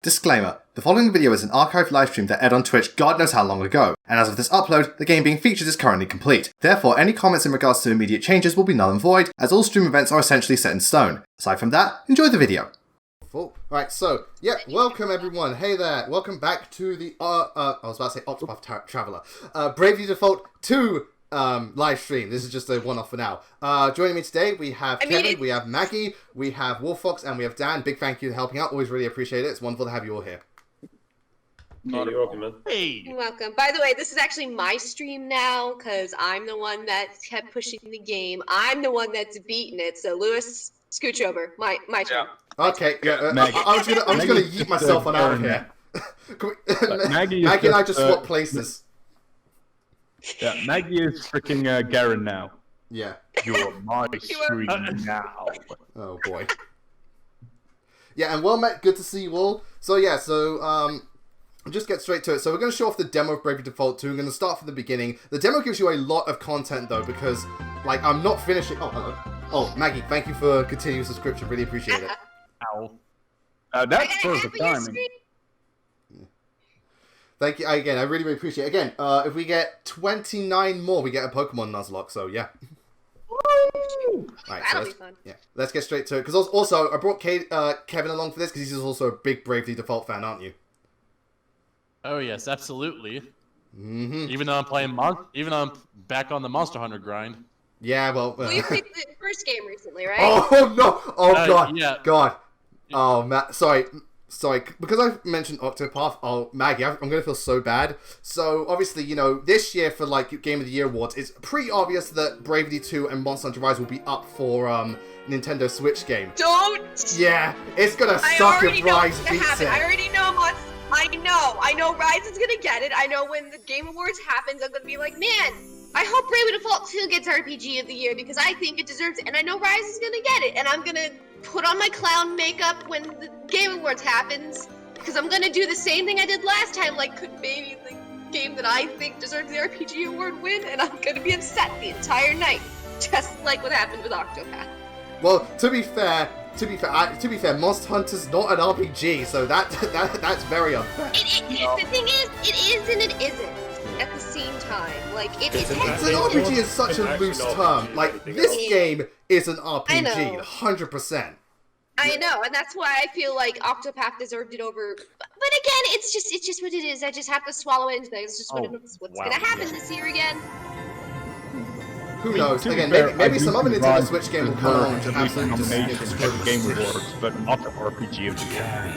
Disclaimer, the following video is an archived livestream that aired on Twitch God knows how long ago, and as of this upload, the game being featured is currently complete. Therefore, any comments in regards to immediate changes will be null and void, as all stream events are essentially set in stone. Aside from that, enjoy the video. Right, so, welcome everyone. Hey there, welcome back to the, I was about to say Octopath Traveler, Bravely Default 2 live stream. This is just a one-off for now. Joining me today, we have Kevin, we have Maggie, we have Wolffox, and we have Dan. Big thank you for helping out. Always really appreciate it. It's wonderful to have you all here. You're welcome, man. Hey. You're welcome. By the way, this is actually my stream now, because I'm the one that kept pushing the game. I'm the one that's beaten it. So, Lewis, scooch over. My turn. Yeah. Okay, I'm just gonna yeet myself on out of here. Maggie and I just swap places. Yeah, Maggie is freaking Garen now. Yeah. You're my stream now. Oh boy. Yeah, and well met. Good to see you all. So just get straight to it. So we're going to show off the demo of Bravely Default 2. We're going to start from the beginning. The demo gives you a lot of content though, because like I'm not finishing. Oh, hello. Oh, Maggie, thank you for continuing subscription. Really appreciate it. Ow. That's perfect timing. Thank you again. I really, really appreciate it. Again, if we get 29 more, we get a Pokemon Nuzlocke. So yeah. Woo! Right, That'll be fun. Yeah, let's get straight to it. Because also, I brought Kevin along for this because he's also a big Bravely Default fan, aren't you? Oh yes, absolutely. Mm-hmm. Even though I'm back on the Monster Hunter grind. Yeah, well. Well, you played the first game recently, right? Oh no! Oh god! Yeah. God! Oh, sorry. Because I mentioned Octopath. Oh, Maggie, I'm gonna feel so bad. So obviously, you know, this year for like Game of the Year awards, it's pretty obvious that Bravely 2 and Monster Hunter Rise will be up for Nintendo Switch game. Don't. Yeah, it's gonna suck if Rise beats it. I already know I know Rise is gonna get it. I know when the Game Awards happens, I'm gonna be like, man, I hope Bravely Default 2 gets RPG of the Year because I think it deserves it. And I know Rise is gonna get it. And I'm gonna put on my clown makeup when the Game Awards happens because I'm gonna do the same thing I did last time. Like, could maybe the game that I think deserves the RPG award win? And I'm gonna be upset the entire night, just like what happened with Octopath. Well, to be fair, Monster Hunter's not an RPG, so that's very unfair. The thing is, it is and it isn't at the same time. Like, it's an RPG is such a loose term. Like, this game is an RPG, 100%. I know, and that's why I feel like Octopath deserved it over. But again, it's just what it is. I just have to swallow it into that. It's just what's gonna happen this year again. Who knows? Again, maybe some other Nintendo Switch game will come along and just absolutely destroy the Game Awards, but not the RPG of the year.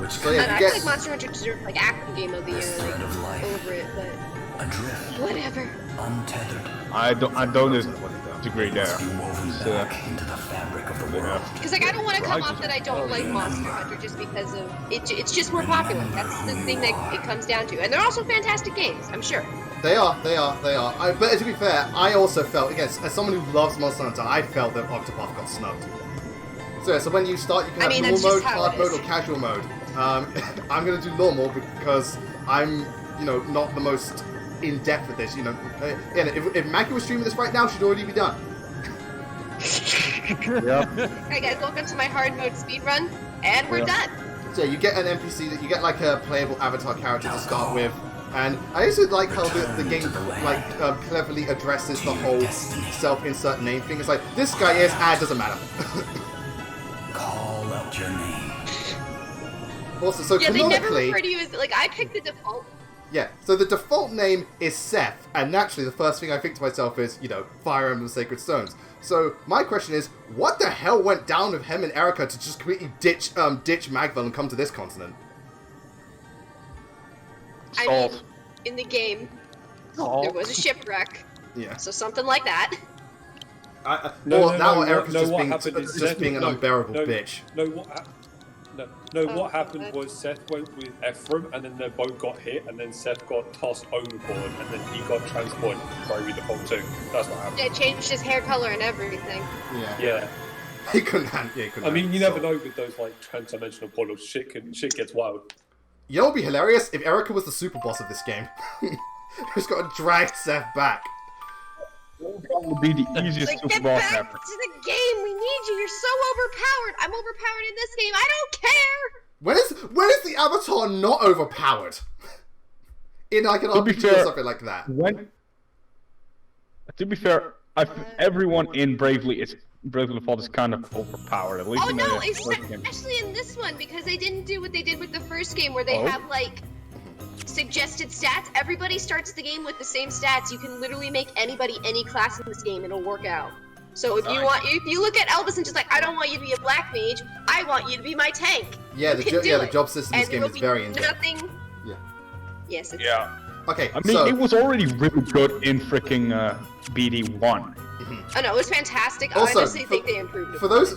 So yeah, I feel like Monster Hunter deserved like Active Game of the Year, like over it, but whatever. I don't disagree there. Because like I don't want to come off that I don't like Monster Hunter just because of it. It's just more popular. That's the thing that it comes down to, and they're also fantastic games. I'm sure. They are. But to be fair, I also felt, again, as someone who loves Monster Hunter, I felt that Octopath got snubbed. So when you start, you can have normal mode, hard mode, or casual mode. I'm going to do normal because I'm, not the most in-depth at this. If Maggie was streaming this right now, she'd already be done. Alright guys, welcome to my hard mode speedrun, and we're done. So you get an NPC, that you get like a playable avatar character to start with. And I also like how the game cleverly addresses the whole self-insert name thing. It's like, this guy is, it doesn't matter. Call out your name. Also, so yeah, they never canonically, refer to you as, like, I picked the default. Yeah, so the default name is Seth, and naturally the first thing I think to myself is, Fire Emblem Sacred Stones. So my question is, what the hell went down with him and Erica to just completely ditch Magville and come to this continent? I mean, in the game, there was a shipwreck. Yeah. So something like that. Erica's just being an unbearable bitch. What happened was Seth went with Ephraim, and then their boat got hit, and then Seth got tossed overboard, and then he got transported to Bravely Default 2. That's what happened. It changed his hair color and everything. Yeah. He couldn't. I mean, you never know with those like trans-dimensional portals. Shit gets wild. You know what would be hilarious? If Erica was the super boss of this game. Who's got to drag Seth back. That would be the easiest super boss ever. Get back to the game! We need you! You're so overpowered! I'm overpowered in this game! I don't care! When is the Avatar not overpowered? In like an RPG or something like that. To be fair, everyone in Bravely Default is kind of overpowered. At least Oh in no, the first game. especially in this one, because they didn't do what they did with the first game, where they have like suggested stats. Everybody starts the game with the same stats. You can literally make anybody any class in this game, and it'll work out. So if you look at Elvis and just like, I don't want you to be a black mage, I want you to be my tank. Yeah, the job system in this game is very in-depth. Nothing. Yeah. Yes. Yeah. Okay. I mean, it was already really good in freaking BD1. Oh no, it was fantastic. Also, I honestly think they improved it. For those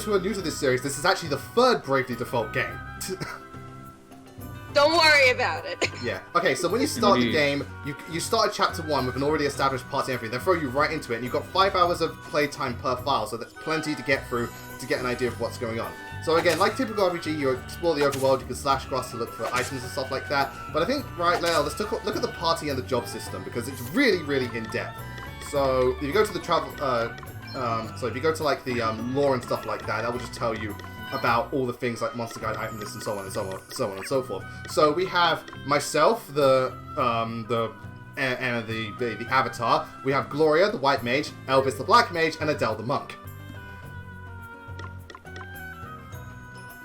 who are new to this series, this is actually the third Bravely Default game. Don't worry about it. Yeah. Okay, so when you start the game, you start at chapter 1 with an already established party and everything. They throw you right into it, and you've got 5 hours of playtime per file, so that's plenty to get through to get an idea of what's going on. So again, like typical RPG, you explore the overworld, you can slash grass to look for items and stuff like that. But I think right now, let's look at the party and the job system, because it's really, really in-depth. So if you go to the travel, if you go to like the lore and stuff like that will just tell you about all the things like monster guide, item list, and so on and so on and so forth. So we have myself, the Avatar. We have Gloria, the white mage, Elvis, the black mage, and Adele, the monk.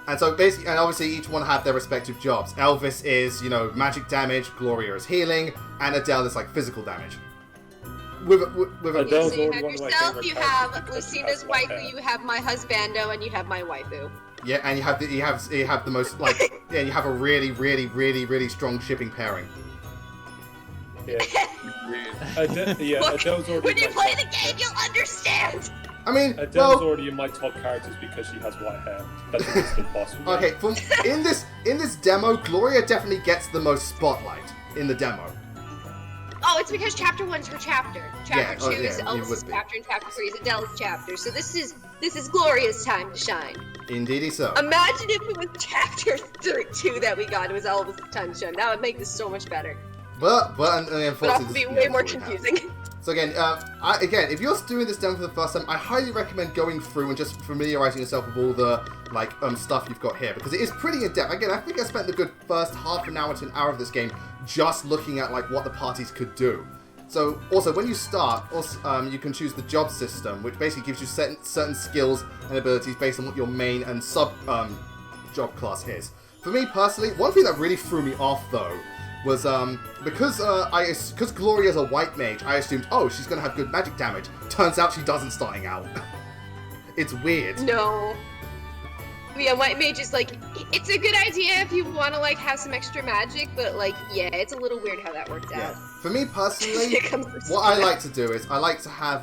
And so basically, and obviously each one have their respective jobs. Elvis is, magic damage, Gloria is healing, and Adele is like physical damage. With Adele's So you already have one of my yourself, favorite you characters have because she Lucina's has white waifu, hair. you have my husbando, and you have my waifu. Yeah, and you have the most like you have a really, really, really, really strong shipping pairing. Yeah. Adele's already When you my play top- the game, you'll understand! I mean, Adele's already in my top characters because she has white hair. That's an instant boss. for me. okay, in this demo, Gloria definitely gets the most spotlight in the demo. Oh, it's because chapter 1's her chapter. Chapter 2 is it Elvis's would be. chapter, and chapter 3 is Adele's chapter. So this is Gloria's time to shine. Indeedy so. Imagine if it was chapter 2 that we got, it was Elvis's time to shine. That would make this so much better. But unfortunately, But also be way more that's what we have. confusing. So again, if you're doing this demo for the first time, I highly recommend going through and just familiarizing yourself with all the stuff you've got here, because it is pretty in depth. Again, I think I spent the good first half an hour to an hour of this game just looking at what the parties could do. So also when you start, you can choose the job system, which basically gives you certain skills and abilities based on what your main and sub job class is. For me personally, one thing that really threw me off though was because Gloria's a white mage, I assumed, oh, she's gonna have good magic damage. Turns out she doesn't starting out. It's weird. No. Yeah, white mage is it's a good idea if you want to have some extra magic, but yeah, it's a little weird how that works Yeah. out. For me personally, It comes with what I like to do is I like to have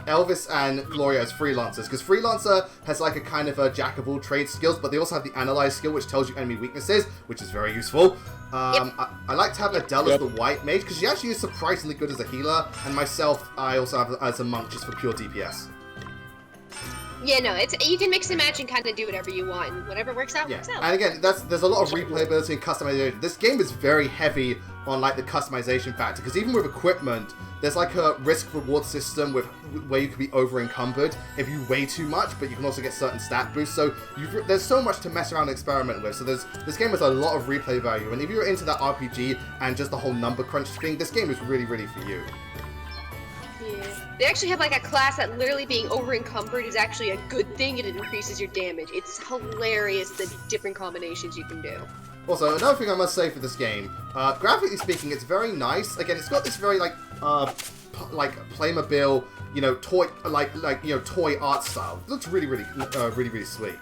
Elvis and Gloria as freelancers, because freelancer has a kind of a jack of all trades skills, but they also have the analyze skill, which tells you enemy weaknesses, which is very useful. I like to have Adele as the white mage, because she actually is surprisingly good as a healer, and myself I also have as a monk just for pure DPS. Yeah, no, you can mix and match and kind of do whatever you want, and whatever works out, Yeah, works out. and again, there's a lot of replayability and customization. This game is very heavy on the customization factor, because even with equipment, there's a risk-reward system where you can be over-encumbered if you weigh too much, but you can also get certain stat boosts. So there's so much to mess around and experiment with. So this game has a lot of replay value, and if you're into that RPG and just the whole number crunch thing, this game is really, really for you. Yeah. They actually have a class that literally being over encumbered is actually a good thing, and it increases your damage. It's hilarious the different combinations you can do. Also, another thing I must say for this game, graphically speaking, it's very nice. Again, it's got this very Playmobil, toy, toy art style. It looks really, really, really, really sweet.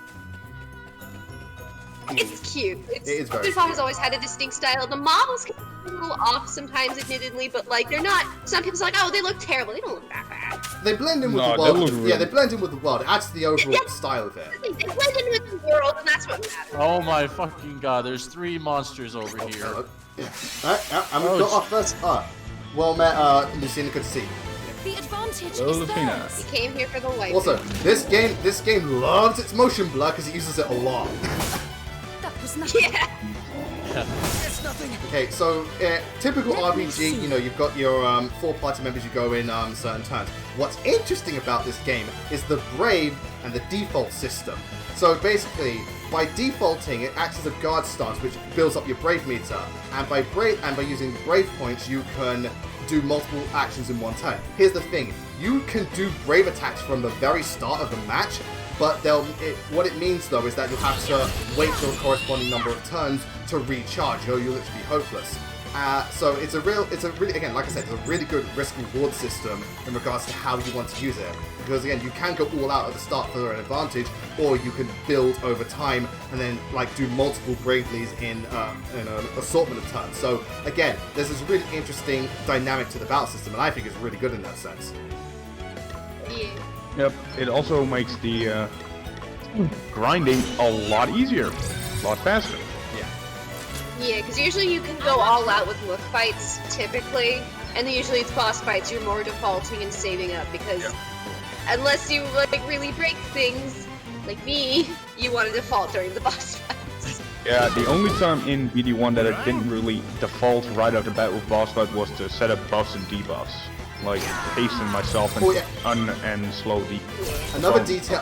It's cute. It is very Default cute. has always had a distinct style. The models can be a little off sometimes, admittedly, but they're not. Some people are oh, they look terrible. They don't look that bad. They blend in with No, the they world. look really- Yeah, they blend in with the world. It adds to the overall style of it. They blend in with the world, and that's what matters. Oh my fucking god, there's 3 monsters over here. Hello. Yeah. Alright, and we've got our first well met, Lucina, good to see you. The advantage Hello, is Lucina. theirs. We came here for the light. Also, this game loves its motion blur because it uses it a lot. That was nothing. Yeah. That's nothing. Okay, so typical RPG, you've got your 4 party members, you go in certain turns. What's interesting about this game is the Brave and the default system. So basically, by defaulting, it acts as a guard stance, which builds up your Brave meter. And by using Brave points, you can do multiple actions in one turn. Here's the thing: you can do Brave attacks from the very start of the match, but what it means though is that you'll have to wait for a corresponding number of turns to recharge, or you'll literally be hopeless. So it's a really, again, like I said, it's a really good risk-reward system in regards to how you want to use it. Because again, you can go all out at the start for an advantage, or you can build over time and then like do multiple Bravelies in an assortment of turns. So again, there's this really interesting dynamic to the battle system, and I think it's really good in that sense. Yeah. Yep, it also makes the grinding a lot easier, a lot faster. Yeah, because usually you can go all out with look fights, typically, and then usually it's boss fights you're more defaulting and saving up, because unless you like really break things, like me, you want to default during the boss fights. Yeah, the only time in BD1 that I didn't really default right off the bat with boss fight was to set up buffs and debuffs. Like hasten myself and and slow the. Another detail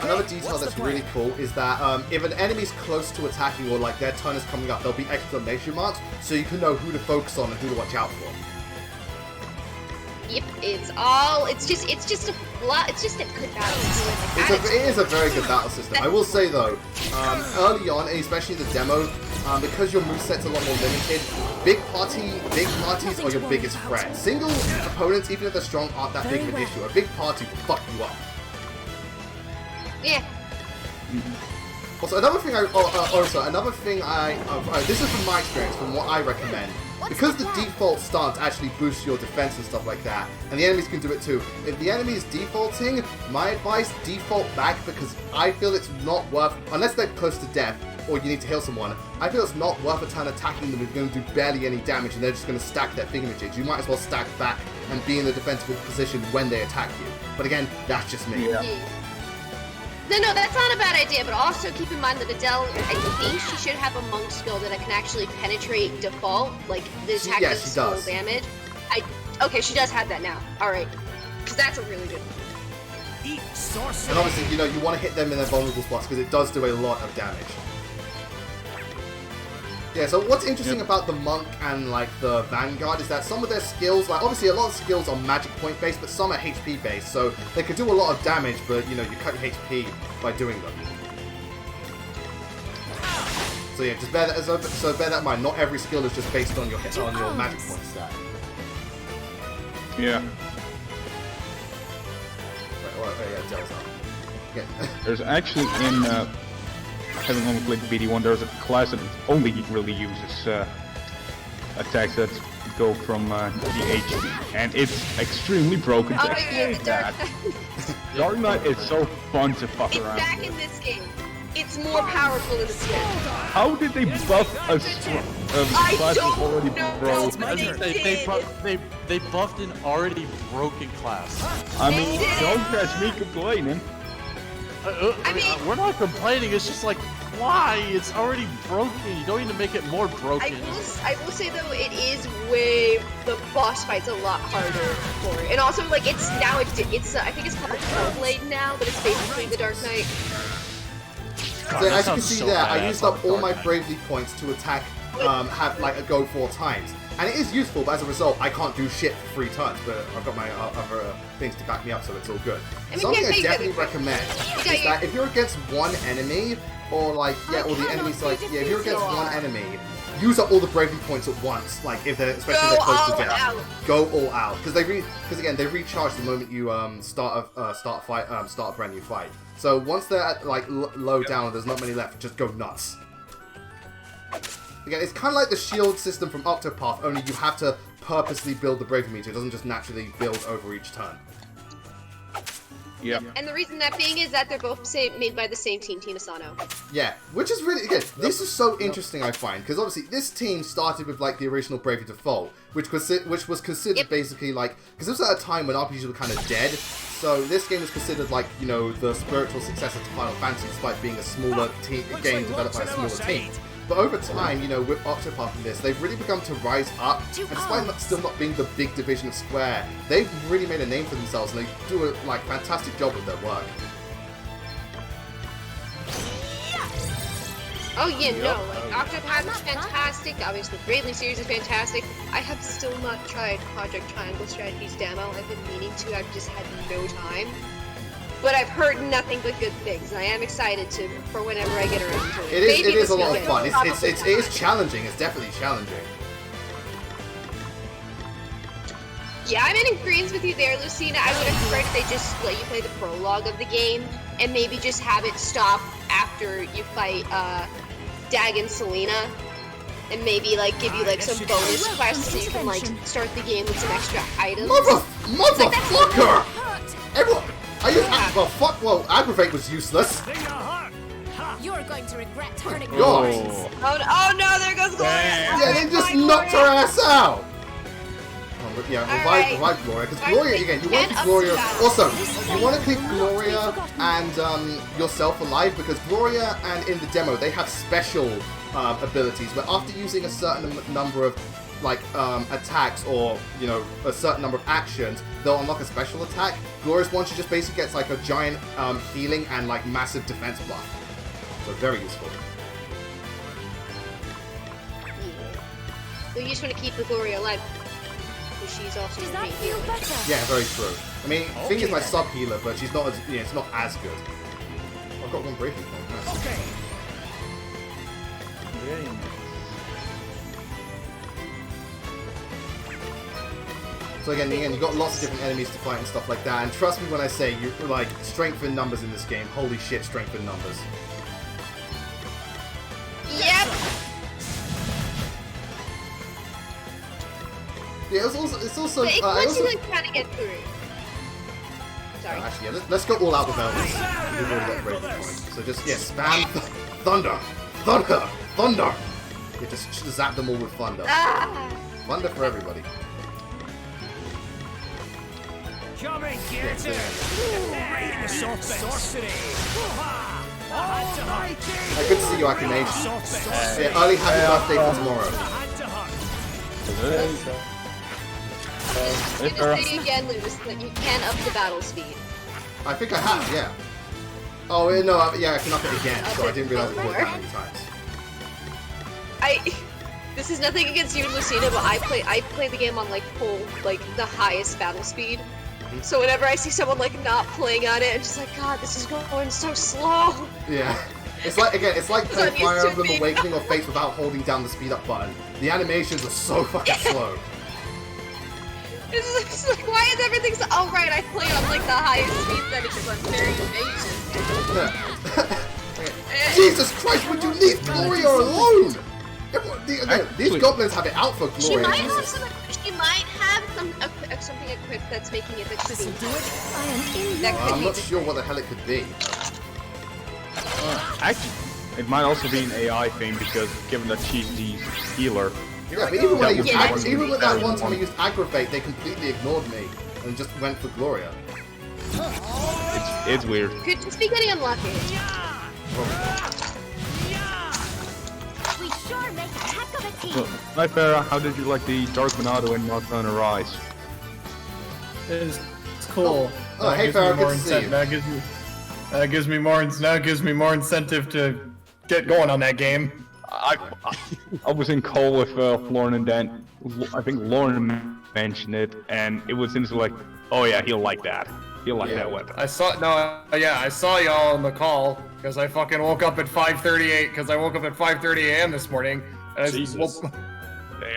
that's really cool is that if an enemy's close to attacking or like their turn is coming up, there'll be exclamation marks, so you can know who to focus on and who to watch out for. Yep, it's just a good battle system. It is a very good battle system. I will say though, early on, and especially the demo, because your moveset's a lot more limited, big parties are your biggest threat. Single opponents, even if they're strong, aren't that big of an issue. A big party will fuck you up. Yeah. Also, another thing this is from my experience, from what I recommend. Because the default stance actually boosts your defense and stuff like that, and the enemies can do it too. If the enemy is defaulting, my advice, default back, because I feel it's not worth, unless they're close to death, or you need to heal someone, I feel it's not worth a turn attacking them if you're going to do barely any damage and they're just going to stack their thingamajigs. You might as well stack back and be in the defensible position when they attack you. But again, that's just me. Yeah. No, that's not a bad idea, but also keep in mind that Adele, I think she should have a monk skill that can actually penetrate default, like the attack does full damage. Okay, she does have that now. Alright. Because that's a really good one. And obviously, you want to hit them in their vulnerable spots because it does do a lot of damage. Yeah, so what's interesting about the Monk and, like, the Vanguard is that some of their skills, like, obviously a lot of skills are magic point based, but some are HP based, so they could do a lot of damage, but, you cut your HP by doing them. So yeah, just bear that in mind, not every skill is just based on your magic point stat. Yeah. Yeah, Del's up. Yeah. There's actually in... having only played BD1, there's a class that only really uses attacks that go from the HP, and it's extremely broken to exploit that. Dark Knight is so fun to fuck around back with. in this game. It's more powerful in this game. How did they buff a class that's already broken? They buffed an already broken class. I mean, don't catch me complaining. We're not complaining, it's just like, why? It's already broken. You don't need to make it more broken. I will say though, it is the boss fight's a lot harder for it. And also, like, it's I think it's called Hellblade now, but it's basically the Dark Knight. God, so as you can see there, I used up all my Bravely points to attack, have like a go 4 times. And it is useful, but as a result, I can't do shit for 3 turns, but I've got my other things to back me up, so it's all good. Something I definitely recommend is that if you're against one enemy, or like, or the enemy's like, if you're against one enemy, use up all the Bravely points at once, like if they're, especially if they're close to death. Go all out. Because again, they recharge the moment you start a brand new fight. So once they're at like low down, there's not many left, just go nuts. Again, it's kind of like the shield system from Octopath, only you have to purposely build the Bravery meter. It doesn't just naturally build over each turn. Yeah. And the reason that being is that they're both made by the same team, Team Asano. Yeah, which is really, again, this is so interesting, I find, because obviously this team started with like the original Bravery Default, which was considered basically like, because this was at a time when RPGs were kind of dead, so this game was considered like, the spiritual successor to Final Fantasy, despite being a smaller game developed by a smaller team. But over time, with Octopath and this, they've really begun to rise up, and despite still not being the big division of Square, they've really made a name for themselves, and they do a fantastic job with their work. Oh yeah, no, like Octopath is fantastic. Obviously, the Bravely series is fantastic. I have still not tried Project Triangle Strategies demo. I've been meaning to. I've just had no time. But I've heard nothing but good things, and I am excited for whenever I get around to it. It is a lot of fun. It is challenging. It's definitely challenging. Yeah, I'm in agreement with you there, Lucina. I would have preferred if they just let you play the prologue of the game, and maybe just have it stop after you fight Dag and Selena, and maybe like give you like some bonus quests so you can like start the game with some extra items. Motherfucker! Everyone, well, Aggravate was useless. You're going to regret turning me. God. Oh no, there goes Gloria! Yeah, they just knocked her ass out. Yeah, revive Gloria, because Gloria, again, you want to keep Gloria, also, you want to keep Gloria and yourself alive, because Gloria and in the demo, they have special abilities, but after using a certain number of, like, attacks, or, you know, a certain number of actions, they'll unlock a special attack. Gloria's one, she just basically gets, like, a giant healing and, like, massive defense buff. So, very useful. So you just want to keep the Gloria alive. She's also Does that feel better? Yeah, very true. I mean, Fing is my sub healer, but she's not as it's not as good. I've got one breaking point. Nice. Okay. So again, you've got lots of different enemies to fight and stuff like that. And trust me when I say, you like strength in numbers in this game. Holy shit, strength in numbers. Yep. Yeah, it's also. But once you like kind of get through. Sorry. Actually, yeah, let's go all out with Elvis. We've already got breaking points. So just spam thunder. You just zap them all with thunder. Thunder for everybody. Come and get it! Sorcery! Good to see you, Akinage. Yeah, early happy birthday for tomorrow. You just say again, Lewis, that you can up the battle speed. I think I have, yeah. Oh, no, yeah, I can up it again, so I didn't realize it worked that many times. This is nothing against you and Lucina, but I play the game on like full, like the highest battle speed. So whenever I see someone like not playing on it, I'm just like, God, this is going so slow. Yeah. It's like playing Fire Emblem Awakening or Fates without holding down the speed up button. The animations are so fucking slow. It's like, why is everything so... Oh, right, I play on, like, the highest speed setting because I'm very impatient. Jesus Christ, would you leave Gloria alone? These goblins have it out for Gloria. She might have something equipped that's making it the I'm not sure what the hell it could be. Actually, it might also be an AI thing, because given that she's the healer... Yeah, but even when I used even with that one time I used Aggravate, they completely ignored me and just went for Gloria. It's weird. Could just be getting unlucky. We sure make a heck of a team. So, hi Farah, how did you like the Dark Monado in North Thunder Rise? It's cool. Oh, hey Farah, good to see you. That gives me more incentive to get going on that game. I was in call with Lauren and Dan. I think Lauren mentioned it, and it was instantly like, oh yeah, he'll like that. He'll like that weapon. I saw y'all on the call because I fucking woke up at 5:38 because I woke up at 5:30 a.m. this morning. And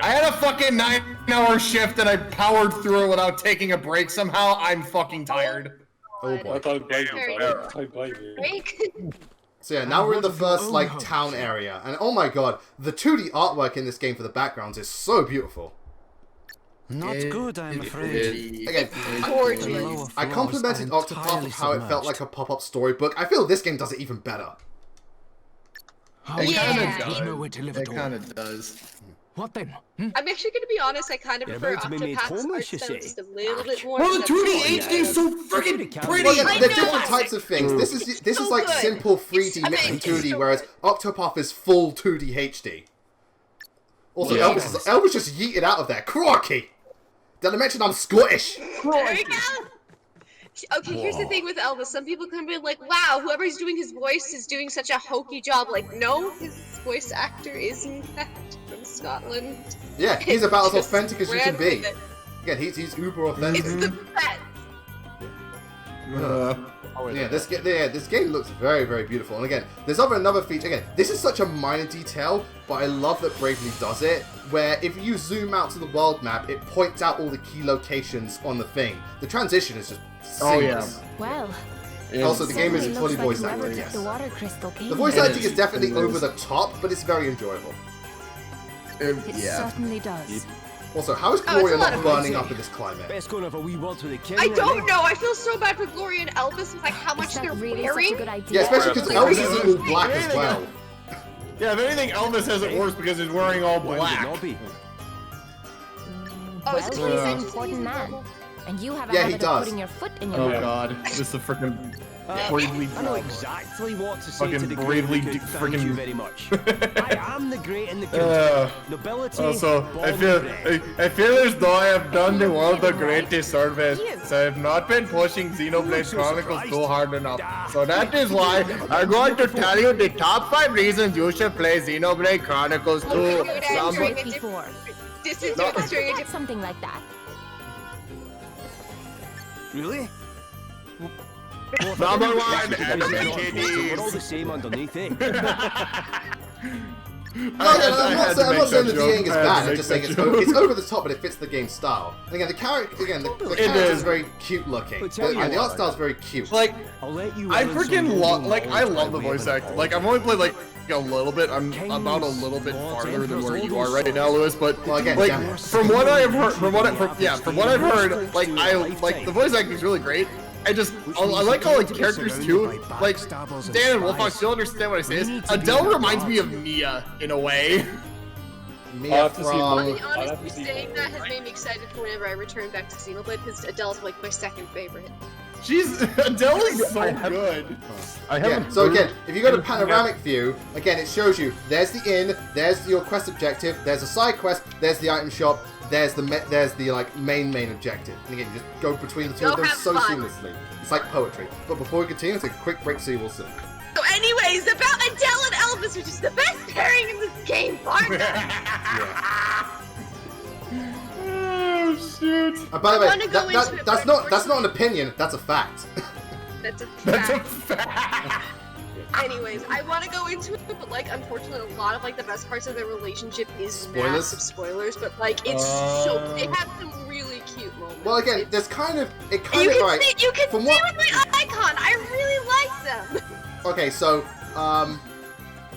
I had a fucking 9-hour shift and I powered through it without taking a break. Somehow I'm fucking tired. Oh boy. I don't blame you. So yeah, now we're in the first, like, town area. And oh my god, the 2D artwork in this game for the backgrounds is so beautiful. Not good, I'm afraid. Again, I complimented Octopath on how it felt like a pop-up storybook. I feel this game does it even better. It kind of does. What then? I'm actually going to be honest, I kind of prefer Octopath's art style just a little bit more. Well, the 2D HD is so freaking pretty! Well, again, they're different types of things. This is like good. Simple 3D mixed with 2D, whereas Octopath is full 2D HD. Also, Elvis just yeeted out of there. Crocky! Did I mention I'm Scottish? There you go! Okay, here's the thing with Elvis. Some people can be like, wow, whoever's doing his voice is doing such a hokey job. Like, no, his voice actor is in fact from Scotland. Yeah, he's about as Just authentic as you can ran be. with it. Again, he's uber authentic. It's the best. This game looks very, very beautiful. And again, there's another feature. Again, this is such a minor detail, but I love that Bravely does it. Where if you zoom out to the world map, it points out all the key locations on the thing. The transition is just seamless. Well. Also, the game is fully voice acted. Yes. The voice acting is definitely over the top, but it's very enjoyable. It certainly does. Also, how is Gloria not burning up in this climate? Best going for a wee word to the king. I don't know. I feel so bad for Gloria and Elvis with like how much they're really wearing. such a good idea? Yeah, especially because Elvis is all black as well. Yeah, if anything, Elvis has it worse because he's wearing all black. Oh, Well, is this he's what he an said? important man. And you have a Yeah, he habit does. of putting your foot in your Oh mouth. god, this is a freaking bravely. I know exactly what to say to Fucking the bravely king. Thank freaking- you very much. I am the great and the good. Nobility. Also, I born feel bred. as though I have done the world a great disservice. So I have not been pushing Xenoblade Chronicles too hard enough. So that is why I'm going to tell you the top 5 reasons you should play Xenoblade Chronicles 2. Before. This is I during a forgot something like that. Really? Number 1, We're all the same underneath, eh? I'm not saying the DAing is bad. I'm just saying it's over the top, but it fits the game style. And again, the character is very cute looking. And the art style is very cute. Like, I'll let you I in on freaking some love, more like, I love the knowledge voice by acting. way Like, I've only played, like, a little bit. I'm about a little bit farther than where you are right now, Lewis. But, Well, again, like, yeah. from what I've heard, from what I've heard, like, the voice acting is really great. I like all like characters too. Like Dan and Wolfox, you'll understand what I say. Adele reminds me of Mia in a way. Mia from... honestly, saying that has made me excited for whenever I return back to Xenoblade because Adele's like my second favorite. Adele is so good. Yeah, so again, if you go to panoramic view, again it shows you there's the inn, there's your quest objective, there's a side quest, there's the item shop, there's the like main objective. And again, you just go between the two of them so seamlessly. It's like poetry. But before we continue, let's take a quick break so you will see. So anyways, about Adele and Elvis, which is the best pairing in this game, partner. Oh shit! By the way, that's not an opinion. That's a fact. That's a That's a fact. fact. Anyways, I want to go into it, but like, unfortunately, a lot of like the best parts of their relationship is Spoilers? massive spoilers. But like, it's they have some really cute moments. Well, again, there's kind of you can see with from my icon. I really like them. Okay, so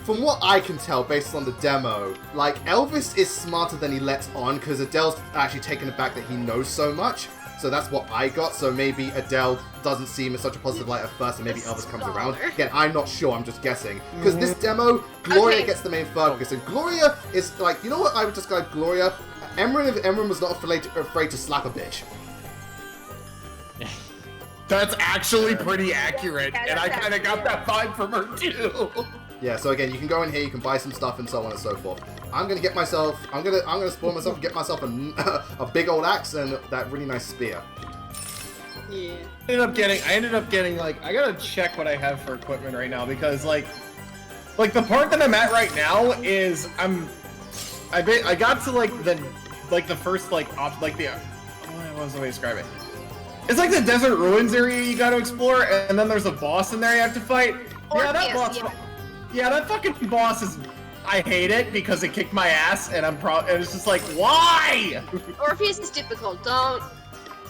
from what I can tell based on the demo, like Elvis is smarter than he lets on because Adele's actually taken aback that he knows so much. So that's what I got. So maybe Adele doesn't see him in such a positive light at first, and maybe Elvis comes around. Again, I'm not sure. I'm just guessing. Because this demo, Gloria gets the main focus, and Gloria is like, you know what? I would describe Gloria. Emran was not afraid to slap a bitch. That's actually pretty accurate, and I kind of got that vibe from her too. Yeah, so again, you can go in here, you can buy some stuff, and so on and so forth. I'm gonna spoil myself and get myself a big old axe and that really nice spear. Yeah. I ended up getting like, I gotta check what I have for equipment right now because like the part that I'm at right now is I got to like the first like what was the way to describe it? It's like the desert ruins area you gotta explore, and then there's a boss in there you have to fight. That fucking boss is. I hate it because it kicked my ass, and and it's just like, why? Orpheus is difficult. Don't.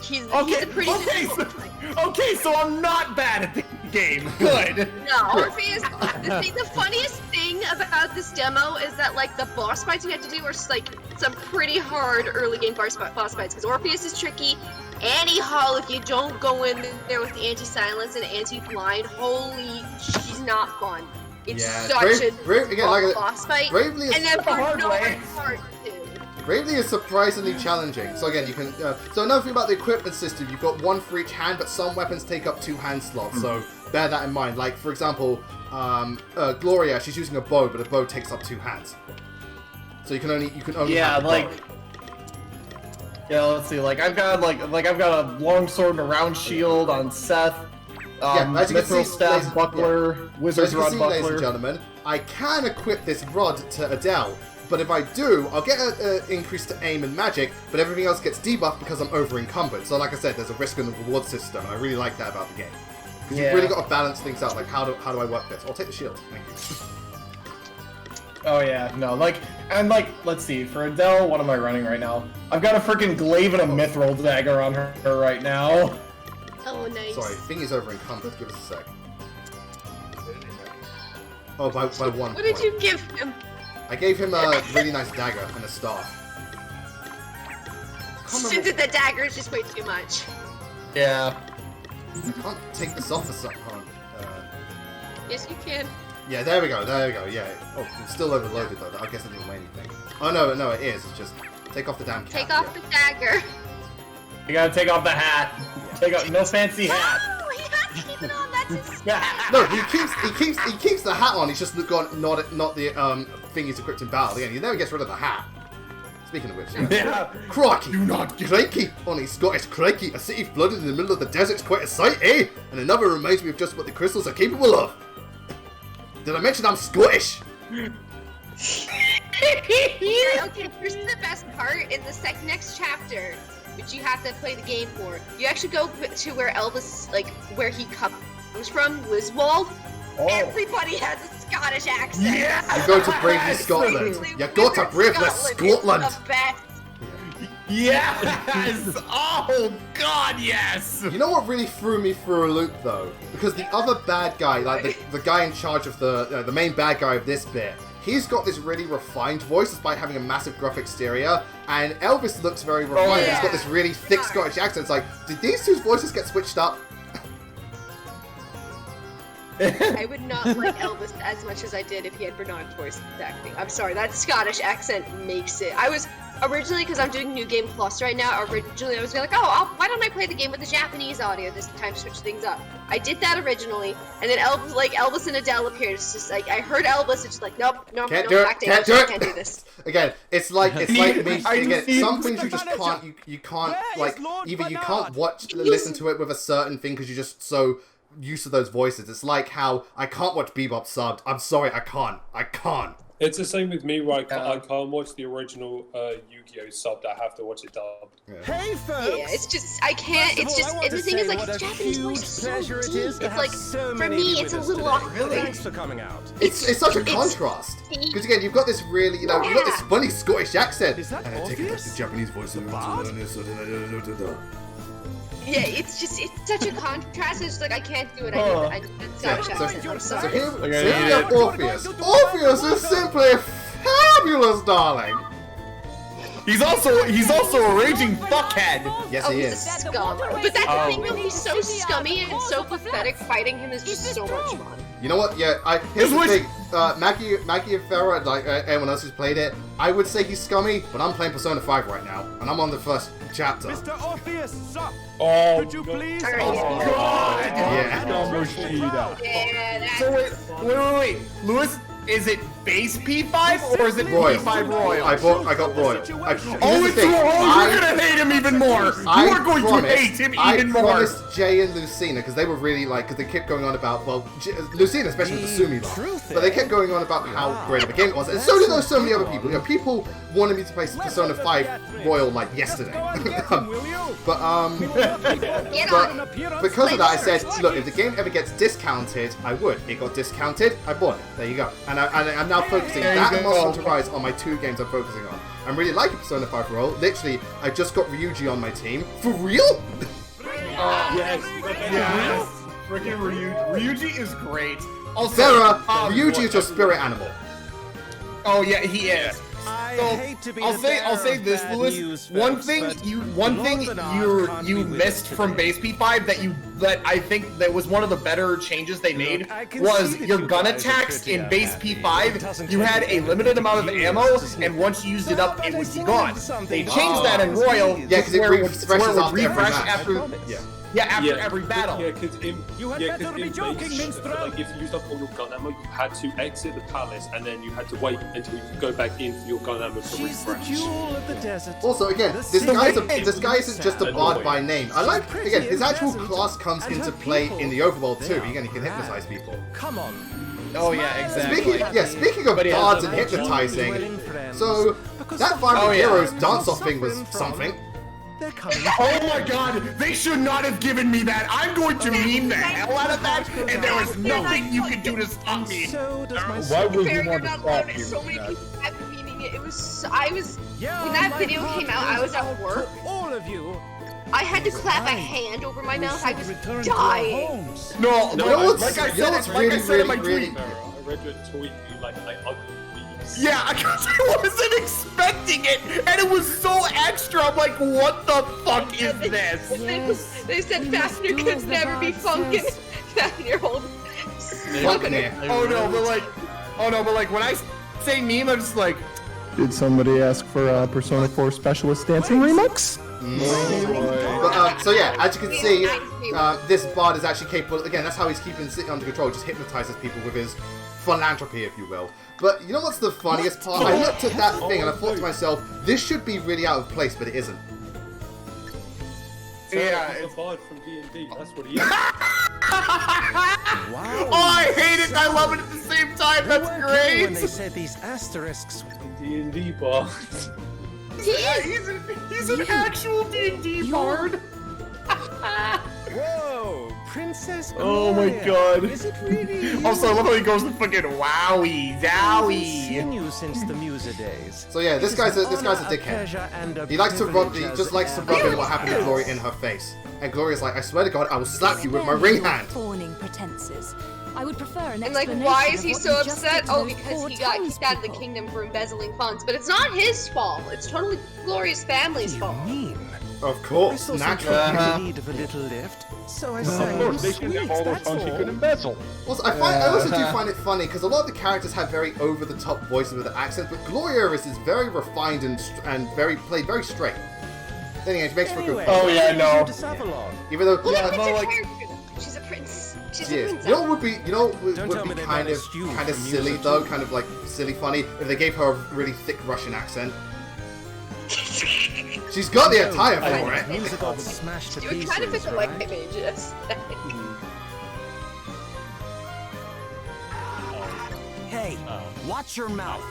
He's a pretty difficult. Okay, so I'm not bad at the game. Good. No, Orpheus. The funniest thing about this demo is that like the boss fights you have to do are like some pretty hard early game boss fights because Orpheus is tricky. Annie Hall, if you don't go in there with the anti-silence and anti-blind, holy, she's not fun. It's such a boss fight. Bravely is and then for hard way. Part 2. Bravely is surprisingly challenging. So again, you can. So another thing about the equipment system, you've got one for each hand, but some weapons take up 2 hand slots. So bear that in mind. Like for example, Gloria, she's using a bow, but a bow takes up 2 hands. So you can only have the bow. Yeah, let's see. Like I've got a long sword and a round shield on Seth. as you can Mithril see, Staff Buckler, Wizard's Rod ladies and Buckler. gentlemen, I can equip this rod to Adele, but if I do, I'll get an increase to aim and magic, but everything else gets debuffed because I'm over-encumbered. So like I said, there's a risk and a reward system, and I really like that about the game. Because you've really got to balance things out, like how do I work this? I'll take the shield, thank you. Oh yeah, no, let's see, for Adele, what am I running right now? I've got a freaking glaive and a mithril dagger on her right now. Oh, nice. Sorry, thingy's over-encumbered, give us a sec. Oh, by 1 point. What did you give him? I gave him a really nice dagger and a staff. Since the dagger is just way too much. Yeah. I can't take this off for some time. Yes, you can. Yeah, there we go, yeah. Oh, it's still overloaded though, I guess it didn't weigh anything. Oh no, it is, it's just, take off the damn cap. Take off the dagger. You gotta take off the hat. Take off, no fancy hat. Oh, he has to keep it on, that's his No, he keeps the hat on, he's just got not the thing he's equipped in battle. Again, he never gets rid of the hat. Speaking of which, Yeah. Crikey! Do not get crikey! On a Scottish crikey, a city flooded in the middle of the desert's quite a sight, eh? And another reminds me of just what the crystals are capable of. Did I mention I'm Scottish? Okay, here's the best part. In the next chapter, which you have to play the game for, you actually go to where Elvis, where he comes from, Liswald. Oh. Everybody has a Scottish accent. Yeah. You go to bravely Scotland. You go to bravely Scotland. It's the best. Yes! Oh god, yes! You know what really threw me through a loop though? Because the other bad guy, like the guy in charge of the main bad guy of this bit, he's got this really refined voice despite having a massive gruff exterior, and Elvis looks very refined. Yeah. He's got this really thick Scottish accent. It's like, did these two's voices get switched up? I would not like Elvis as much as I did if he had Bernard's voice acting. I'm sorry, that Scottish accent makes it. I was originally, because I'm doing New Game Plus right now, originally I was like, why don't I play the game with the Japanese audio this time, switch things up. I did that originally, and then Elvis and Adele appeared. It's just like, I heard Elvis, it's just like, nope, Can't do it, back to can't English, do it. I can't do this. Again, it's like me. Again, some things you just can't. You can't like either you can't listen to it with a certain thing because you're just so used to those voices. It's like how I can't watch Bebop subbed. I'm sorry, I can't. It's the same with me, right? I can't watch the original Yu-Gi-Oh subbed. I have to watch it dubbed. Hey, folks! Yeah, it's just, I can't, it's just, and the thing is, like, the Japanese voice is so deep. It's like, for me, it's a little off-putting. Thanks for coming out. It's such a contrast. Because again, you've got this really, you've got this funny Scottish accent. Is that and I take it back obvious? to Japanese voice. Yeah, it's such a contrast. It's just like, I can't do it. I need that Scottish accent. I'm So sorry. here we have Orpheus. Orpheus is simply fabulous, darling. He's also a raging fuckhead. Yes, Oh, he he's a is. scum. But that's the thing, though, he's so scummy and so pathetic. Fighting him is just so much fun. You know what? Yeah, here's the thing. Maggie and Farah, like everyone else who's played it, I would say he's scummy, but I'm playing Persona 5 right now, and I'm on the first chapter. Mr. Orpheus, stop! Oh, Could you please? Alright. Oh god! Yeah. Yeah, that's... So wait, Lewis, is it base P5 or is it Royal. P5 Royal? I got Royal. Oh, it's Royal! You're gonna hate him even more! You are going to hate him even more! I promised Jay and Lucina, because they were really because they kept going on about, Lucina especially with the Sumi bar, but they kept going on about how great of a game it was, and so did so many other people. People wanted me to play Persona 5 Royal like yesterday. But because of that, I said, look, if the game ever gets discounted, I would. It got discounted, I bought it. There you go. And I'm now focusing that and Monster Hunter Rise on my 2 games I'm focusing on. I'm really liking Persona 5 Royal. Literally, I just got Ryuji on my team. For real? yes. Freaking Ryuji is great. Also, Sarah, Ryuji is your spirit animal. Oh yeah, he is. I'll say this, Lewis. One thing you missed from base P5 that I think that was one of the better changes they made was your gun attacks in base P5. You had a limited amount of ammo, and once you used it up, it would be gone. They changed that in Royal, Yeah, because it refreshes after every match. after. Yeah. Yeah, after every battle. Yeah, because in You had better be joking, minstrel. like if you used up all your gun ammo, you had to exit the palace and then you had to wait until you could go back in for your gun ammo to She's the refresh. jewel of the desert. Also, again, this guy isn't just a bard by name. I like, again, his actual class comes into play in the overworld too. Again, he can hypnotize people. Come on. Oh yeah, exactly. Speaking of bards and hypnotizing, so that Vibrant Heroes dance-off thing was something. They're coming. Oh my god, they should not have given me that. I'm going to meme the hell out of that, and there is nothing you can do to stop me. So does my Why would you Barrier want to got stop loaded. you? So many with people that? have been memeing it. It was, I was, Yeah, when that my video heart came out, I was goes at out work. to all of you. I had to clap a hand over my mouth. I was Return to our dying. homes. No, You know what's like I really, said in my really, tweet. Sarah, I read your tweet, you like ugly bees. Yeah, because I wasn't expecting it, and it was so extra. I'm like, what the fuck is this? Yes. They said We Fafnir must do could as the never be bard funkin'. says. Fafnir hold. Fafnir. Oh no, but like when I say meme, I'm just like, Did somebody ask for a Persona 4 Specialist Dancing remix? But, so yeah, as you can see, this bard is actually capable. Again, that's how he's keeping the city under control. Just hypnotizes people with his philanthropy, if you will. But you know what's the funniest part? I looked at that thing and I thought to myself, this should be really out of place, but it isn't. yeah. He's a bard from D&D, that's what he is. Wow. Oh, I hate it. And I love it at the same time. They That's weren't kidding when they great. said these asterisks. D&D bard. Yeah, he's an actual D&D bard. Whoa, Princess Oh my Gloria. god. Is it really? Also, I love how he goes to fucking wowie, I've zowie. seen you since the Musa days. So yeah, this guy's a dickhead. dickhead. He likes to rub. He just likes to rub in what happened to Gloria in her face. And Gloria's like, I swear to God, I will slap you with my ring hand. Fawning pretenses. I would prefer an And like, explanation why of is he what so you just upset? did to Oh, those because poor he got kicked out of the townspeople. kingdom for embezzling funds. But it's not his fault. It's totally Gloria's family's fault. Mean. Of I course, saw some naturally. people in need of a little lift, so I sang Of course, they them should have sweets, all those that's songs you all. could embezzle. Also, I also do find it funny because a lot of the characters have very over-the-top voices with the accents, but Gloria is very refined and played very straight. Then again, she makes for a Anyway, good. Oh, yeah, I know. to Savalon. Even though, Well, Yeah, that's but a like- character. She's a prince. She's she a is. princess. You know what would Don't be tell me they kind of managed you from silly music though, too. kind of like silly funny if they gave her a really thick Russian accent. She's got the attire for it. Music got smashed to You were trying to fit pieces, the right? white mage, yes. Hey, watch your mouth.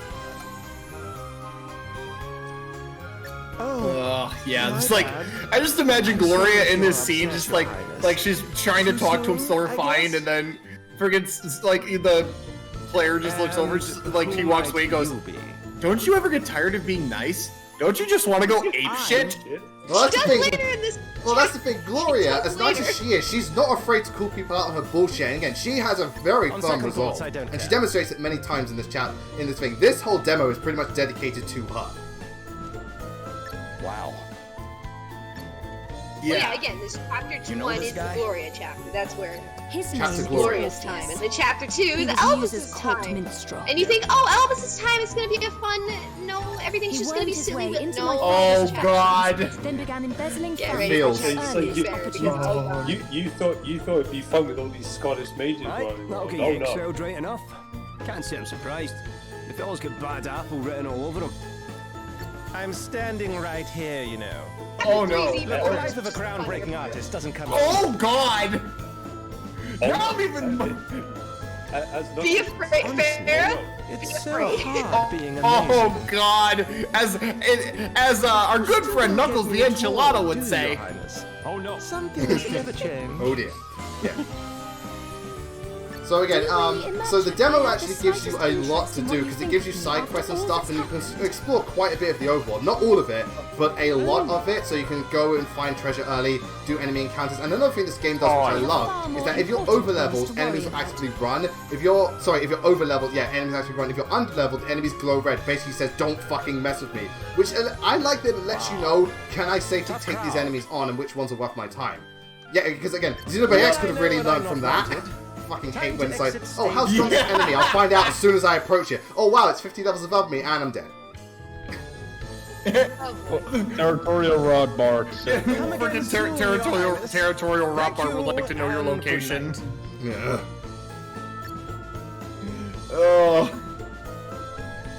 Oh, Yeah, my just like bad. I just imagine Gloria in this Your scene, just obsession, like Highness. she's trying to talk to him so I refined, guess. and then friggin' like the player just looks over, just like he who walks might away, and goes, you be? "Don't you ever get tired of being nice? Don't you just want to go ape shit?" Well, that's the Just thing. later in this. Well, that's the thing. Gloria, Just as nice as later. she is, she's not afraid to call people out on her bullshit. And again, she has a very On firm second resolve, thoughts, I don't and she care. demonstrates it many times in this chat. In this thing, this whole demo is pretty much dedicated to her. Wow. Well, yeah, again, this chapter 2 You know one this is the guy? Gloria chapter. That's where His Chapter name is Gloria. Gloria's time. And then chapter 2, He the was Elvis's Musa's court time. minstrel. And you think, oh, Elvis's time is gonna be a fun. No, everything's He just gonna be wormed his silly. way But into no. my Oh father's God! Then began embezzling Get funds ready Feels. for to So earn you- his you- opportunity. You thought it'd be fun with all these Scottish mages Right, running that'll around. get Oh you no. excelled right enough. Can't say I'm surprised. The fellow's got bad apple written all over him. I'm standing right here, you know. Oh no! Crazy, The but- life of a groundbreaking artist doesn't come Oh God! Not even. Be afraid, Farrah. It's so hard being amazing. Oh God! As our good friend Knuckles the Enchilada would say. Oh no. Some things never change. Oh dear. Yeah. So again, so the demo actually gives you a lot to do because it gives you side quests and stuff, and you can explore quite a bit of the overworld. Not all of it, but a lot of it. So you can go and find treasure early, do enemy encounters. And another thing this game does, which I love, is that if you're over leveled, enemies will actively run. If you're over leveled, yeah, enemies actually run. If you're under leveled, enemies glow red. Basically says, "Don't fucking mess with me." Which I like that it lets you know, can I safely take these enemies on, and which ones are worth my time. Yeah, because again, Xenoblade X could have really learned from that. Fucking hate when it's like, oh, how strong is the enemy? I'll find out as soon as I approach it. Oh wow, it's 50 levels above me, and I'm dead. Territorial Rod barks. Freaking territorial rock bar would like to know your location. Yeah. Oh.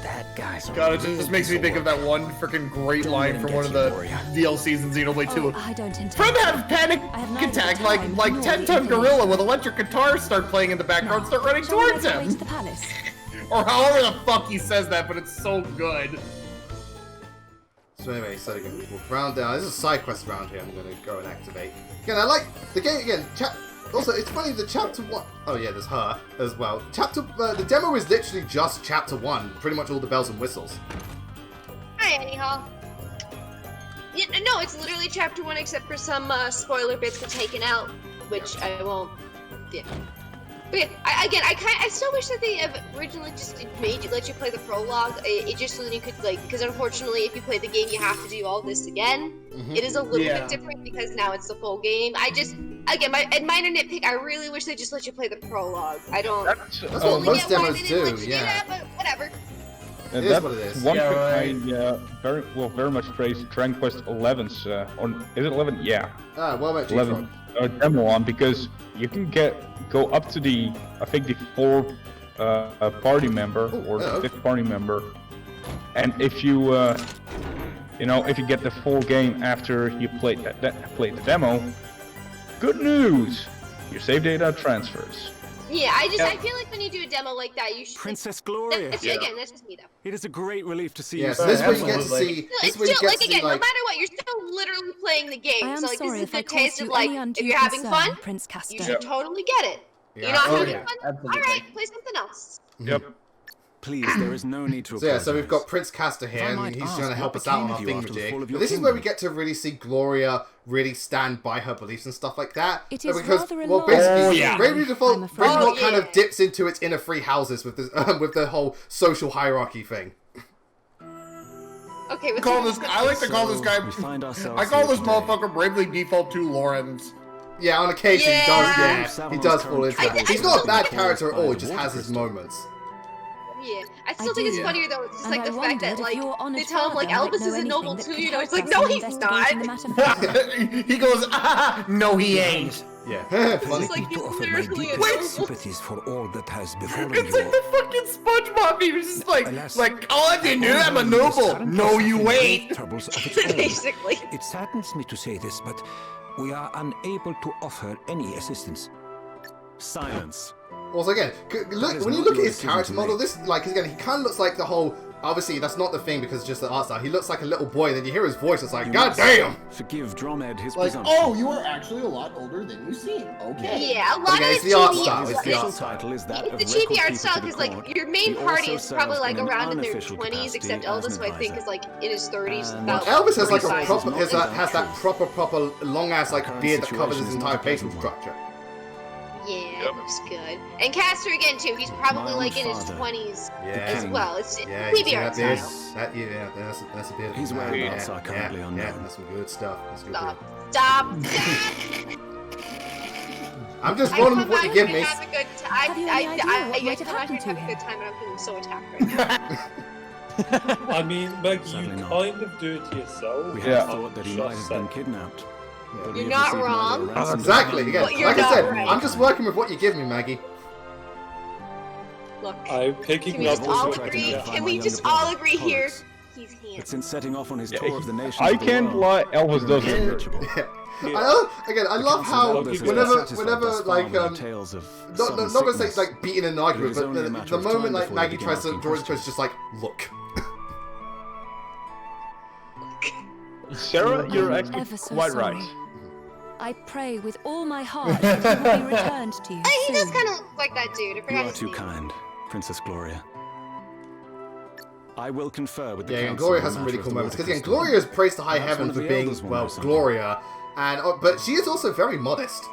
That guy's God, it just makes me think of that one freaking great line from one of the DLCs in Xenoblade 2. I don't intend. Fred have panic attack like 10-ton gorilla with electric guitars start playing in the background, start running towards him. Or however the fuck he says that, but it's so good. So anyway, so again, we'll round down. There's a side quest around here I'm gonna go and activate. Again, I like the game again. Also, it's funny, the chapter 1... Oh yeah, there's her as well. The demo is literally just chapter 1. Pretty much all the bells and whistles. Hi, anyhow. Yeah, no, it's literally chapter 1 except for some spoiler bits were taken out, which I won't... Yeah. But yeah, I still wish that they have originally just let you play the prologue. It just so that you could, like, because unfortunately, if you play the game, you have to do all this again. Mm-hmm. It is a little bit different because now it's the full game. Again, my minor nitpick, I really wish they just let you play the prologue. I don't... That's what most demos do, yeah. But whatever. It is what it is. One thing I very much praise Dragon Quest 11's, or is it 11? Yeah. Well, 11 demo on, because you can go up to the, I think the 4th party member, or the 5th party member, and if you, if you get the full game after you played the demo, good news! Your save data transfers. Yeah, I feel like when you do a demo like that, you should... Princess Gloria. Again, that's just me, though. It is a great relief to see you. Yeah, so this way you get to see... It's still, like, again, no matter what, you're still literally playing the game. So, like, this is the taste of, like, if you're having fun, you should totally get it. You're not having fun? Alright, play something else. Yep. Please, there is no need to So yeah, so we've got Prince Castor here, and he's trying to help us out on our thingamajig. But this is where we get to really see Gloria really stand by her beliefs and stuff like that. It is because, rather well, basically, alarming. Bravely Default kind of dips into its inner three houses with with the whole social hierarchy thing. Okay, I like to call this guy... I call this motherfucker Bravely Default 2 Lawrence. Yeah, on occasion he does fall into that. He's not a bad character at all, he just has his moments. Yeah, I still think it's funnier though, it's just like the fact that like they tell him like Elvis isn't noble too, you know, it's like no he's not. He goes, no he ain't. Yeah. It's like he's literally a sympathies for all that has befallen you. It's like the fucking SpongeBob. He was just like, oh, if you knew I'm a noble. No, you ain't. Basically. It saddens me to say this, but we are unable to offer any assistance. Silence. Also, again, look when you look at his character model, this again, he kind of looks like the whole. Obviously, that's not the thing because it's just the art style. He looks like a little boy, and then you hear his voice. It's like, God damn! Forgive Dromed his presumption. Oh, you are actually a lot older than you seem. Okay. Yeah, a lot of it's the art style. It's the art style. Is that the chibi art style because like your main party is probably like around in their 20s, except Elvis, who I think is like in his 30s. Elvis has like a proper has that proper long ass like beard that covers his entire facial structure. Yeah, it looks good. And Castor again too. He's probably like in his 20s as well. It's TV art style. That's a bit. His whereabouts are currently unknown. Yeah, that's some good stuff. Stop. I'm just rolling with what you give me. I come out here and have a good time, and I'm feeling so attacked right now. I mean, like you kind of do it to yourself. We have thought that he might have been kidnapped. You're not wrong. Exactly. Again, like I said, I'm just working with what you give me, Maggie. Look, I'm picking can we just all agree? Can we just all agree here? He's handsome. But since setting off on his tour of the nation, I can't lie. Elvis doesn't. I love how whenever like not gonna say like beating an argument, but the moment like Maggie tries to draw his choice, just like look. Sarah, you're actually quite right. I pray with all my heart that he will be returned to you. He does kind of look like that dude. I forgot you are too kind, Princess Gloria. I will confer with the council. Gloria has some really cool moments because again, Gloria is praised to high heaven for being Gloria, and but she is also very modest.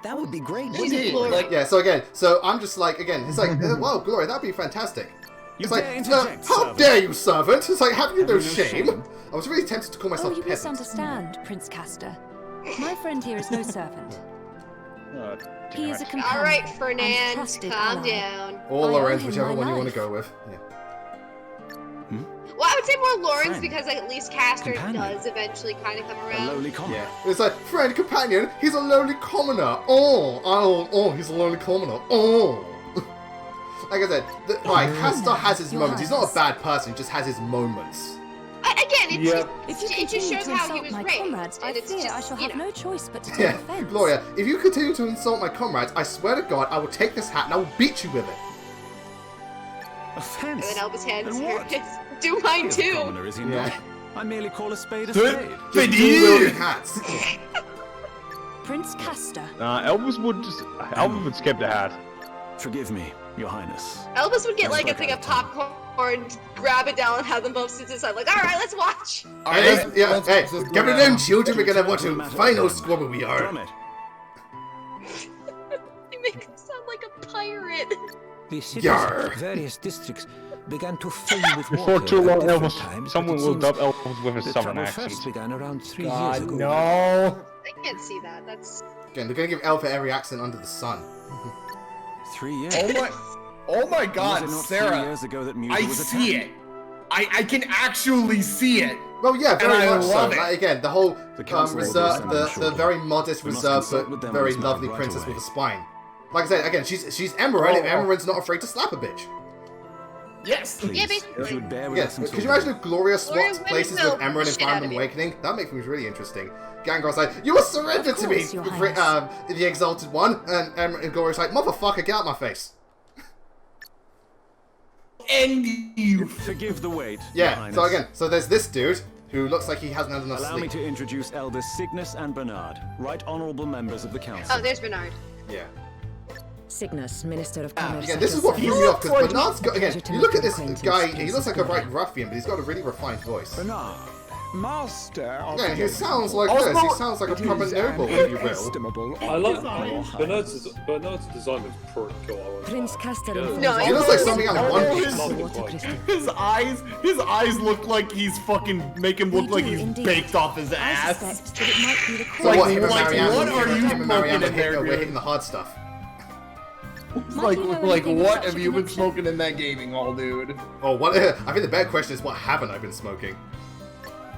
That would be great. So I'm just like it's like wow, Gloria, that'd be fantastic. It's like, how dare you, servant? It's like, have you no shame? I was really tempted to call myself you peasant. misunderstand, Prince Castor. My friend here is no servant. He is a companion. All right, Fernand, calm down. Or Lorenz, whichever one you want to go with. Yeah. Well, I would say more Lawrence because like, at least Castor does eventually kind of come around. A lowly commoner. Yeah. It's like, friend, companion, he's a lowly commoner. Oh, he's a lowly commoner. Oh. Like I said, right, Castor has his moments. He's not a bad person, he just has his moments. Again, it just shows how he was raised. Comrades, I fear I shall have no choice but to take Yeah, offense. Gloria, if you continue to insult my comrades, I swear to God, I will take this hat and I will beat you with it. Offense? And then Elvis hands And her what? his. Do mine He is a too. commoner, is he not? I merely call a spade a Good. spade. Just dual-wielding hats. Prince Castor. Elvis would skip the hat. Forgive me, Your Highness. Elvis would get Let's like a break thing out of of time. popcorn, grab it down, and have them both sit inside. Like, all right, let's watch. Hey, give it in, children. We're gonna watch a final squabble we are. Drum it. You make him sound like a pirate. The city's Yarr. various districts began to fill with Before water too long, at different times, someone but it will seems dub Elvis with a the southern trouble accent. first began around 3 years God, ago. no. I can't see that. That's. Again, they're gonna give Elva every accent under the sun. 3 years. Oh my Was God, it not 3 Sarah. years ago that Muta I was see attacked? it. I can actually see it. Well, yeah, very And I much so. love it. Like, again, the whole The council will do reserve, something the shortly. very modest, We must reserved, consult with but them very on this matter lovely right princess away. with a spine. Like I said, again, she's Emerald, and Emerald's not afraid to slap a bitch. Yes. Please, Yeah, if basically. you would bear with Yeah, us until could you imagine if Gloria Gloria swapped would places know with Emerald in shit Fire out Emblem of you. Awakening? That makes things really interesting. Gangrel's like, you were surrendered to me, course, Your Highness. the Exalted One, and Gloria's like, motherfucker, get out my face. And you. Forgive the wait, Your Yeah, Highness. so again, so there's this dude who looks like he hasn't had enough Allow me sleep. to introduce Elders Cygnus and Bernard, right honourable members of the council. Oh, there's Bernard. Yeah. Cygnus, Minister of Commerce. Again, this is what threw me off, because Bernard's got, again, you look at this guy, he looks like a right ruffian, but he's got a really refined voice. Bernard, master of Yeah, he the sounds like this, he sounds like a proper noble, if you will. inestimable I like honor. Bernard's design is pretty cool. Prince Castor. No, He looks like something out of One Oh, Piece. His eyes look like he's fucking make him look like he's baked off his I ass. suspect that it might be the So what, him and Like, Marianne, what are you him and Marianne smoking in there, we're dude? hitting the hard stuff. Like anything of what such have a you been connection? smoking in that gaming hall, dude? Oh, what? I think the better question is, what haven't I been smoking?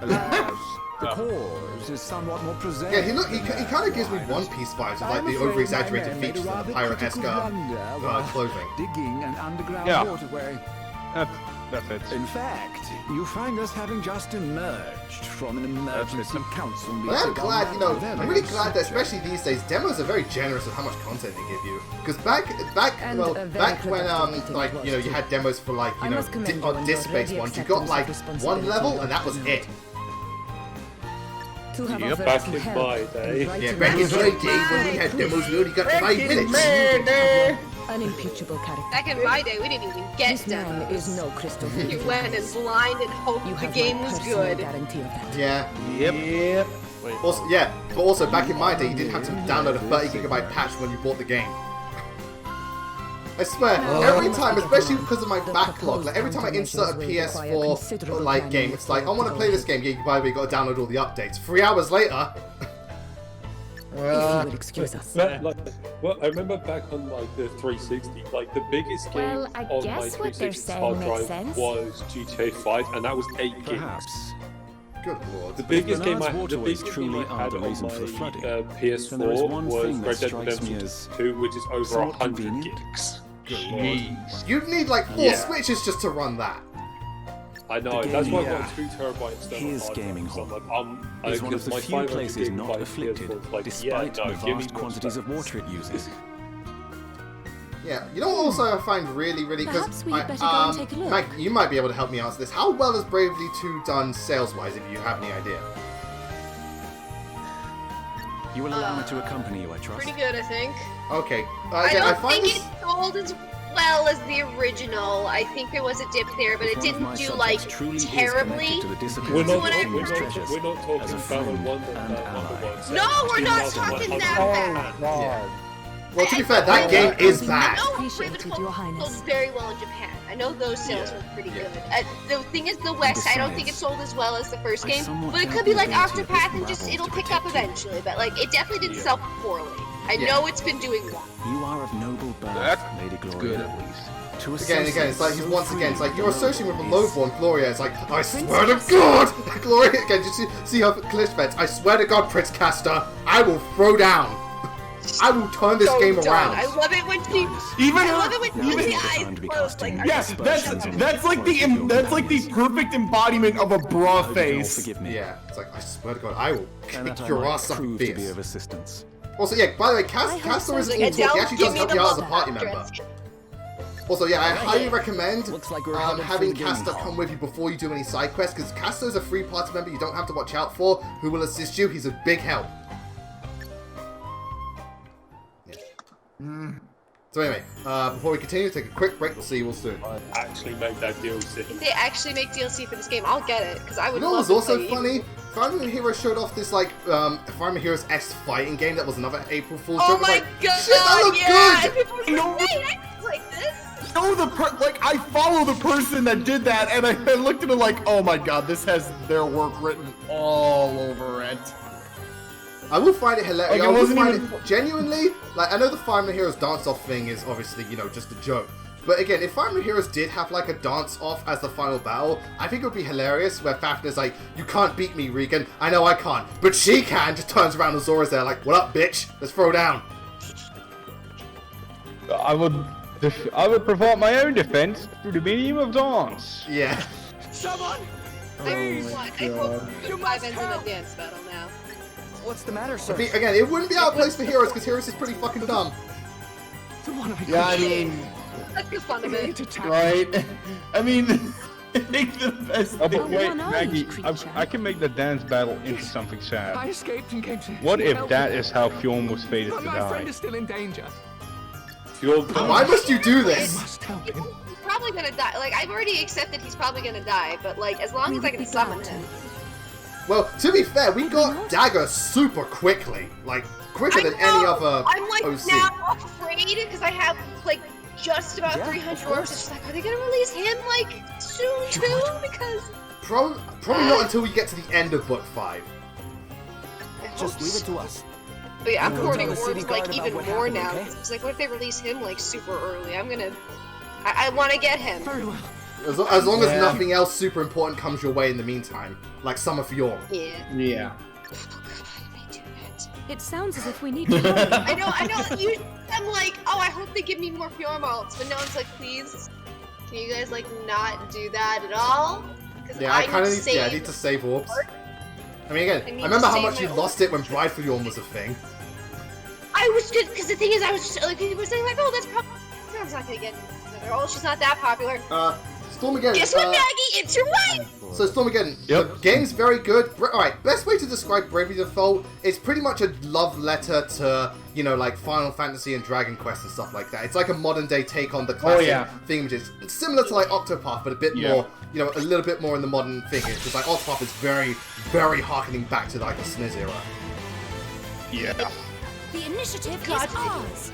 Alas, the cause is somewhat more presentable. Yeah, he kind of gives me One Piece vibes of like the over-exaggerated features of the pirate-esque clothing. Digging an underground Yeah. waterway. That fits. In fact, you find us having just emerged from an emergency council meeting. But I'm glad, on you know, that I'm really very glad that, subject. especially these days, demos are very generous with how much content they give you. Because back And when, a very productive meeting like, it you know, was, you too. had demos for like, you I know, must commend you on your disc-based ready ones. You got acceptance like of one responsibility level, and that was now. it. To have Yep. offered Back some in help my in day. writing Yeah, back in the my day when we had demos, we only got 5 minutes. an impeachable character. Back in my day, we didn't even get This man demos. is no crystal. You went in blind and hoped You the have game my was personal good. guarantee of that. Yeah. Yep. Wait, Also, yeah, but also back in my day, you didn't have to download a 30GB patch when you bought the game. I swear, every time, especially because of my backlog, like every time I insert a PS4 like game, it's like, I want to play this game. Yeah, by the way, you got to download all the updates. 3 hours later. If you would excuse us. Well, I remember back on like the 360, like the biggest game Well, I on my guess what they're 360 saying hard makes drive sense. was GTA 5, and that was 8 gigs. Perhaps. Good lord. The biggest game Bernard's the waterways biggest game truly I are had the on reason my for the flooding. PS4 Then there is one was thing that Red Dead strikes me Redemption as 2, which is over somewhat 100 convenient. gigs. Jeez. You'd need like 4 Yeah. switches just to run that. I know, The that's why I gaming, got a 2 terabyte external his hard gaming drive. So I'm hall like, is one of the my few 500 places not gigabyte afflicted, PS4 is like, despite yeah, no, the give me vast more quantities of space. water it uses. Yeah, you know what also I find really, because Perhaps we'd better go and take a look. Mike, you might be able to help me answer this. How well has Bravely 2 done sales-wise, if you have any idea? You will allow me to accompany you, I trust. Pretty good, I think. Okay. I Again, I don't find think this... it sold as well as the original. I think there was a dip there, but If it one of my didn't do like subjects truly is terribly. connected to the disappearance We're of not, Whatever. King's we're treasures, not talking as a Battle friend 1 and ally. No, we're not 2001. talking that bad. Yeah. Well, to be fair, that game is bad. I know Appreciated, Ravenholm Your Highness. sold very well in Japan. I know those sales Yeah. were pretty Yeah. good. The thing is, the West, I don't think it Besides, sold as well as the first I game, somewhat but it doubt could be the like ability of this Octopath and just rabble it'll to pick up protect you. eventually. But like, it definitely didn't Yeah. sell poorly. I Yeah. know it's been doing well. You are of noble birth, That's Lady Gloria. good at least. Again, it's like it's like you're associating with a lowborn Gloria. It's like, I swear to God, Gloria. Again, just see her cliff fence. I swear to God, Prince Castor, I will throw down. I will turn this game around. I love it when she. I love it when she eyes closed. Like, yes, that's like the perfect embodiment of a bra face. Yeah, it's like, I swear to God, I will kick your ass up be of assistance. Also, yeah, by the way, Castor isn't all talk. He actually does help you out as a party member. Also, yeah, I highly recommend having Castor come with you before you do any side quests, because Castor is a free party member you don't have to watch out for, who will assist you. He's a big help. Yeah. So anyway, before we continue, take a quick break. We'll see you all soon. Actually make that DLC. If they actually make DLC for this game, I'll get it, because I would love to was also play funny? Fire Emblem Heroes showed off this, like, Fire Emblem Heroes X fighting game that was another April Fool's joke. Oh my God, shit, that looked good! People were like, wait, I can play this? I follow the person that did that, and I looked at it like, oh my God, this has their work written all over it. I will find it hilarious. Like, I will find it genuinely, like, I know the Fire Emblem Heroes dance-off thing is obviously, you know, just a joke. But again, if Fire Emblem Heroes did have, like, a dance-off as the final battle, I think it would be hilarious, where Fafnir's like, you can't beat me, Regan. I know I can't, but she can. Just turns around and Zora's there like, what up, bitch? Let's throw down. I would provide my own defense through the medium of dance. Yeah. Someone! I hope you guys ends in a dance battle now. What's the matter, sir? Again, it wouldn't be out of place for Heroes, because Heroes is pretty fucking dumb. Yeah, I mean... That's the fun of it. Right? I mean... make the best Oh, but wait, Maggie, I can make the dance battle into something sad. I escaped and came to What if that is how Fjorm was fated to my friend die? is still in danger. Why must you do this? He's probably gonna die. Like, I've already accepted he's probably gonna die, but like, as long as I can summon him. Well, to be fair, we got Dagger super quickly. Like, quicker than any other I'm like OC. now afraid because I have like just about 300 orbs. It's just like, are they gonna release him like soon too? Because Probably not until we get to the end of Book 5. Just leave it to us. But yeah, I'm We'll hoarding tell the city orbs like guard even about what more happened, now. okay? It's like, what if they release him like super early? I want to get him. Very well. As long as nothing else super important comes your way in the meantime. Like Summer Fjorm. Yeah. Yeah. It sounds as if we need to hurry. I know. I'm like, oh, I hope they give me more Fjorm alts, but no one's like, please, can you guys like not do that at all? Yeah, I kind of need. Yeah, I need to save orbs. I mean, again, I remember how much you lost it when Bride for Fjorm was a thing. I was just because the thing is, I was just like, people were saying like, oh, that's probably Fjorm's not gonna get another. Oh, she's not that popular. Stormageddon. Guess what, Maggie? It's your wife! So Stormageddon, the game's very good. Alright, best way to describe Bravely Default is pretty much a love letter to, you know, like Final Fantasy and Dragon Quest and stuff like that. It's like a modern day take on the classic thing, which is similar to like Octopath, but a bit more, you know, a little bit more in the modern thing. Because like Octopath is very, very harkening back to like the SNES era. Yeah. The initiative is ours.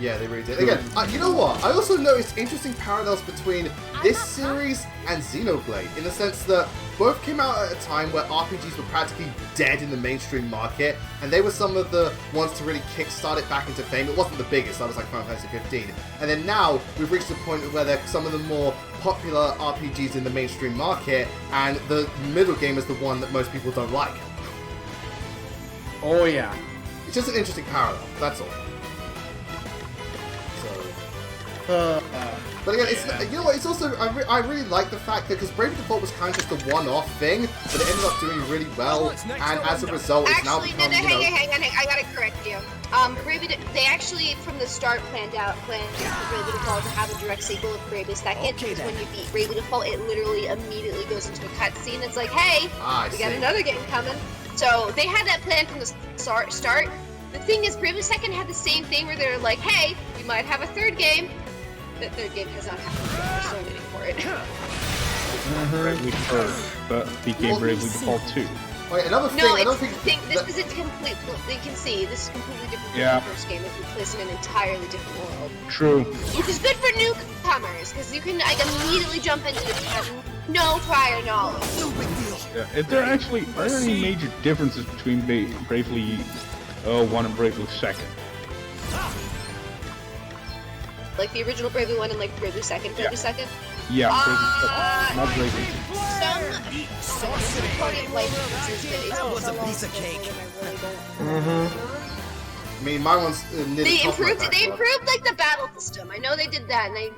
Yeah, they really did. Again, you know what? I also noticed interesting parallels between this series and Xenoblade, in the sense that both came out at a time where RPGs were practically dead in the mainstream market, and they were some of the ones to really kickstart it back into fame. It wasn't the biggest, that was like Final Fantasy 15. And then now, we've reached the point where they're some of the more popular RPGs in the mainstream market, and the middle game is the one that most people don't like. Oh yeah. It's just an interesting parallel, that's all. But again, it's, you know what, it's also, I really like the fact that, because Bravely Default was kind of just a one-off thing, but it ended up doing really well, and as a result, it's now become, hang on, I gotta correct you. They actually, from the start, planned for Bravely Default to have a direct sequel of Bravely Second, because when you beat Bravely Default, it literally immediately goes into a cutscene that's like, hey, we got another game coming. So, they had that plan from the start. The thing is, Bravely Second had the same thing where they're like, hey, we might have a third game. That third game has not happened yet. We're still waiting for it. Bravely First, but became Bravely Default 2. Wait, another thing, this is a complete. You can see this is completely different from the first game. It was placed in an entirely different world. True. Which is good for newcomers because you can like immediately jump into it having no prior knowledge. Yeah. Are there any major differences between Bravely 1 and Bravely 2nd? Like the original Bravely 1 and like Bravely 2nd, Bravely 2nd? Yeah, not Bravely. Some recording like That was a piece of cake. I mean, my one's nearly They top of my improved it. They backlog. improved like the battle system. I know they did that, and they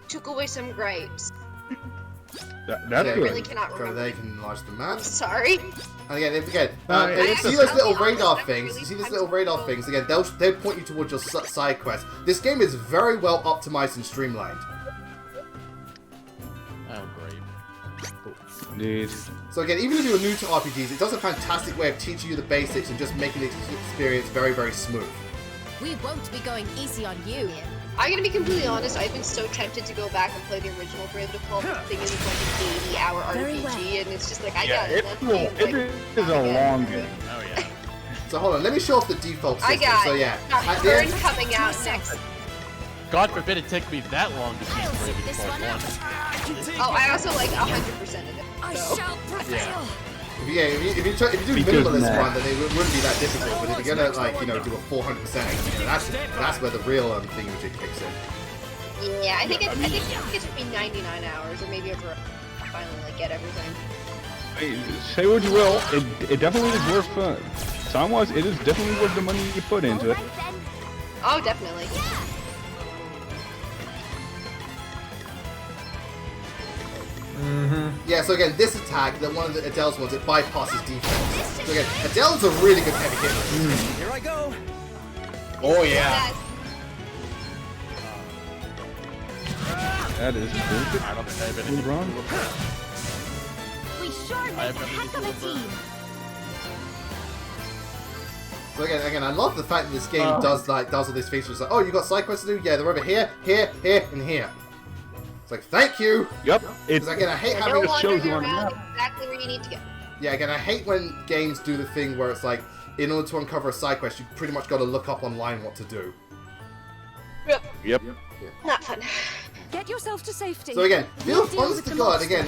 took away some gripes. That's Yeah, I good. really cannot So remember. they can enlarge the I'm map. sorry. And again, if again, it's see just- those little I'll be radar honest, things. I'm You see really- these little radar things. Again, they'll point you towards your side quest. This game is very well optimized and streamlined. Oh, great. Indeed. So again, even if you're new to RPGs, it does a fantastic way of teaching you the basics and just making the experience very, very smooth. We won't be going easy on you. I'm gonna be completely honest. I've been so tempted to go back and play the original Brave Default. The thing is, it's like an 80-hour Very RPG, well. and it's just like I Yeah, got it is a long game. Oh, yeah. So hold on, let me show off the default system. I got So yeah, got at the Burn end, coming out next. God forbid it take me that long to beat I'll Bravely sit this Default one 1. out. Oh, I also like 100% of it. I So. shall prevail. if you do Because minimalist nah. run, then it wouldn't be that difficult. But if you're gonna like do a 400%, that's where the real thingamajig kicks in. Yeah, I think it took me 99 hours, or maybe over. I finally like get everything. Hey, say what you will, it definitely is worth. Time-wise, it is definitely worth the money you put into it. Alright then. Oh, definitely. Yeah, so again, this attack, that one of the Adele's ones, it bypasses defense. So again, Adele's a really good heavy hitter. Here I go. Oh yeah. That is very good. I don't think I have anything Move on. to look at. We sure I make have a nothing heck to of a look at. team. So again, I love the fact that this game does all these features. Like, oh, you got side quests to do? Yeah, they're over here, here, here, and here. It's like, thank you. Yep, it's Because again, I hate No having. just shows wandering you on the around map. exactly where you need to go. Yeah, again, I hate when games do the thing where it's like, in order to uncover a side quest, you pretty much got to look up online what to do. Yep. Not fun. Get yourself to safety. So again, We'll feel deal honest with to the God, monster. again,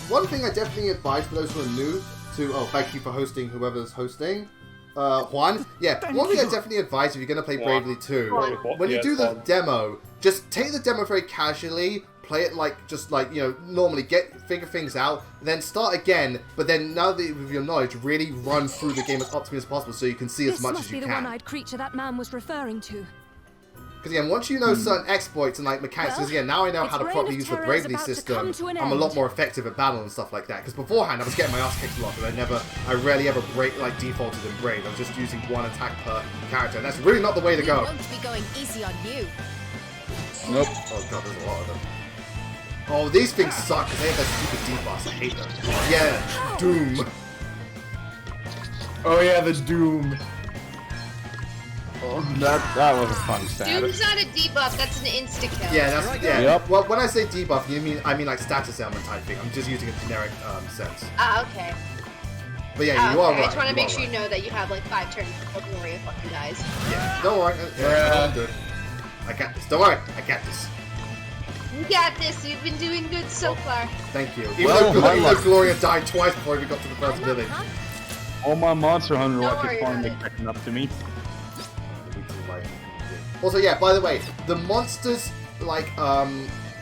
one thing I definitely advise for those who are new to, oh, thank you for hosting whoever's hosting. Juan, yeah, one thing I definitely advise if you're going to play Juan. Bravely 2, Juan. when you Yes, do the Juan. demo, just take the demo very casually, play it like, normally, figure things out, then start again, but then now that with your knowledge, really run through the game as optimally as possible so you can see as This much must as be you the can. one-eyed creature that man was referring to. Because again, once you know certain exploits and like mechanics, because again, now I know its how to reign properly of use the terror is Bravely about to system, come to an I'm a lot end. more effective at battle and stuff like that. Because beforehand, I was getting my ass kicked a lot, and I rarely ever defaulted in Brave. I was just using one attack per character, and that's really not the way to We go. won't be going easy on you. Nope. Oh god, there's a lot of them. Oh, these things suck because they have that stupid debuffs. I hate them. Yeah, Doom. Oh yeah, the Doom. That was a fun status. Doom's not a debuff, that's an insta-kill. Yeah, that's yeah. Yep. Well, when I say debuff, I mean like status element type thing. I'm just using a generic sense. Ah, okay. But yeah, you are right. I just want to make are sure right. you know that you have like 5 turns before Gloria fucking dies. Yeah, don't worry. I'm good. I got this. Don't worry. I got this. You got this, you've been doing good so far. Thank you. Well, Even my though luck. Gloria died twice before we got to the first village. All my Monster Hunter Don't luck worry is finally about it. catching up to me. Also, yeah, by the way, the monsters,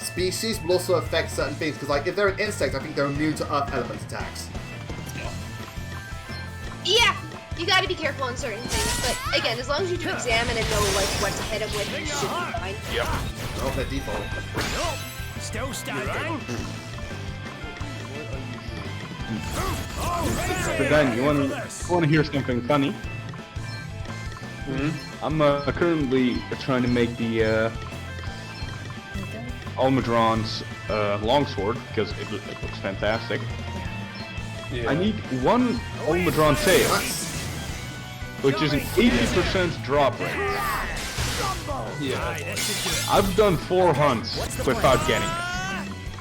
species will also affect certain things, because, if they're an insect, I think they're immune to earth element attacks. Yeah, you gotta be careful on certain things, but again, as long as you do examine and know what to hit him with, you should be fine. Yep. Oh, their default. Still standing. But then, you want to hear something funny? I'm currently trying to make the Almudron's longsword because it looks fantastic. Yeah. I need one Almudron tail, which is an 80% drop rate. Yeah. I've done 4 hunts without getting it.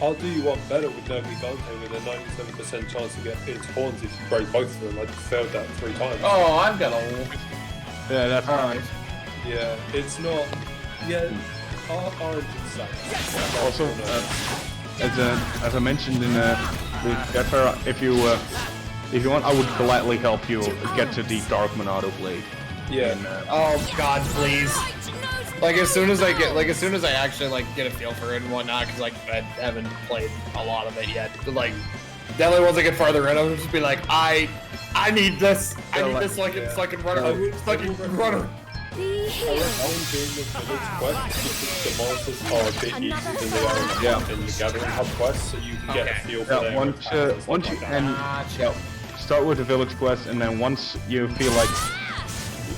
I'll do you one better with Nervy Dante with a 97% chance to get its horns if you break both of them. I failed that 3 times. Oh, I've got a. Yeah, that's fine. Yeah, it's not. Yeah, Origin sucks. Also, as I mentioned in the Deathfire, if you want, I would gladly help you get to the Dark Monado Blade. Yeah. Oh God, please. Like as soon as I actually like get a feel for it and whatnot, because like I haven't played a lot of it yet. But like, definitely once I get farther in, I'll just be like, I need this. I need this so I can run it. So I can run it. I recommend doing the village quest because the monsters are a bit easier than they are in the gathering hub quest, so you can get a feel for them. Once you start with the village quest, and then once you feel like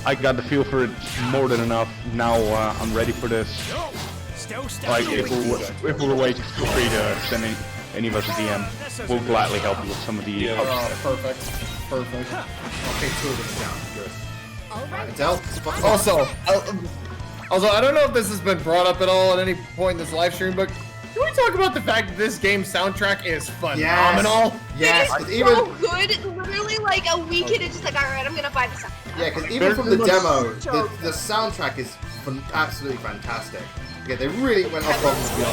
I got the feel for it more than enough, now I'm ready for this. Like if we're waiting for free to send any of us a DM, we'll gladly help you with some of the. Perfect. Okay, 2 of them down. Good. Also, I don't know if this has been brought up at all at any point in this live stream, but can we talk about the fact that this game's soundtrack is phenomenal? Yes, it's so good. Literally, like a week in, it's just like, all right, I'm gonna buy this. Yeah, because even from the demo, the soundtrack is absolutely fantastic. Yeah, they really went off on the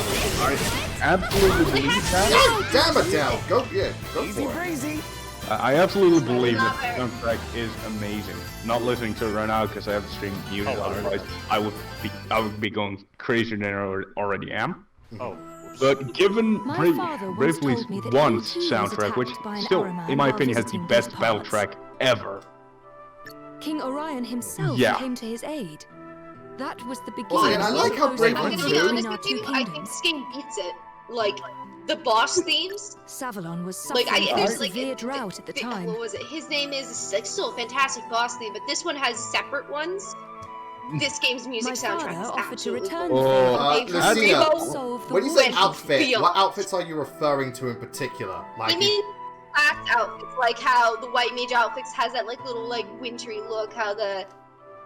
I absolutely believe that. Damn it, Dell! Go for it. I absolutely believe that the soundtrack is amazing. Not listening to it right now because I have the stream muted, otherwise I would be going crazier than I already am. But given Bravely 1's soundtrack, which still, in my opinion, has the best battle track ever. King Orion himself came to his aid. That was the beginning. Well, I like how Bravely I'm gonna be honest with you, I think this game beats it. Like, the boss themes. Savalon was suffering from a severe drought at the time. What was it? His name is like still a fantastic boss theme, but this one has separate ones. This game's music soundtrack is absolutely Lucina, when you say outfit, what outfits are you referring to in particular? Like, I mean, class outfits, like how the White Mage outfits has that like little like wintry look, how the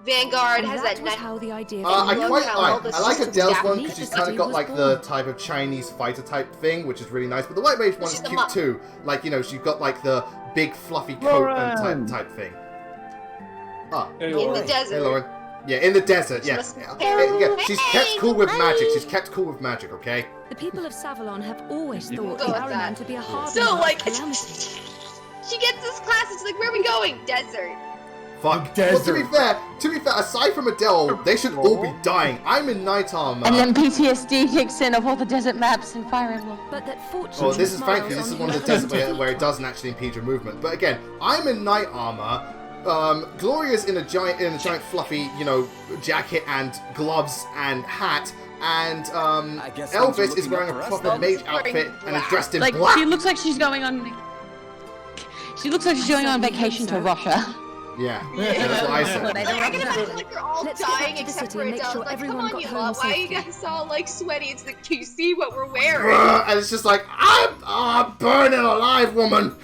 Vanguard has that nice. How the idea I like Adele's one because she's kind of got like the type of Chinese fighter type thing, which is really nice. But the White Mage one is cute too. Like, you know, she's got like the big fluffy coat and type thing. In the desert. Hey, Lauren. Yeah, in the desert. Yeah. She's kept cool with magic. She's kept cool with magic. Okay. The people of Savalon have always thought the Ahriman to be a hard So like, she gets this class. It's like, where are we going? Desert. Fuck. Well, to be fair, aside from Adele, they should all be dying. I'm in night armor. And then PTSD kicks in of all the desert maps in Fire Emblem. But that fortune. Well, this is frankly, this is one of the desert where it doesn't actually impede your movement. But again, I'm in night armor. Gloria's in a giant fluffy, you know, jacket and gloves and hat. And Elvis is wearing a proper mage outfit and is dressed in black. She looks like she's going on. She looks like she's going on vacation to Russia. Yeah, that's what I said. I can imagine like they're all dying except for Adele. Like, come on, you lot, why are you guys all like sweaty? It's like, can you see what we're wearing? And it's just like, I'm burning alive, woman.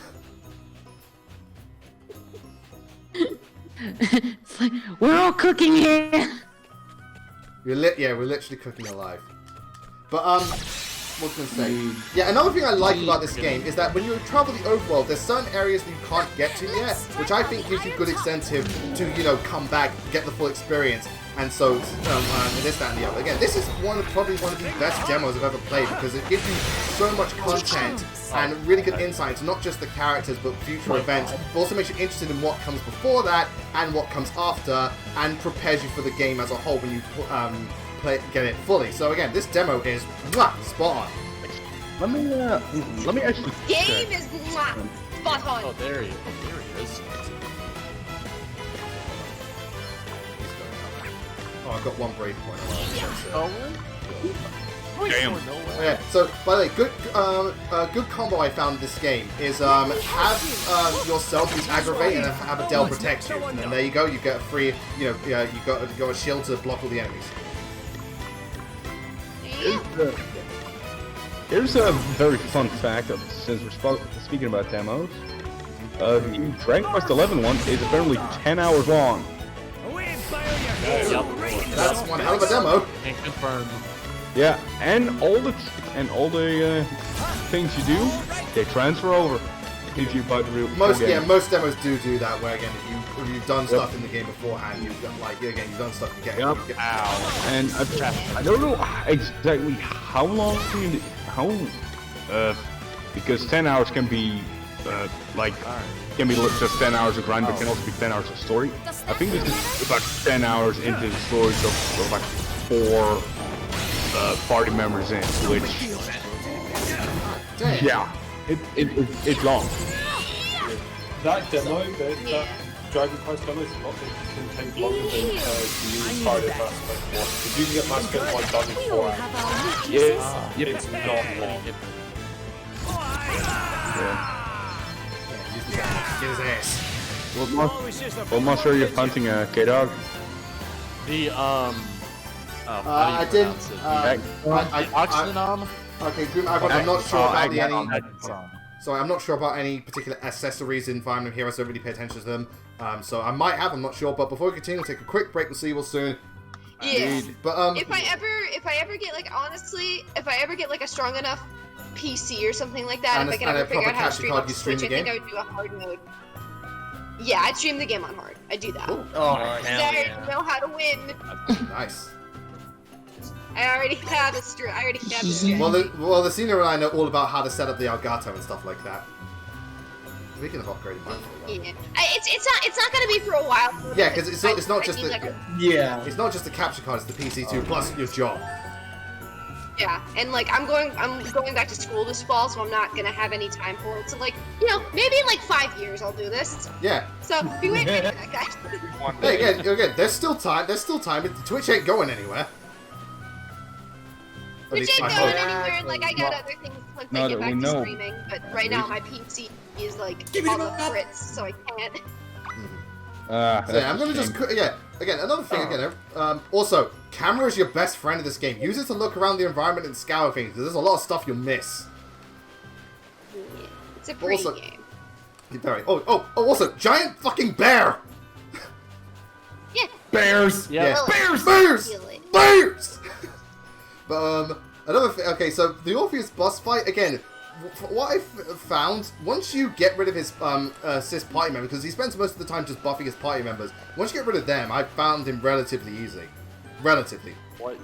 It's like, we're all cooking here. We're literally cooking alive. But what was I going to say? Yeah, another thing I like about this game is that when you travel the overworld, there's certain areas that you can't get to yet, which I think gives you good incentive to, you know, come back, get the full experience, and so, this, that, and the other. Again, this is probably one of the best demos I've ever played, because it gives you so much content and really good insight into not just the characters, but future events. It also makes you interested in what comes before that, and what comes after, and prepares you for the game as a whole when you, get it fully. So again, this demo is spot on. Let me actually. Game is spot on. Oh, there he is. Oh, I've got one brave point. Damn. Yeah. So, by the way, good combo I found in this game is have yourself use aggravate and have Adele protect you, and there you go. You get a free, you got a shield to block all the enemies. Here's a very fun fact, since we're speaking about demos. The Dragon Quest 11 one is apparently 10 hours long. That's one hell of a demo. And confirmed. Yeah, and all the things you do, they transfer over if you buy the real. Most demos do that. Where again, if you've done stuff in the game beforehand, you've done stuff you get. And I don't know exactly how long because 10 hours can be can be just 10 hours of grind, but can also be 10 hours of story. I think this is about 10 hours into the story, so about 4 party members in, which yeah, it's long. That demo, that Dragon Quest demo is not can take longer than the new Friday Mass Effect 1. If you can get Mass Effect 1 done in 4 hours, it's not long. Get his ass. What monster are you hunting, K-Dog? The I didn't. Oxynom? Okay, I'm not sure about any. Sorry, I'm not sure about any particular accessories in Fire Emblem Heroes. I don't really pay attention to them. So I might have. I'm not sure. But before we continue, we'll take a quick break. We'll see you all soon. Yeah. But if I ever get like honestly, if I ever get like a strong enough PC or something like that, if I can ever figure out how to stream on Switch, I think I would do a hard mode. Yeah, I'd stream the game on hard. I'd do that. Oh, I know how to win. Nice. I already have a stream. Well, the senior and I know all about how to set up the Elgato and stuff like that. Speaking of upgrading mine for a while. Yeah. It's not gonna be for a while. Yeah, because it's not just the it's not just the capture card, it's the PC too, plus your job. Yeah, and like I'm going back to school this fall, so I'm not gonna have any time for it. So like, you know, maybe in like 5 years I'll do this. Yeah. So be waiting for that, guys. Hey, again, there's still time. Twitch ain't going anywhere. Twitch ain't going anywhere. Like I got other things once I get back to streaming, but right now my PC is like on the crits, so I can't. So yeah, I'm gonna just again another thing also, camera is your best friend in this game. Use it to look around the environment and scour things, because there's a lot of stuff you'll miss. Yeah, it's a pretty game. Also, giant fucking bear. Yeah. Bears. Yeah. Bears. But another thing. Okay, so the Orpheus boss fight again. What I found, once you get rid of his cis party member, because he spends most of the time just buffing his party members, once you get rid of them, I found him relatively easy. Relatively. What?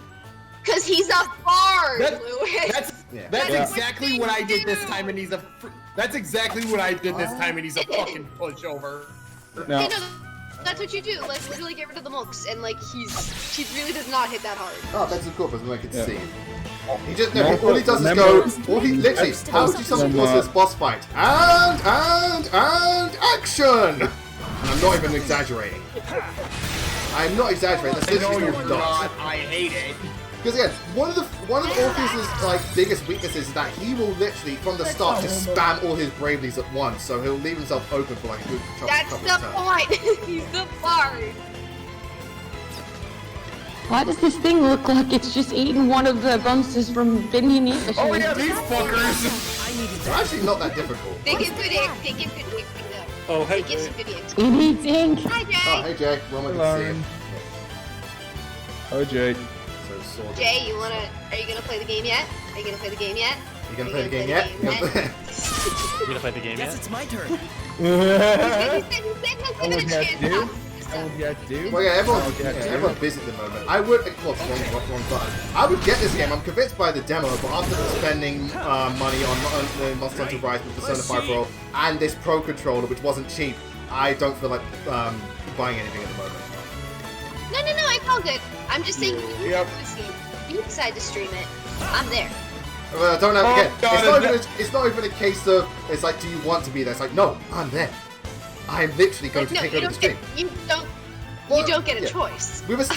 Because he's a bard, Lewis. That's exactly what I did this time, and he's a. That's exactly what I did this time, and he's a fucking pushover. No. Hey, no, that's what you do. Like literally get rid of the monks, and like he really does not hit that hard. Oh, that's cool, because I can see. He just all he does is go. All he literally. How would you summon this boss fight? And action! And I'm not even exaggerating. I'm not exaggerating. That's literally what he does. I hate it. Because again, one of Orpheus's like biggest weaknesses is that he will literally from the start just spam all his braveries at once. So he'll leave himself open for like a good couple of turns. That's the point. He's the bard. Why does this thing look like it's just eating one of the monsters from Vinny? Oh yeah, these fuckers! They're actually not that difficult. They give good eggs. Oh, hey, Jay. Good eggs. It eats ink. Hi, Jay. Oh, hey, Jay. Well, I can see him. Oh, Jay. Jay, are you gonna play the game yet? Are you gonna play the game yet? You gonna play the game yet? You gonna play the game yet? Yes, it's my turn. Well, yeah, everyone's busy at the moment. I would, wrong button. I would get this game. I'm convinced by the demo, but after spending money on the Monster Hunter Rise with Persona 5 Pro and this Pro controller, which wasn't cheap, I don't feel like buying anything at the moment. No, it's all good. I'm just saying, you decide to stream it. I'm there. Don't have again. It's not even a case of it's like, do you want to be there? It's like, no, I'm there. I'm literally going to take over the stream. You don't get a choice. We have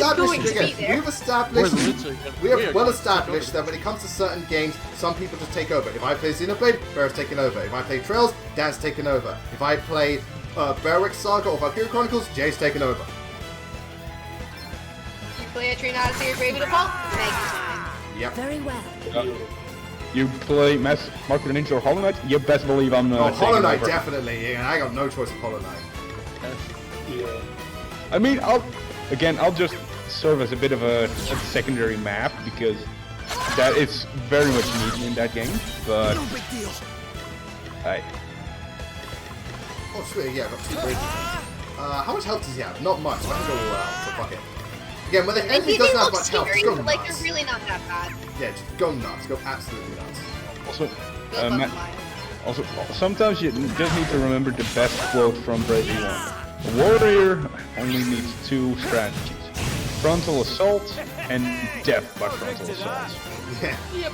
well established that when it comes to certain games, some people just take over. If I play Xenoblade, Bear's taken over. If I play Trails, Dan's taken over. If I play Berwick Saga or Valkyria Chronicles, Jay's taken over. You play a Tree Odyssey or Bravely Default, make time. Yep. Very well. You play Market Ninja or Hollow Knight? You best believe I'm Hollow Knight, definitely. Yeah, I got no choice of Hollow Knight. Yeah. I mean, I'll just serve as a bit of a secondary map because that is very much needed in that game. But No big deal. Oh sweet, yeah, I got 2 bridges. How much health does he have? Not much. I can go all out, so fuck it. Again, when the enemy doesn't have much health, just go nuts. Like, they're really not that bad. Yeah, just go nuts. Go absolutely nuts. Also, sometimes you just need to remember the best quote from Bravely 1. A warrior only needs 2 strategies. Frontal assault and death by frontal assault. Yeah. Yep.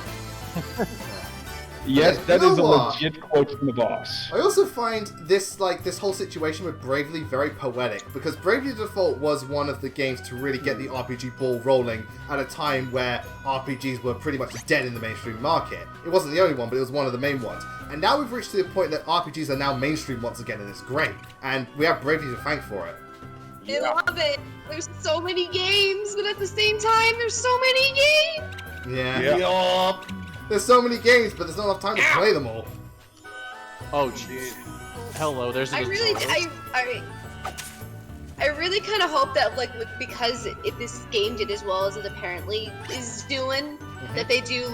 Yes, Okay, that you know is a what? legit quote from the boss. I also find this whole situation with Bravely very poetic, because Bravely Default was one of the games to really get the RPG ball rolling at a time where RPGs were pretty much dead in the mainstream market. It wasn't the only one, but it was one of the main ones. And now we've reached to the point that RPGs are now mainstream once again, and it's great. And we have Bravely to thank for it. I love it. There's so many games, but at the same time, there's so many games. Yeah. Yup. There's so many games, but there's not enough time to play them all. Oh jeez. Hello, there's an I really kind of hope that because if this game did as well as it apparently is doing, that they do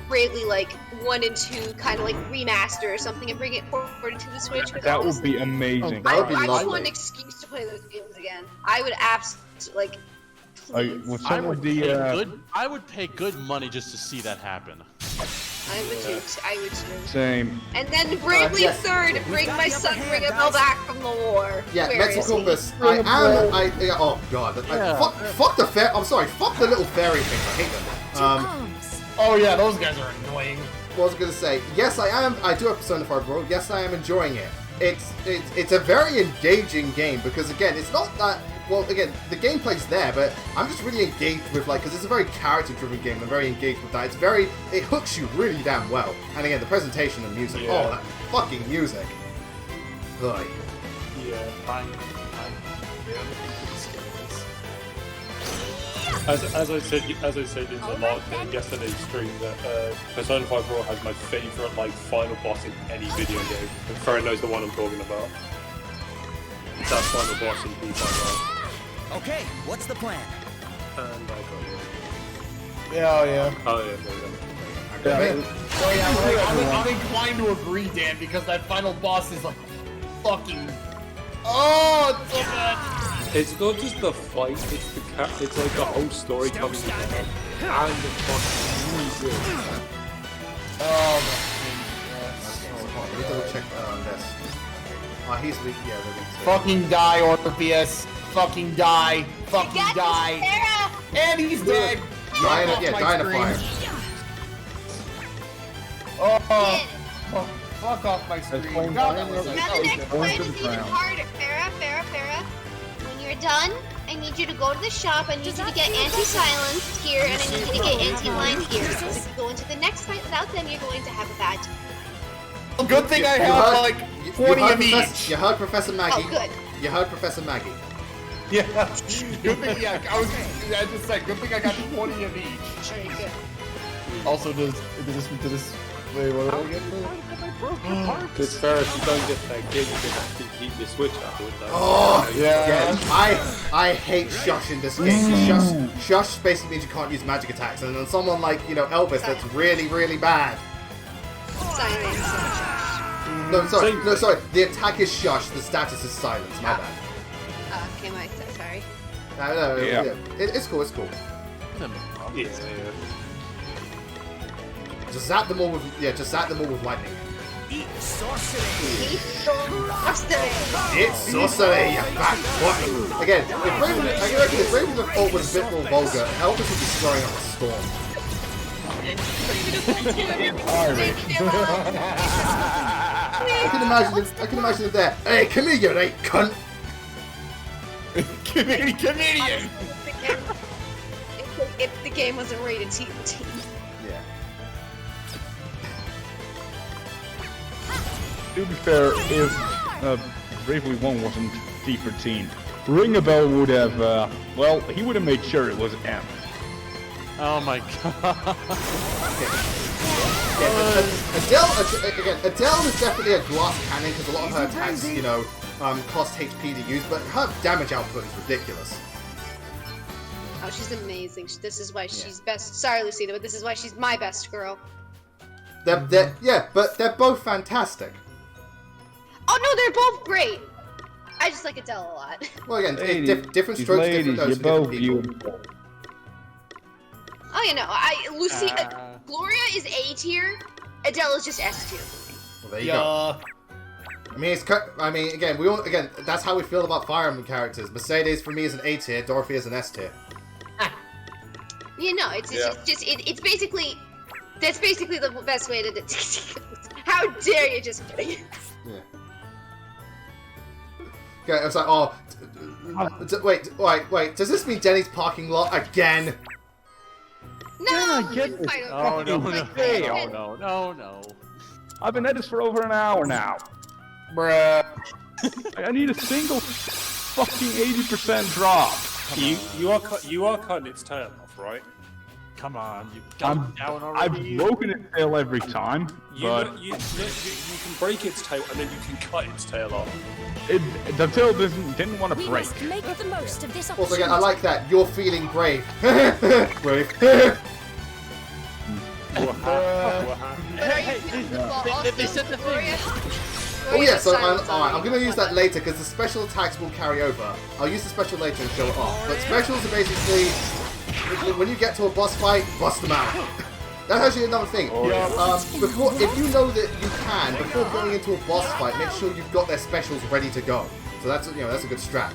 Bravely 1 and 2 kind of remaster or something and bring it forward to the Switch. That would be amazing. That would be I just lovely. want an excuse to play those games again. I would absolutely With some of the I would pay good money just to see that happen. I would too. same. And then Bravely yes. 3rd, bring my son Ringabel back from the war. Yeah, Where is he? Metzalcorbus, oh god. Fuck the fair. I'm sorry, fuck the little fairy things. I hate them. Oh yeah, those guys are annoying. What was I going to say? Yes, I am. I do have Persona 5 Royal. Yes, I am enjoying it. It's a very engaging game because again, it's not that. Well, again, the gameplay's there, but I'm just really engaged with because it's a very character-driven game. I'm very engaged with that. It hooks you really damn well. And again, the presentation and music. Yeah. Oh, that fucking music. Ugh. Yeah, As I said in yesterday's stream, that Persona 5 Royal has my favourite final boss in any video game. And Ferret knows the one I'm talking about. It's that final boss in P5 Royal. Okay, what's the plan? And I got it. Yeah. Oh yeah, there you go. Oh yeah, I'm inclined to agree, Dan, because that final boss is fucking. Oh, it's so bad. It's not just the fight; it's it's like the whole story coming together, and the fucking music. Oh Let me double check this. He's weak. Yeah, they're weak. Fucking die, Orpheus. Fucking die. Fucking die. And he's dead. Die in a fire. Oh, fuck off my screen. Now the next fight is even harder. Farah. When you're done, I need you to go to the shop. I need you to get anti-silence gear, and I need you to get anti-blind gear. Because if you go into the next fight without them, you're going to have a bad time. Good thing I have 20 of each. You heard Professor Maggie. Oh, good. You heard Professor Maggie. Yeah. Good thing. Yeah. I just said. Good thing I got 20 of each. Very good. Also, does this? Wait, what do I get? Because Ferret, if you don't get that gear, you can actually keep your Switch afterwards. Oh yeah. I hate Shush in this game. Shush basically means you can't use magic attacks, and then someone like Elvis that's really bad. Silence. No, sorry. The attack is Shush. The status is Silence. My bad. Okay, sorry. No, Yeah. It's cool. Yeah. Just zap them all with lightning. Eat sorcery. It's sorcery, you fat fuck. Again, if Raven Default was a bit more vulgar, Elvis would be stirring up a storm. I can imagine it there. Hey, come here, you right cunt. Comedian. If the game wasn't rated T. Yeah. To be fair, if Bravely 1 wasn't D13, Ringabel would have, he would have made sure it was M. Oh my god. Adele is definitely a glass cannon because a lot of her attacks, cost HP to use, but her damage output is ridiculous. Oh, she's amazing. This is why she's best. Sorry, Lucina, but this is why she's my best girl. But they're both fantastic. Oh no, they're both great. I just like Adele a lot. Well, again, different strokes, different notes for different people. Beautiful. Oh, Gloria is A tier. Adele is just S tier. Well, there you go. Again, that's how we feel about Fire Emblem characters. Mercedes for me is an A tier, Dorothy is an S tier. You know, it's basically, that's basically the best way to. How dare you? Just kidding. Yeah. Okay, I was like, oh, wait. Does this mean Denny's parking lot again? No, no. I've been at this for over an hour now. Bruh. I need a single fucking 80% drop. You are cutting its tail off, right? Come on, you got down already. I've broken its tail every time, but You can break its tail and then you can cut its tail off. the tail didn't want to break. Must make the most of this Also, opportunity. again, I like that. You're feeling brave. Brave. They said the thing. Oh yeah, so alright, I'm gonna use that later because the special attacks will carry over. I'll use the special later and show it off. But specials are basically when you get to a boss fight, bust them out. That's actually another thing. Before, if you know that you can, before going into a boss fight, make sure you've got their specials ready to go. So that's that's a good strat.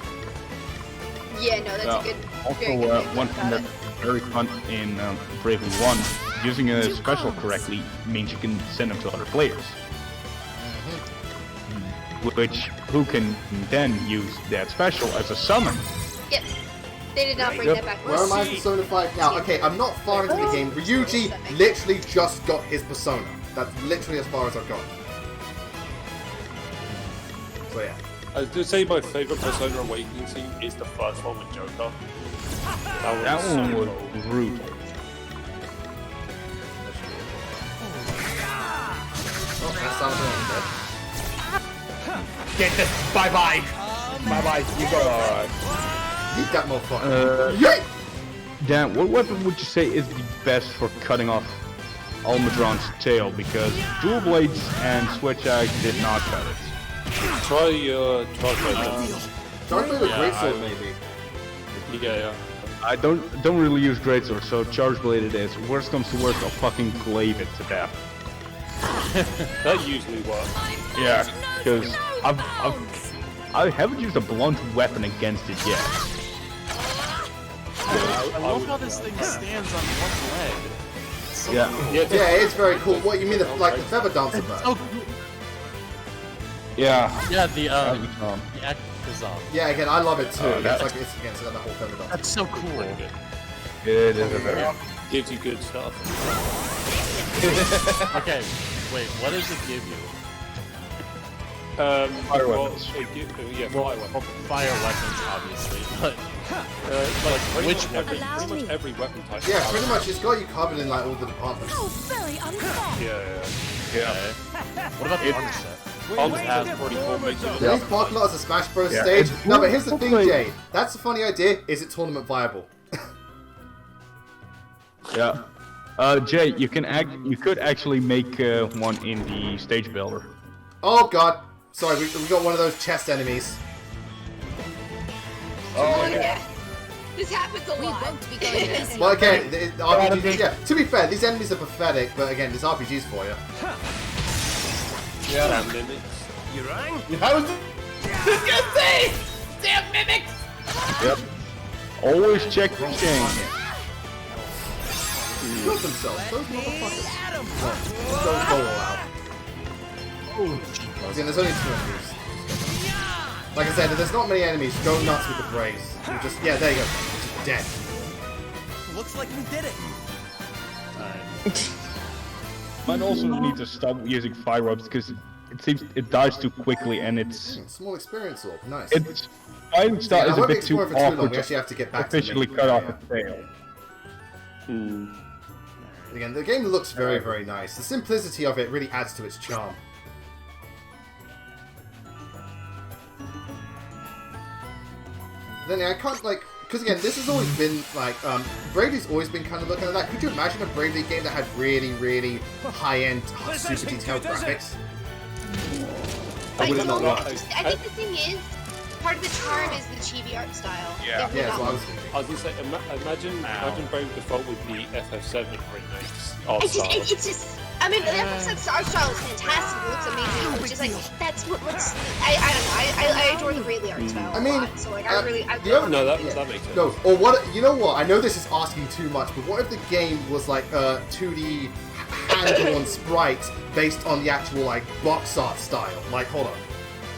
Yeah, no, that's a good. Also, one thing that's very fun in Bravely 1, using a special correctly means you can send them to other players. Who can then use that special as a summon. Yep. They did not bring that back. Where am I in Persona 5 now? Okay, I'm not far into the game. Ryuji literally just got his Persona. That's literally as far as I've got. So yeah. I was going to say my favourite Persona Awakening scene is the first one with Joker. That one was brutal. Oh, that sounds dead. Get this. Bye-bye. Bye-bye. You go. Eat that motherfucker. Yay! Dan, what weapon would you say is the best for cutting off Almudron's tail? Because Dual Blades and Switch Axe did not cut it. Try Charge Blade. Charge Blade or Greatsword, maybe. Yeah. I don't really use Greatsword, so Charge Blade it is. Worst comes to worst, I'll fucking glaive it to death. That usually works. Yeah, because I haven't used a blunt weapon against it yet. I love how this thing stands on one leg. So Yeah. cool. Yeah, it's very cool. What, you mean like the Feather Dancer bird? Oh, Yeah. yeah, the Akazam. Yeah, again, I love it too. Oh, It's like it's against that whole Feather Dancer. That's so cool. It is a very... Gives you good stuff. Okay, wait, what does it give you? Fire weapons. Fire weapons, obviously, but which pretty much every weapon type. Yeah, pretty much. It's got you covered in like all the departments. How very unfair. Yeah. What about the armor set? Arms has 44 makes it. Denny's parking lot is a Smash Bros. Stage. No, but here's the thing, Jay. That's a funny idea. Is it tournament viable? Yeah. Jay, you could actually make one in the stage builder. Oh god. Sorry, we got one of those chest enemies. Oh yeah. This happens a We lot. won't be going easy. Well, again, RPGs, yeah. To be fair, these enemies are pathetic, but again, there's RPGs for you. Yeah. Mimics. You rang? I was just gonna say! Damn mimics! Yep. Always check the chain. Killed themselves, those motherfuckers. Don't go all out. Again, there's only 2 enemies. Like I said, there's not many enemies. Go nuts with the brace. Yeah, there you go. Just dead. Looks like we did it. Might also need to stop using fire ups because it seems it dies too quickly and it's Small experience orb, nice. its fighting style is a bit too awkward We actually have to get back officially to cut off its tail. Again, the game looks very, very nice. The simplicity of it really adds to its charm. Then I can't because again, this has always been Bravely's always been kind of looking at that. Could you imagine a Bravely game that had really, really high-end, super detailed graphics? I would have not liked. I think the thing is, part of the charm is the chibi art style. Yeah, that's what I was thinking. I was gonna say, imagine Bravely Default with the FF7 remakes. It's just, I mean, the FF7 art style is fantastic. It looks amazing. it's just like, that's what looks, I don't know, I adore the Rayleigh art style I mean, a lot, so like, I really, No, that makes sense. No, or what? You know what? I know this is asking too much, but what if the game was like a 2D hand-drawn sprites based on the actual like box art style? Like, hold on,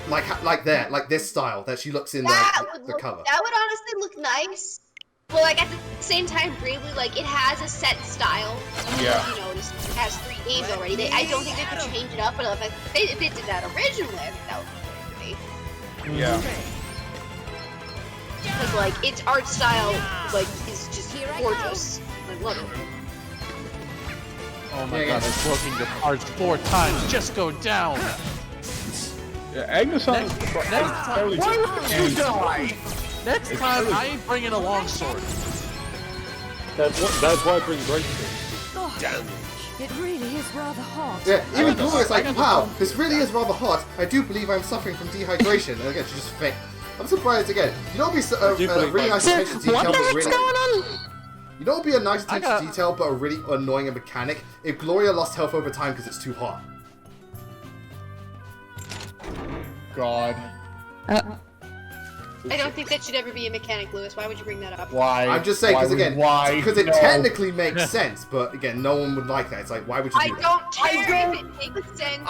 like this style that she looks in the cover. That would honestly look nice. But like at the same time, really, like it has a set style. Yeah. You know, it has 3 games already. I don't think they could change it up, but if they did that originally, I think that would be great for me. Yeah. Because like its art style, like, is just gorgeous. I love it. Oh my god, I've broken your parts 4 times. Just go down. Yeah, Agnes on Next time, I ain't bringing a longsword. That's why I bring breakthrough. Oh, Damn. it really is rather hot. Yeah, even Gloria's like, wow, this really is rather hot. I do believe I'm suffering from dehydration. And again, she just fake. I'm surprised again. You know, it'd be a really nice attention to detail, but really. You know, it'd be a nice attention to detail, but a really annoying mechanic if Gloria lost health over time because it's too hot. God. I don't think that should ever be a mechanic, Lewis. Why would you bring that up? Why? I'm just saying, because again, because it No. technically makes sense, but again, no one would like that. It's like, why would you do I that? don't care if it makes sense.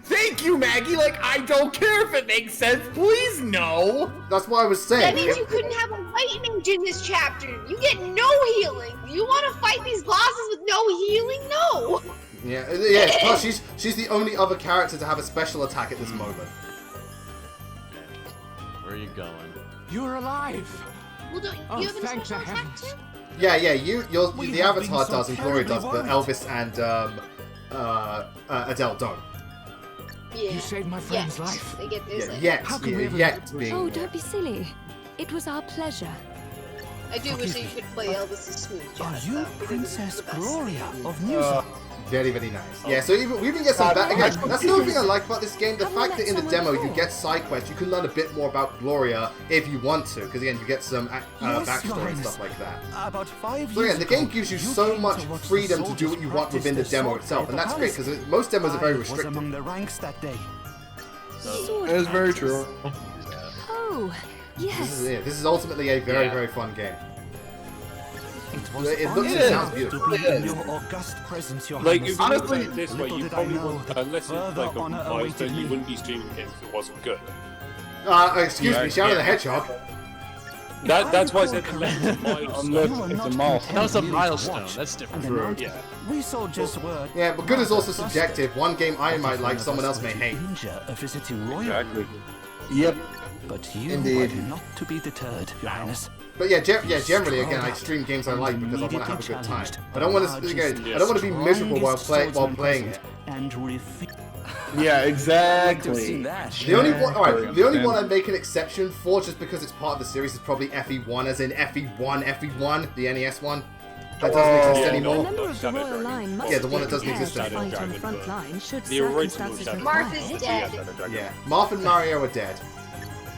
Thank you, Maggie. Like, I don't care if it makes sense. Please, no. That's what I was saying. That means you couldn't have a white mage in this chapter. You get no healing. You want to fight these bosses with no healing? No. Yeah. Plus, she's the only other character to have a special attack at this moment. Where are you going? You're alive! Well, don't you have a special attack too? Yeah, the Avatar does and Gloria does, but Elvis and Adele don't. Yeah. You saved my friend's life. They get this. Oh, don't be silly. It was our pleasure. I do wish you could play Elvis's smooth jazz. Are you Princess Gloria of Musa? Very, very nice. Yeah, so we even get some again, that's the only thing I like about this game, the fact that in the demo you get side quests, you can learn a bit more about Gloria if you want to, because again, you get some backstory and stuff like that. About 5 So again, the game gives you so much freedom to do what you want within the demo itself, and that's great, because most demos are very restricted. among the ranks that day. It is very true. Oh, yes. This is ultimately a very, very fun game. It looks and sounds beautiful. Like, if you look at it this way, you probably wouldn't, unless it's like a compliance, then you wouldn't be streaming games if it wasn't good. Excuse me, Shadow the Hedgehog. That's why I said it's a milestone. That was a milestone. That's different. Yeah. We saw just word. Yeah, but good is also subjective. One game I might like, someone else may hate. Exactly. Yep. But you Indeed. were not to be deterred, Your Highness. But generally, again, I stream games I like because I want to have a good time. I don't want to be miserable while playing it. Yeah, exactly. The only one I make an exception for, just because it's part of the series, is probably FE1, as in FE1, the NES one. That doesn't exist anymore. A member of the royal line must the one that doesn't exist fight anymore. on the front line should The original circumstances Shadow. require. Martha's dead. Yeah, Marth and Mario are dead.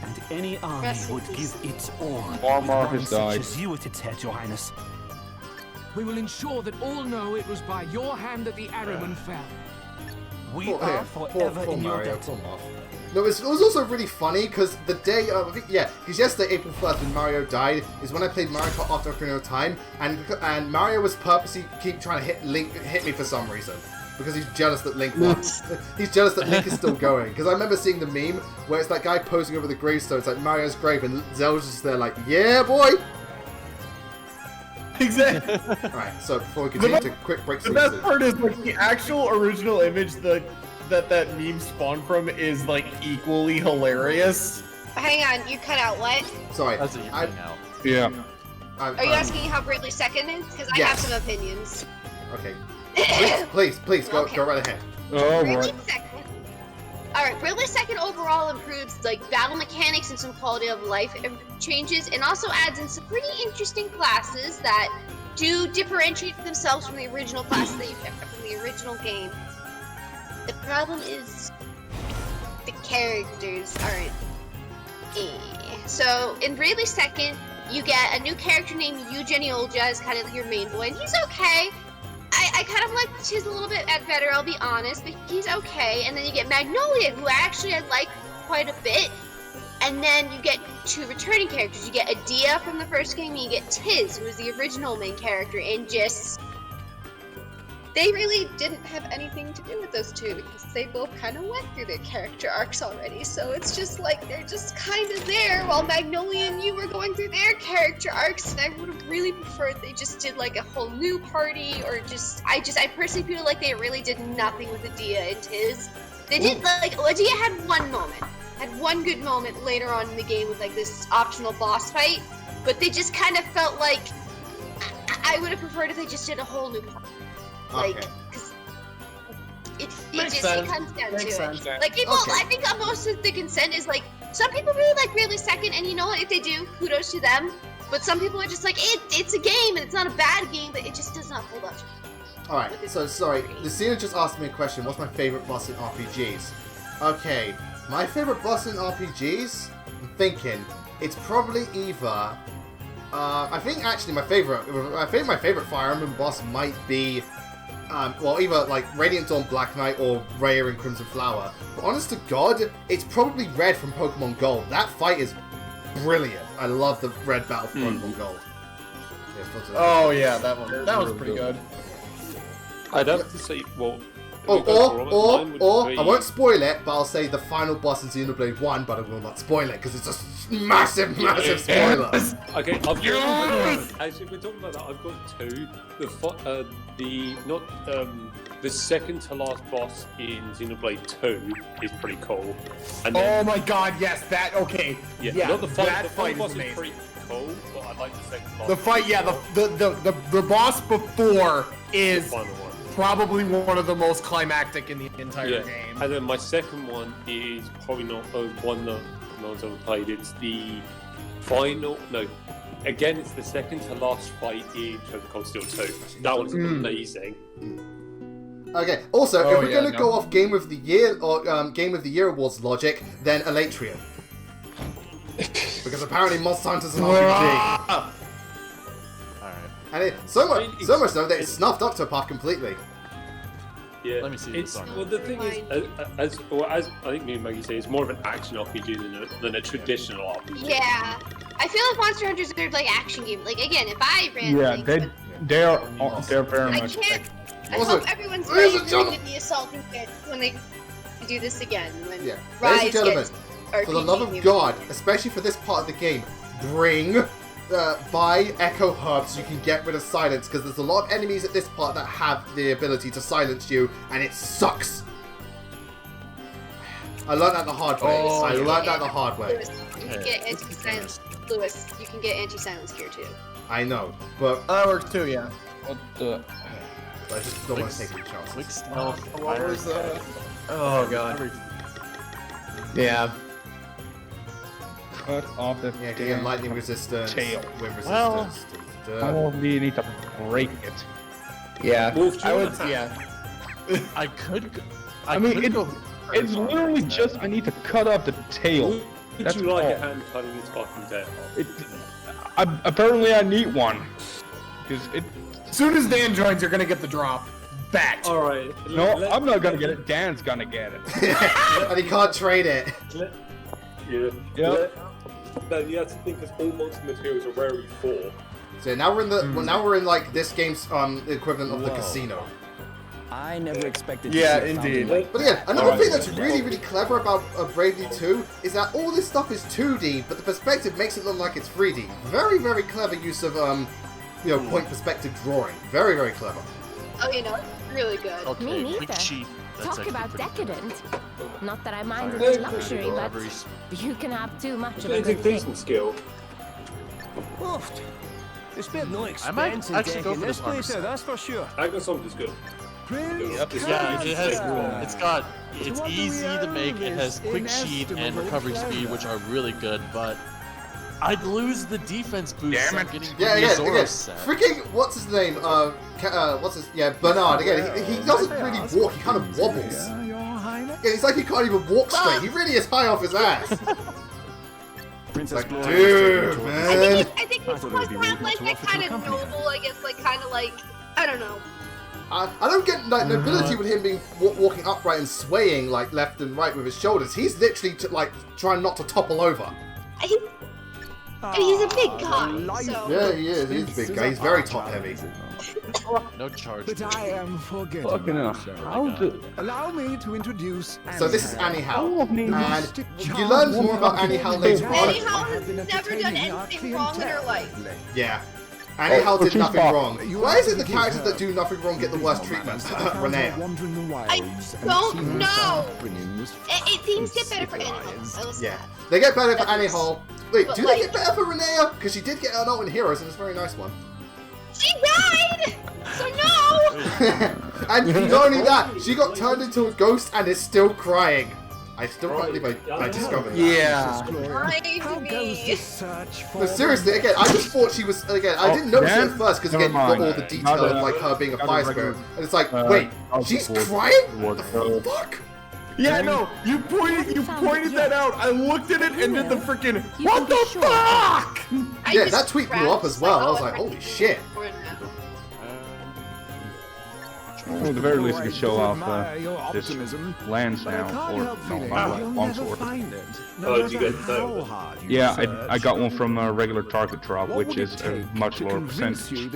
And any army Rest in would peace. give its all. While Marth has One such died. as you at its head, Your Highness. We will ensure that all know it was by your hand that the Araman fell. We are forever in your Mario, debt. poor Marth. No, it was also really funny because the day, because yesterday, April 1st, when Mario died, is when I played Mario Kart after Ocarina of Time, and Mario was purposely keep trying to hit me for some reason. Because he's jealous that Link won. He's jealous that Link is still going. Because I remember seeing the meme where it's that guy posing over the gravestone. It's like Mario's grave, and Zelda's just there like, yeah, boy! Exactly. Alright, so before we continue to quick break The best part is like the actual original image that meme spawned from is like equally hilarious. Hang on, you cut out what? Sorry. That's what you're cutting out. Yeah. Are you asking how Bradley second is? Because I have some opinions. Okay. Please, go right ahead. Oh, Bradley right. second. Alright, Bradley second overall improves like battle mechanics and some quality of life changes, and also adds in some pretty interesting classes that do differentiate themselves from the original classes that you picked up from the original game. The problem is the characters aren't. So in Bradley second, you get a new character named Eugenio Olja as kind of your main boy, and he's okay. I kind of like Tiz a little bit better, I'll be honest, but he's okay. And then you get Magnolia, who actually I like quite a bit. And then you get 2 returning characters. You get Adia from the first game, and you get Tiz, who was the original main character, and just... They really didn't have anything to do with those 2, because they both kind of went through their character arcs already, so it's just like, they're just kind of there, while Magnolia and you were going through their character arcs, and I would have really preferred they just did like a whole new party, or I personally feel like they really did nothing with Adia and Tiz. They did, like, Adia had one moment. Had one good moment later on in the game with like this optional boss fight, but they just kind of felt like I would have preferred if they just did a whole new part. Like, because it comes down to it. Like people, I think most of the consent is like, some people really like Rayleigh second, and you know what, if they do, kudos to them, but some people are just like, it's a game, and it's not a bad game, but it just does not hold up. Alright, so sorry, Lucina just asked me a question, what's my favorite boss in RPGs? Okay, my favorite boss in RPGs, I'm thinking, it's probably either, I think actually my favorite Fire Emblem boss might be, well, either like Radiant Dawn Black Knight or Raya in Crimson Flower. But honest to God, it's probably Red from Pokemon Gold. That fight is brilliant. I love the Red battle from Pokemon Gold. Oh yeah, that one. That was pretty good. I'd have to say, well... I won't spoil it, but I'll say the final boss in Xenoblade 1, but I will not spoil it, because it's a massive spoiler. Okay, actually, we're talking about that, I've got 2. The second to last boss in Xenoblade 2 is pretty cool. And then, oh my god, yes, that, okay. Yeah, not the fight, that the final boss is amazing. is pretty cool, but I like the second boss. The fight, yeah, the boss before is... The final one. Probably one of the most climactic in the entire game. And then my second one is probably not one that no one's ever played. It's the final. No, again, it's the second to last fight in Chosen Cold Steel 2. That one's amazing. Okay. Also, if we're gonna go off Game of the Year or Game of the Year awards logic, then Elatrium, because apparently Monster Hunter's an RPG. And so much so that it's snuffed up to a path completely. Yeah. Let me see this. Well, the thing is, as I think me and Maggie say, it's more of an action RPG than a traditional RPG. Yeah. I feel like Monster Hunters are like action games. Like, again, if I ran... Yeah, they're very much... I hope everyone's ready to the assaulting pit when they do this again. When Rise ladies and gentlemen, gets for the love of God, especially for this part of the game, buy Echo Herbs so you can get rid of silence, because there's a lot of enemies at this part that have the ability to silence you, and it sucks. I learned that the hard way. Lewis, you can get anti-silence. Lewis, you can get anti-silence gear too. I know, but that works too. Yeah. What the? I just don't want to take any chances. Quick stealth. What was that? Oh god. Yeah. Cut off the getting lightning resistance, tail. Wind resistance. Well, probably you need to break it. Yeah. I would. Yeah. I could. I mean, it's literally just I need to cut off the tail. Would you like a hand cutting its fucking tail? Apparently, I need one. Because it. As soon as Dan joins, you're gonna get the drop. Bet. All right. No, I'm not gonna get it. Dan's gonna get it. And he can't trade it. Yeah. Then you have to think because all monster materials are rarely 4. So now we're in the now we're in like this game's equivalent of the casino. I never expected. Yeah, indeed. But again, another thing that's really clever about Bravely 2 is that all this stuff is 2D, but the perspective makes it look like it's 3D. Very clever use of point perspective drawing. Very clever. Oh, it's really good. Okay, Me neither. quick cheat. That's Talk about decadent. Not that I mind a Fire bit luxury, but you can have too much of a It's a good thing. decent skill. Oofed. There's been no I might expense in actually go decking for this this armor place, set. that's for sure. I got something that's good. Yeah, it has. It's easy to make. It has quick sheet and recovery speed, which are really good. But I'd lose the defense boost. Damn it. I'm getting again. set. Freaking what's his name? Bernard. Again, he doesn't really walk. He kind of wobbles. Yeah, it's like he can't even walk straight. He really is high off his ass. Princess Like, dude, man. I think he's supposed to have like that kind of noble, I guess, like kind of like, I don't know. I don't get like nobility with him being walking upright and swaying like left and right with his shoulders. He's literally like trying not to topple over. He's a big guy, so... Yeah, he is. He's a big guy. He's very top heavy. No charge. But I am forgetting. Fucking hell. How do... Allow me to introduce. So this is Annie Hal, and Mystic you charm learn more about Annie Hal later Annie on. Hal has never done anything wrong in her life. Yeah. Annie Hal did nothing wrong. Why is it the characters that do nothing wrong get the worst treatment? Renee. I don't know. Things get better for Annie Hal. Yeah. They get better for Annie Hal. Wait, But do they get better for Renea? Because she did get an ult in Heroes, and it's a very nice one. She died! So no! And not only that, she got turned into a ghost and is still crying. I still can't believe I discovered that. Yeah. No, seriously, again, I just thought she was, again, I didn't notice it at first, because again, you got all the detail of like her being a fire spirit. And it's like, wait, she's crying? What the fuck? Yeah, no, you pointed that out. I looked at it and did the freaking what the fuck? Yeah, that tweet blew up as well. I was like, holy shit. Well, at the very least, you can show off this lance now, or no, longsword. Oh, did you get that? Yeah, I got one from a regular target drop, which is a much lower percentage.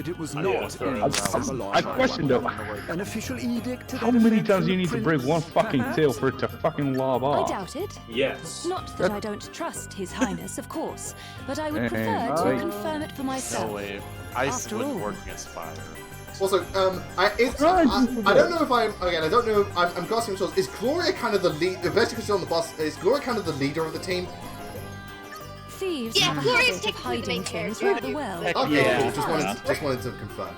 I questioned though, how many times do you need to break one fucking tail for it to fucking lob I off? doubt it. Yes. Not that I don't trust His Highness, of course, but I would prefer to confirm it for myself. No way. Ice wouldn't work against fire. Also, I don't know if I don't know, I'm grasping at is Gloria kind of the lead, especially because she's on the boss, is Gloria kind of the leader of the team? Thieves Yeah, have a Gloria's habit of technically the main hiding things character. rather well. Okay, Yeah. cool. Just wanted to confirm.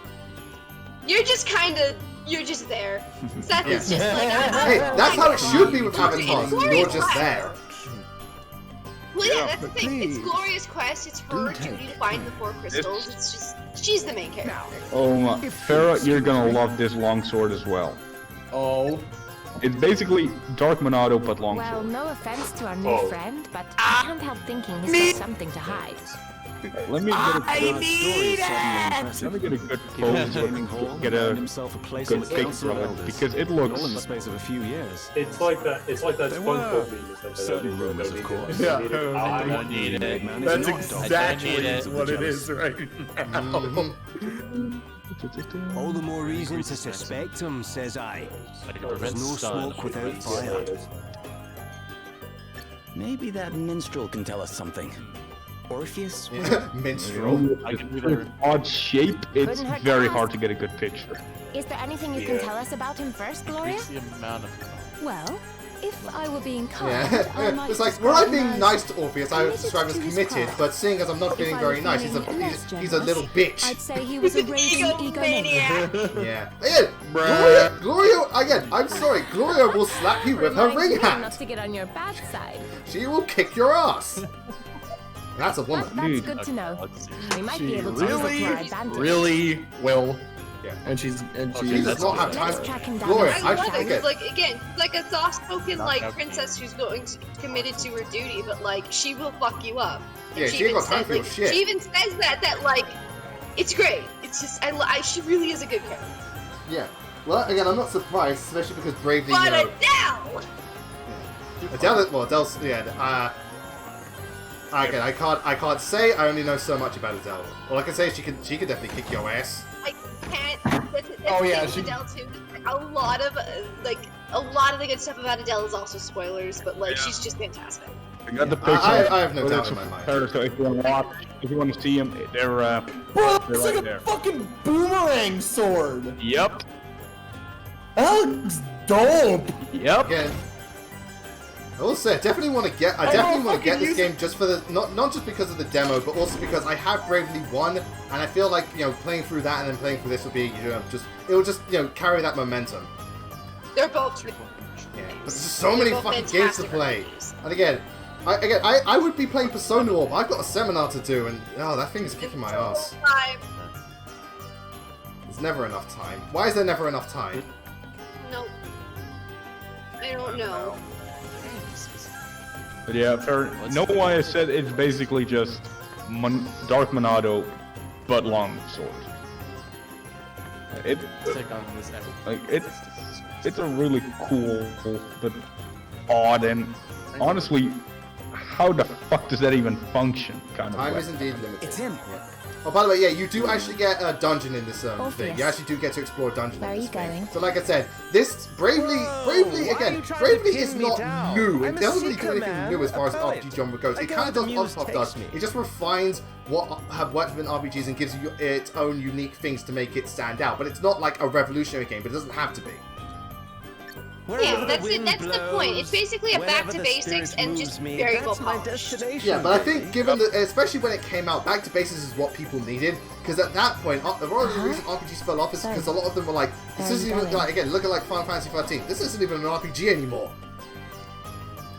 You're just there. Seth is just like, Hey, that's how it should be with avatars. You're just there. Well, yeah, that's the thing. It's Gloria's quest. It's her duty to find the 4 crystals. It's just, she's the main character. Oh my, Farah, you're gonna love this longsword as well. Oh. It's basically Dark Monado, but Well, longsword. no offense to our new friend, but I can't help thinking he's got something to hide. Let me get a I need it! Let me get a good pose, get a good picture of it, because it looks... in the space of a few years. It's like that SpongeBob meme. Certain rumors, of course. Yeah. I don't need it. That's exactly what it is right now. All the more reason to suspect him, says I. There's no smoke without fire. Maybe that minstrel can tell us something. Orpheus? Minstrel. It's odd shape, it's Couldn't hurt to very ask. hard to get a good picture. Is there anything you can tell us about him first, Gloria? Increase the amount of... Well, if I were being kind, Yeah, I might it's like, describe were I him being as nice to Orpheus, I would describe him as to his committed, craft. but seeing as I'm not feeling If I very were nice, he's feeling less a generous, little bitch. I'd say he was a raving egomaniac. Yeah. Again, Gloria, again, I'm sorry, Gloria will slap you with her Reminds ring me hand. not to get on your bad side. She will kick your ass. That's a woman. That's good to know. We might be able to use it to our advantage. Really will. Yeah. And she's She does not have Let's time. track him down. Gloria, I love it. okay. 'Cause, like, again, like a soft-spoken, like, princess who's committed to her duty, but, like, she will fuck you up. And Yeah, she ain't got time says, for your like, shit. She even says that, like, it's great. It's just, she really is a good character. Yeah. Well, again, I'm not surprised, especially because Bravely, But you know... Adele! Adele's, yeah, again, I can't say, I only know so much about Adele. All I can say is she could definitely kick your ass. I can't. Oh, yeah, she. Adele too. A lot of the good stuff about Adele is also spoilers, but like she's just fantastic. I got the picture. I have no doubt in my mind. So if you want to watch, if you want to see them, they're Bro, they're it's right like there. a fucking boomerang sword. Yep. That looks dope. Yep. Again, I will say, I definitely want to get this game just for the not just because of the demo, but also because I have Bravely 1, and I feel like playing through that and then playing through this would be it will just carry that momentum. They're both. Yeah, but there's just so many fucking games to play, and again, I would be playing Persona Orb. I've got a seminar to do, and that thing is kicking my ass. There's never enough time. Why is there never enough time? Nope. I don't know. But yeah, know why I said it's basically just Dark Monado, but long sword. It's a really cool but odd and honestly, how the fuck does that even function? Kind of. Time is indeed limited. It's him. Yeah. Oh, by the way, yeah, you do actually get a dungeon in this thing. You actually do get to explore a dungeon. Where are you going? So, like I said, this Bravely is not new. It doesn't really do anything new as far as the RPG genre goes. It kind of does other stuff does. It just refines what have worked within RPGs and gives you its own unique things to make it stand out. But it's not like a revolutionary game, but it doesn't have to be. Yeah, that's it. That's the point. It's basically a back to basics and just very well polished. Yeah, but I think given that, especially when it came out, back to basics is what people needed. Because at that point, a lot of the reason RPGs fell off is because a lot of them were like, this isn't even like, again, look at like Final Fantasy 13. This isn't even an RPG anymore.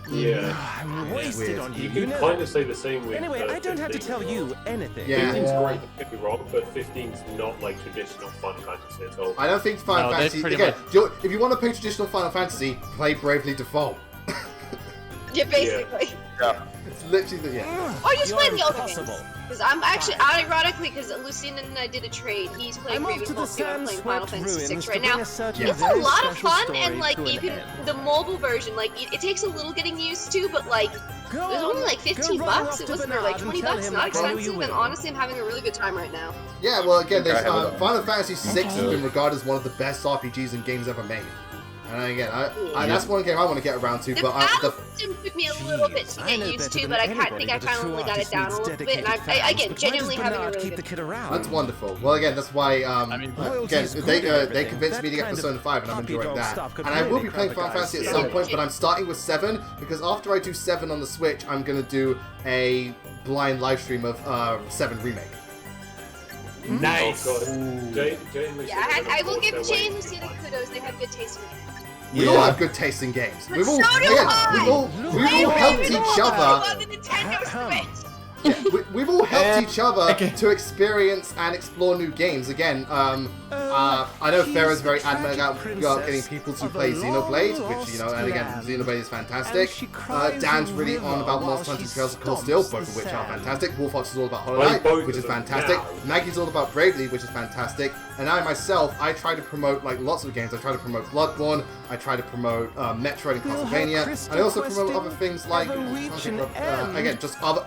Yeah. I'm wasted on you. You can kind of say the same with. Anyway, I don't have to tell you anything. Yeah. 15's great, don't get me wrong, but 15's not like traditional Final Fantasy at all. I don't think Final Fantasy. Again, if you want to play traditional Final Fantasy, play Bravely Default. Yeah, basically. Yeah. It's literally the Or just play the other games. Because I'm actually, ironically, because Lucien and I did a trade. He's playing Bravely Default, I'm playing Final Fantasy 6 right now. It's a lot of fun, and like even the mobile version, like it takes a little getting used to, but like it was only like $15. It wasn't, or like $20. Not expensive, and honestly, I'm having a really good time right now. Yeah, well, again, there's Final Fantasy 6 has been regarded as one of the best RPGs and games ever made. And again, that's one game I want to get around to. The battle system took me a little bit to get used to, but I think I finally got it down a little bit. And I again, genuinely having a really good time. That's wonderful. Well, again, that's why, again, they convinced me to get Persona 5, and I'm enjoying that. And I will be playing Final Fantasy at some point, but I'm starting with 7, because after I do 7 on the Switch, I'm going to do a blind live stream of 7 Remake. Nice! Yeah, I will give Jay and Lucina kudos. They have good taste in games. We all have good taste in games. We've all helped each other. Yeah, we've all helped each other to experience and explore new games. Again, I know Farah's very adamant about getting people to play Xenoblade, which, and again, Xenoblade is fantastic. Dan's really on about Monster Hunter Trails of Cold Steel, both of which are fantastic. Wolfhawks is all about Hollow Knight, which is fantastic. Maggie's all about Bravely, which is fantastic. And I myself, I try to promote like lots of games. I try to promote Bloodborne, I try to promote Metroid and Castlevania, and I also promote other things like, again, just other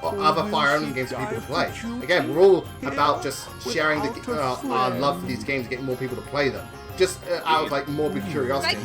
Fire Emblem games for people to play. Again, we're all about just sharing our love for these games, getting more people to play them. Just out of like morbid curiosity.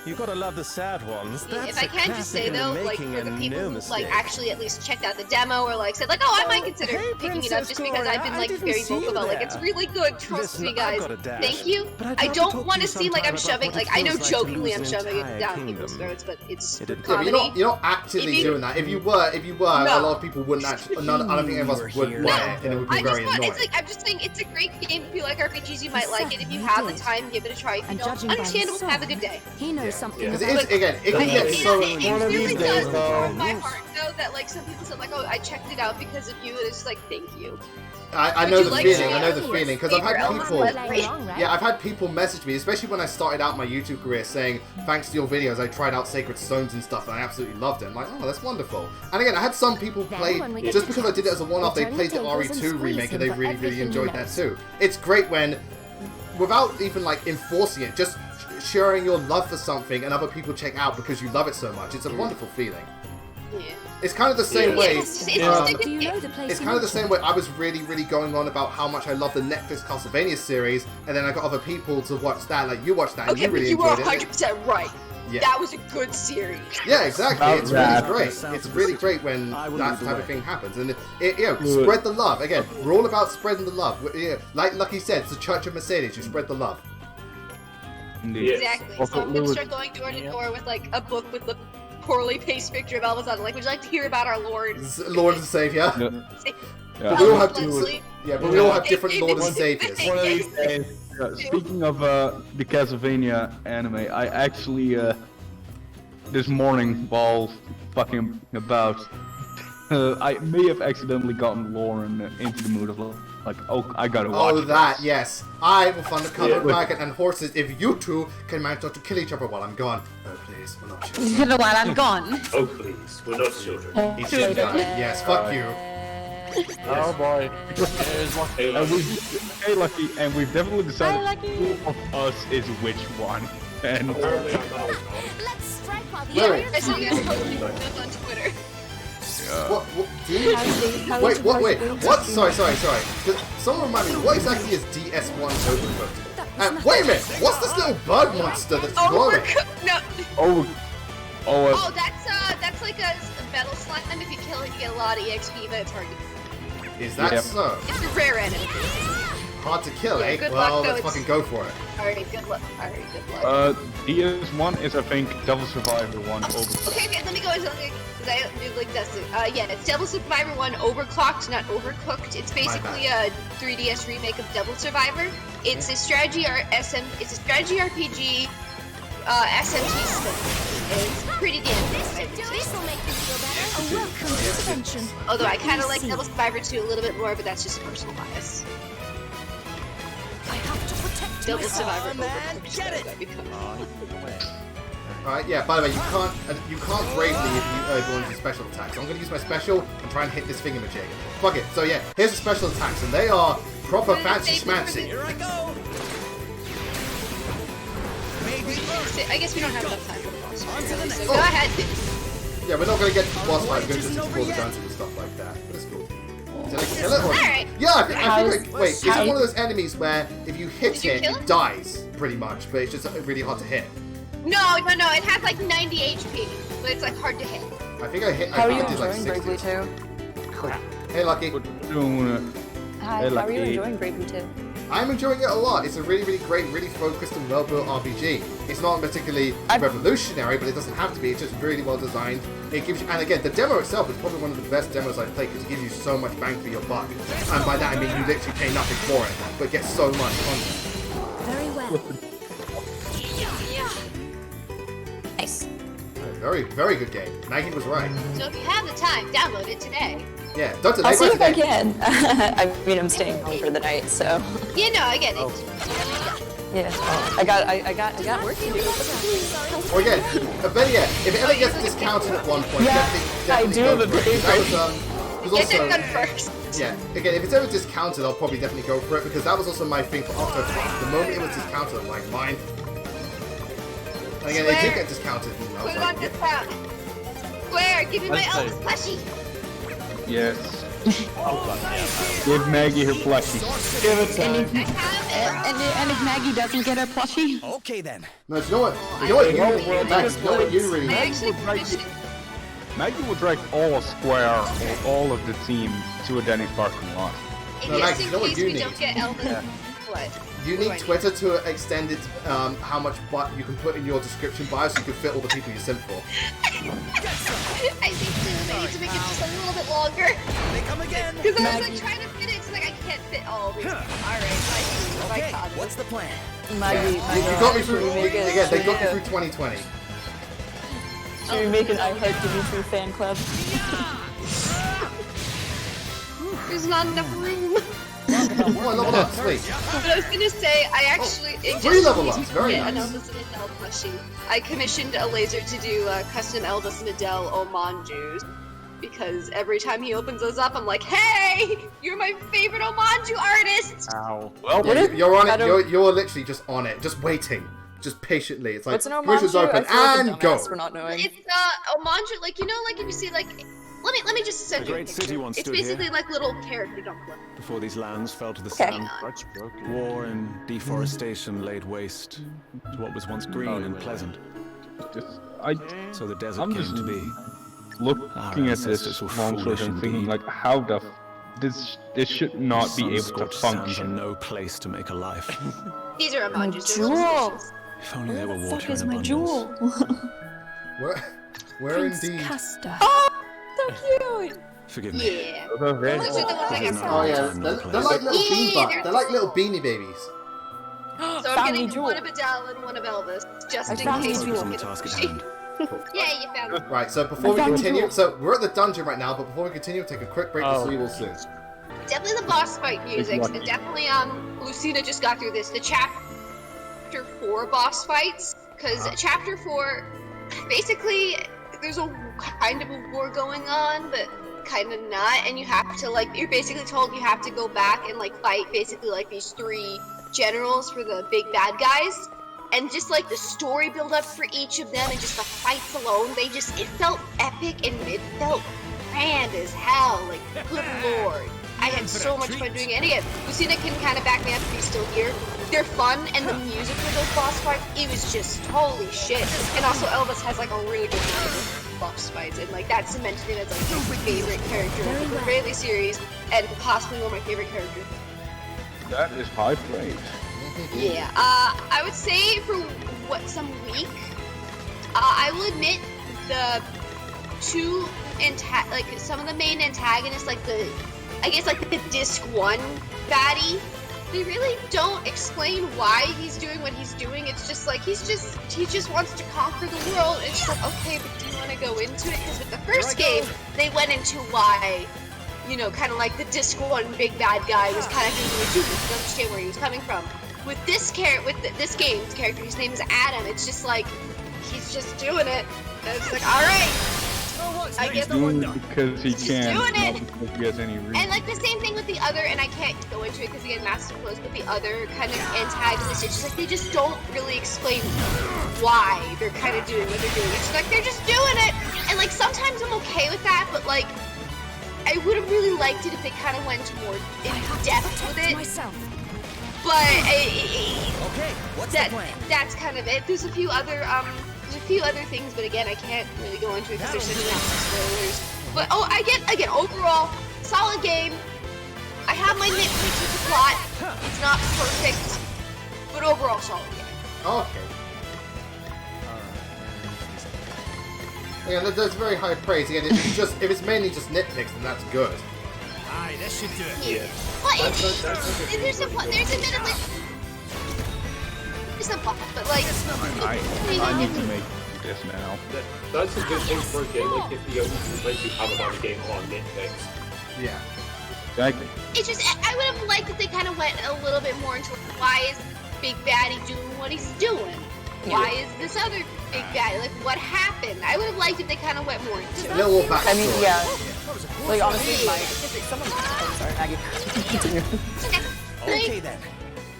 You gotta love the sad ones. If I can just say though, like for the people who like actually at least checked out the demo or like said like, oh, I might consider picking it up just because I've been like very vocal about like it's really good. Trust me, guys. Thank you. I don't want to seem like I'm shoving. Like I know jokingly I'm shoving it down people's throats, but it's comedy. Yeah, you're not actively doing that. If you were, a lot of people wouldn't actually. I don't think any of us would buy it, and it would be very annoying. It's like I'm just saying it's a great game. If you like RPGs, you might like it. If you have the time, give it a try. If you don't, understandable. Have a good day. He knows something. It can get so. It really does warm my heart though that like some people said like, oh, I checked it out because of you, and it's just like, thank you. I know the feeling. I know the feeling because I've had people. Yeah, I've had people message me, especially when I started out my YouTube career, saying thanks to your videos, I tried out Sacred Stones and stuff, and I absolutely loved it. I'm like, oh, that's wonderful. And again, I had some people play just because I did it as a one-off. They played the RE2 remake, and they really enjoyed that too. It's great when, without even like enforcing it, just sharing your love for something and other people check out because you love it so much. It's a wonderful feeling. Yeah. It's kind of the same way. It's kind of the same way. I was really going on about how much I love the Netflix Castlevania series, and then I got other people to watch that. Like you watched that, and you really enjoyed it. Okay, but you were 100% right. Yeah. That was a good series. Yeah, exactly. It's really great. It's really great when that type of thing happens, and spread the love. Again, we're all about spreading the love. Like Lucky said, it's the Church of Mercedes. You spread the love. Indeed. Exactly. So I'm gonna start going door to door with like a book with the poorly paced picture of Elvis on it. Like, would you like to hear about our Lord? Lord and Savior. Yeah. We all have we all have different Lord and Saviors. One of these days. Speaking of the Castlevania anime, I actually this morning while fucking about, I may have accidentally gotten Lauren into the mood of like, oh, I gotta watch. Oh, that, yes. I will fund a covered wagon and horses if you two can manage not to kill each other while I'm gone. Oh, please, we're not children. While I'm gone. Oh, please, we're not children. Yes, fuck you. Oh boy. Hey, Lucky, and we've definitely decided who of us is which one. And Let's strike while the Wait. iron's I saw you guys hot. posting this on Twitter. What? Do you... Wait. What? Sorry. Someone remind me, what exactly is DS1 Overcooked? Wait a minute! What's this little bug monster that's glowing? No. Oh, That's like a battle slime. If you kill it, you get a lot of EXP, but it's hard to Is that so? It's a rare enemy. Hard to kill, Yeah, eh? good Well, luck, though, let's fucking go for it. Alright, good luck. DS1 is, I think, Devil Survivor 1 over. Okay, let me go into because I do like this. Yeah, it's Devil Survivor 1 overclocked, not overcooked. It's basically a 3DS remake of Devil Survivor. It's a strategy It's a strategy RPG SMT stuff. It's pretty damn good. This will make you feel better. A welcome intervention. Although I kind of like Devil Survivor 2 a little bit more, but that's just a personal bias. I have to protect Devil myself. Survivor overcooked. Get it. Alright, yeah, by the way, you can't brave me if you go into special attacks. I'm gonna use my special and try and hit this thingamajig. Fuck it. So yeah, here's the special attacks, and they are proper fancy schmancy. Here I go. I guess we don't have enough time for the boss fight, On to the so next. go ahead. Yeah, we're not gonna get to the boss fight, we're gonna just explore the dungeon and stuff like that. But it's cool. Did I kill it? Or... Alright. Yeah, I think wait, is it one of those enemies where if you hit it dies, pretty much, but it's just really hard to hit? No, it has like 90 HP, but it's like hard to hit. I think I hit, How are you I did like enjoying 60. Bravely 2? Hey, Lucky. Hi, how are you enjoying Bravely 2? I'm enjoying it a lot. It's a really, really great, really focused and well-built RPG. It's not particularly revolutionary, but it doesn't have to be. It's just really well designed. It gives you, and again, the demo itself is probably one of the best demos I've played because it gives you so much bang for your buck. And by that I mean you literally pay nothing for it, but get so much content. Very well. Nice. Very, very good game. Maggie was right. So if you have the time, download it today. Yeah, don't delay I'll see by if I today. can. I mean, I'm staying home for the night, so. Yeah, no, I get it. Yeah, I got work to do. Or again, better yet, if it ever gets discounted at one point, definitely do go have a for it. pretty That was, Get it done first. yeah, again, if it's ever discounted, I'll probably definitely go for it because that was also my thing for Octopath. The moment it was discounted, I'm like, mine. And again, it did get discounted. And I Put was it like, on yep. discount. Square, give me my Elvis plushie. Yes. Give Maggie her plushie. Give it time. And if Maggie doesn't get her plushie? Okay then. No, you know what? You know what you really I actually commissioned. Maggie will drag all Square or all of the team to a Denny's parking lot. No, Just Max, in you know what case you we need? don't get Elvis. What? You What do I need Twitter to extend it, how much butt you can put in your description bio so you can fit all the people you simp for. I think too, they need to make it just a little bit longer. They come again. Because I was like trying to fit it, it's like I can't fit all these. Alright, Okay, my what's the plan? Maggie, You got me through, again, they got me through 2020. Should we make an I Heart Dimitri fan club? There's not enough room. Oh, level up, sweet. But I was gonna say, I actually three level ups, very an nice. Elvis and Adele plushie. I commissioned a laser to do custom Elvis and Adele Omanjus. Because every time he opens those up, I'm like, hey, you're my favorite Omanju artist! Ow. Well, you're on it, you're literally just on it, just waiting. Just patiently. It's like, What's an commission's Omanju? open, I feel like a and go! dumbass for not knowing. It's Omanju, like, you know, like if you see, like, let me just send you a great picture. city once It's stood basically here. like little character dumplings. Before these lands fell to the Okay. sand, That's broken. war and deforestation laid waste to what was once green and pleasant. So the desert I'm came just to be. looking at this ancestors were monster foolish and thinking indeed. like, how the this should not be able to Sun-scorched sands are function. no place to make a life. These are Omanjus. Jewel! If only there were Where the water fuck is in my abundance. jewel? Where indeed? Castor. Oh, so cute! Forgive me. Yeah. Oh yeah, they're like little bean butt. They're like little beanie babies. So I'm Found getting me jewel. one of Adele and one of Elvis, just I in found me case we jewel. Focus on get the a task at plushie. hand. Yeah, you found it. Right, so before we I found continue, jewel. so we're at the dungeon right now, but before we continue, take a quick break to see you all soon. Definitely the boss fight music, and definitely Lucina just got through this. The chapter 4 boss fights, because chapter 4, basically there's a kind of a war going on, but kind of not, and you have to like, you're basically told you have to go back and like fight basically like these 3 generals for the big bad guys, and just like the story build up for each of them and just the fights alone, it felt epic and it felt grand as hell, like good lord. I had so much fun doing it, and again, Lucina can kind of back me up if he's still here. They're fun, and the music for those boss fights, it was just holy shit. And also Elvis has like a really good time with boss fights, and like that cemented him as like my favorite character of the Rayleigh series, and possibly one of my favorite characters. That is high praise. Yeah, I would say for some week, I will admit the 2 like some of the main antagonists, like I guess like the disc 1 baddie, they really don't explain why he's doing what he's doing. It's just like he just wants to conquer the world. It's like, okay, but do you want to go into it? Because with the first game, they went into why, you know, kind of like the disc 1 big bad guy was kind of doing it too. You can understand where he was coming from. With this game's character, his name is Adam. It's just like he's just doing it. And it's like, all right. I guess doing it because he can, doing it. not because he has any reason. And like the same thing with the other, and I can't go into it because again, massive close, but the other kind of antagonists, it's just like they just don't really explain why they're kind of doing what they're doing. It's like they're just doing it, and like sometimes I'm okay with that, but like I would have really liked it if they kind of went more in depth with it. But that's kind of it. There's a few other things, but again, I can't really go into it because there's such amount of spoilers. But again, overall, solid game. I have my nitpicks with the plot. It's not perfect, but overall, solid game. Okay. Yeah, that's very high praise. Again, if it's mainly just nitpicks, then that's good. Aye, this should do it. Yeah. Well, there's admittedly some fun, but like I need to make this now. That's a good thing for a game like this. The only complaints you have about a game are nitpicks. Yeah. Exactly. It's just I would have liked if they kind of went a little bit more into why is Big Baddie doing what he's doing? Why is this other Big Baddie? Like, what happened? I would have liked if they kind of went more into it. A little backstory. I mean, yeah. Like, honestly, I'm sorry, Maggie. Continue. Okay then.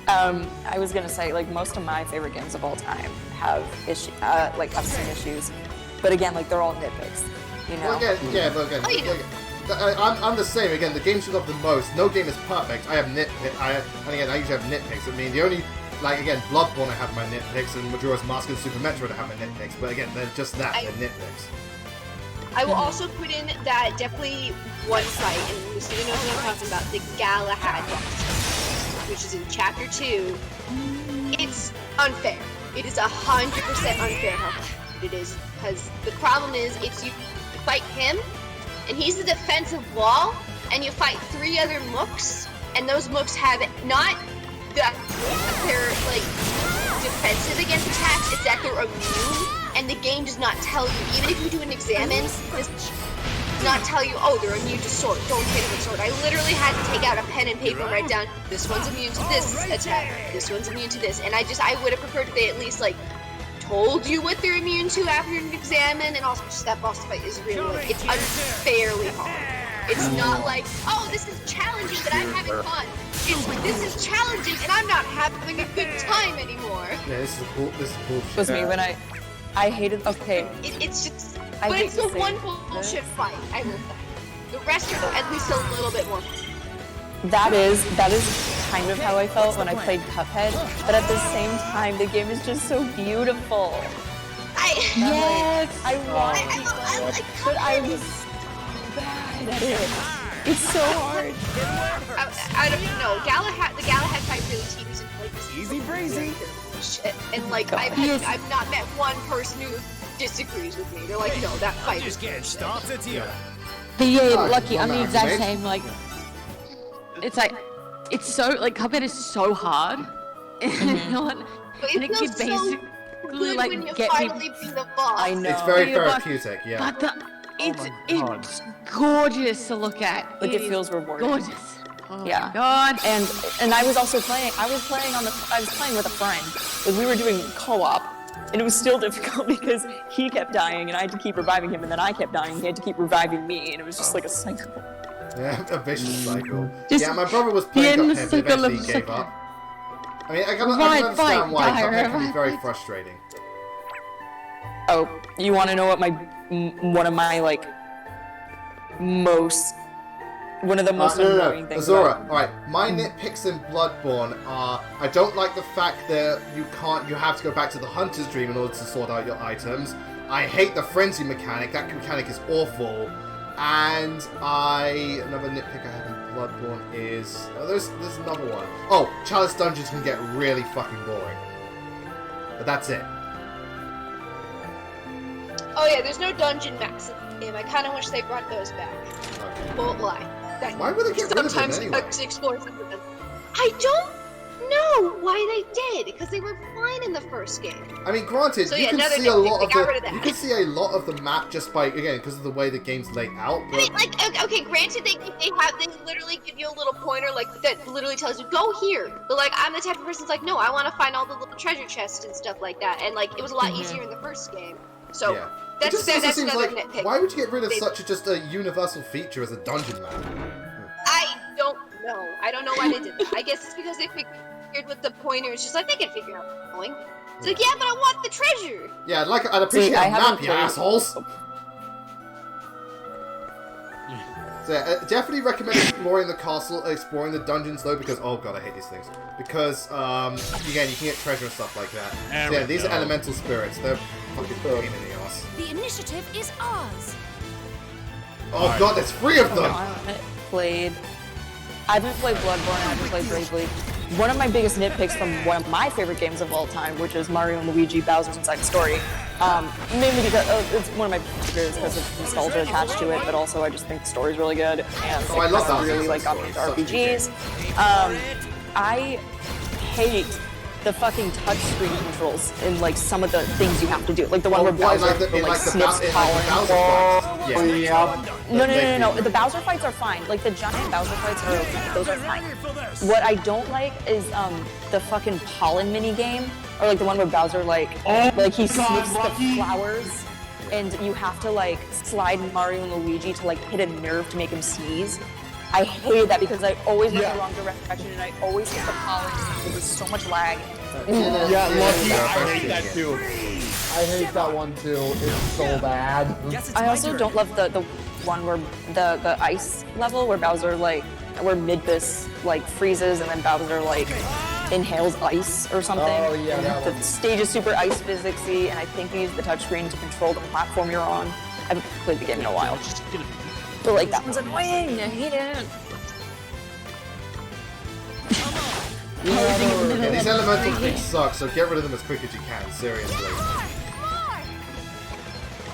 I was gonna say, like, most of my favorite games of all time have have some issues, but again, like, they're all nitpicks, you know? Well, again, I'm the same. Again, the games you love the most, no game is perfect. I have I usually have nitpicks. I mean, the only, like, again, Bloodborne I have my nitpicks, and Majora's Mask and Super Metroid I have my nitpicks, but again, they're just that, they're nitpicks. I will also put in that definitely one fight, and Lucina knows what I'm talking about, the Galahad boss, which is in Chapter 2. It's unfair. It is 100% unfair how hard it is, because the problem is, it's you fight him, and he's the defensive wall, and you fight 3 other mooks, and those mooks have not that they're like defensive against attacks, it's that they're immune, and the game does not tell you, even if you do an examine, does not tell you, oh, they're immune to sword, don't hit him with sword. I literally had to take out a pen and paper and write down, this one's immune to this attack, this one's immune to this, and I would have preferred if they at least, like, told you what they're immune to after an examine, and also just that boss fight is really, like, it's unfairly hard. It's not like, oh, this is challenging, but I'm having fun. It's, this is challenging, and I'm not having a good time anymore. Yeah, this is bullshit. Was me when I hated. Okay. It's just, but it's the one bullshit fight. I will say. The rest are at least a little bit more. That is kind of how I felt when I played Cuphead, but at the same time, the game is just so beautiful. Yes, I want it, but I was bad at it. It's so hard. I don't know. The Galahad fight really teaches into like this easy breezy shit, and like I've not met one person who disagrees with me. They're like, no, that fight is getting started here. But yeah, lucky. I'm the exact same. Like, it's like, it's so like Cuphead is so hard, and it can basically like get me. I know. It's very therapeutic, yeah. But it's gorgeous to look at. Like, it feels rewarding. Gorgeous. Oh yeah. My God. And I was also playing. I was playing with a friend. Like, we were doing co-op, And it was still difficult because he kept dying and I had to keep reviving him, and then I kept dying and he had to keep reviving me, and it was just like a cycle. Yeah, a vicious cycle. Just Yeah, my brother was playing up the him, but cycle of eventually gave cycle. up. I mean, I can understand why Cuphead can be very frustrating. Oh, you want to know what one of the most annoying things Azora, about... alright, my nitpicks in Bloodborne are, I don't like the fact that you have to go back to the Hunter's Dream in order to sort out your items. I hate the Frenzy mechanic, that mechanic is awful. And another nitpick I have in Bloodborne is, there's another one. Oh, Chalice Dungeons can get really fucking boring. But that's it. Oh yeah, there's no dungeon max in the game. I kind of wish they brought those back. Won't lie. Why would they get rid of them Sometimes anyway? explore some of them. I don't know why they did, because they were fine in the first game. I mean, granted, So, you yeah, can another see a lot nitpick, of they got rid of that. you can see a lot of the map just by, again, because of the way the game's laid out. But... I mean, like, okay, granted, they literally give you a little pointer, like, that literally tells you, go here. But, like, I'm the type of person that's like, no, I want to find all the little treasure chests and stuff like that. And, like, it was a lot easier in the first game. So, yeah. that's another like, nitpick. why would you get rid of such just a universal feature as a dungeon map? I don't know. I don't know why they did that. I guess it's because they figured with the pointer, it's just like, they can figure out what's going. It's like, yeah, but I want the treasure! Yeah, I'd appreciate a map, you assholes! So yeah, definitely recommend exploring the castle, exploring the dungeons though, because, oh god, I hate these things. Because, again, you can get treasure and stuff like that. So, yeah, these are elemental spirits, they're fucking pain in the ass. The initiative is ours. Oh god, there's 3 of them! I haven't played Bloodborne, I haven't played Bravely. One of my biggest nitpicks from one of my favorite games of all time, which is Mario and Luigi Bowser's Inside Story, mainly because it's one of my favorites because of nostalgia attached to it, but also I just think the story's really good, and I love that. really like got me into RPGs. I hate the fucking touchscreen controls in like some of the things you have to do, like the one where Bowser sniffs pollen. No. The Bowser fights are fine. Like the giant Bowser fights are okay. Those are fine. What I don't like is the fucking pollen mini game, or like the one where Bowser he sniffs the flowers, and you have to like slide Mario and Luigi to like hit a nerve to make him sneeze. I hated that because I always went the wrong direction and I always hit the pollen. There was so much lag. Yeah, Lucky, I hate that too. I hate that one too. It's so bad. I also don't love the one where the ice level where Bowser where Midbus freezes and then Bowser inhales ice or something. Oh yeah, that The one. stage is super ice physicsy, and I think you use the touchscreen to control the platform you're on. I haven't played the game in a while. But that one's annoying. I hate it. Yeah, these elemental things suck, so get rid of them as quick as you can, seriously.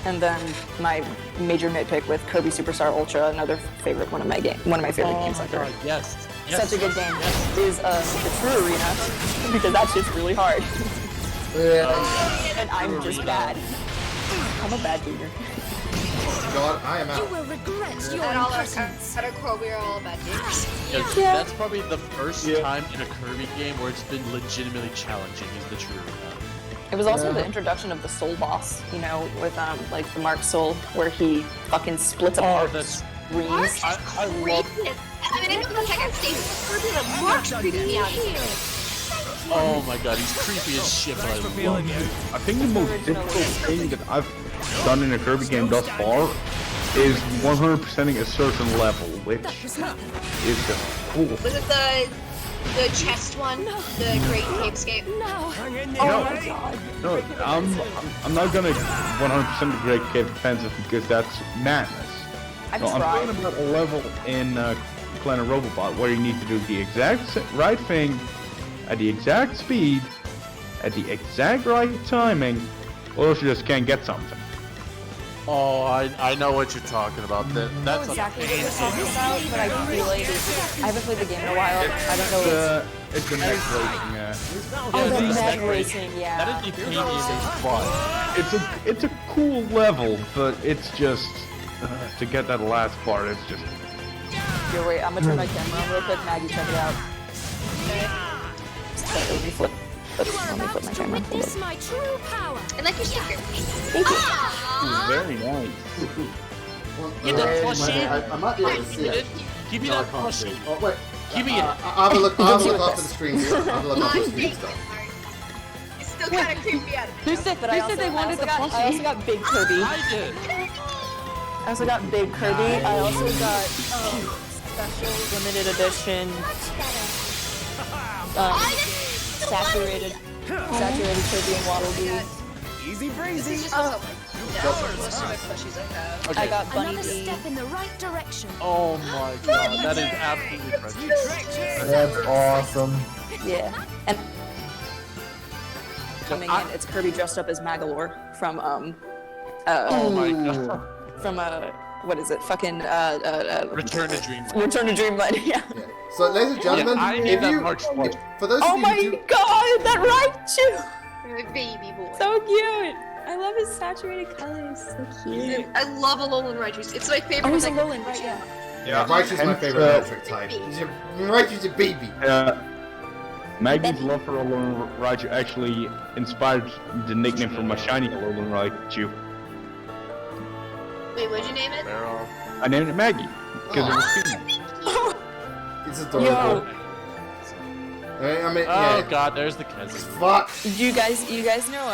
And then my major nitpick with Kirby Superstar Ultra, another favorite one of my favorite games ever. Yes. Such a good game. Is the True Arena because that shit's really hard. And I'm just bad. I'm a bad gamer. God, I am out. You will regret your At all our presence. at our core, we are all about gamers. Yeah, that's probably the first time in a Kirby game where it's been legitimately challenging, is the True Arena. It was also the introduction of the Soul boss, with the Mark Soul, where he fucking splits apart the screens. I love. I mean, I know the second stage is Kirby, but Mark's creeping me out. Oh my god, he's creepy as shit, but I love it. I think the most difficult thing that I've done in a Kirby game thus far is 100%ing a certain level, which is just cool. Was it the chest one? The Great Capescape? No. No, I'm not gonna 100% the Great Cave Defensive because that's madness. I'm talking about a level in Planet Robobot where you need to do the exact right thing at the exact speed, at the exact right timing, or else you just can't get something. Oh, I know what you're talking about. That's exactly what you're talking about, but I feel like I haven't played the game in a while. I don't know. It's the mech racing. The mech racing, yeah. That is the paintiest fun. It's a cool level, but it's just to get that last part. It's just. Here, wait. I'm gonna turn my camera on real quick. Maggie, check it out. Just let me flip. Oops, let me put my camera. Hold up. My true power. I like your sticker. Thank you. Very nice. Get that plushie. I might be able to see it. Give me that plushie. Oh, wait. Give me it. I'll have a look after the stream. I'll have a look after the stream stuff. It's still kind of creepy out. Who said they wanted the plushie? I also got Big Kirby. I did. I also got Big Kirby. I also got special limited edition saturated Kirby and Waddle Dee. Easy breezy. I got Bunny Another D. step in the right direction. Oh my god, that is absolutely precious. That's awesome. Yeah. And coming in, it's Kirby dressed up as Magalore from oh my god. From what is it? Fucking Return to Dreamland. Return to Dreamland. Yeah. So, ladies and gentlemen, Yeah, I need that March 4th. for those Oh of my you who god, that Raichu! You're a baby boy. So cute. I love his saturated colors. So cute. I love Alolan Raichu. It's my favorite. Oh, he's a like, Alolan, right? Yeah. Yeah, Raichu's my favorite electric type. Raichu's a baby. Maggie's love for Alolan Raichu actually inspired the nickname for my shiny Alolan Raichu. Wait, what'd you name it? I named it Maggie because it was cute. It's adorable. I mean, yeah. Oh god, there's the Kezu. Fuck. You guys know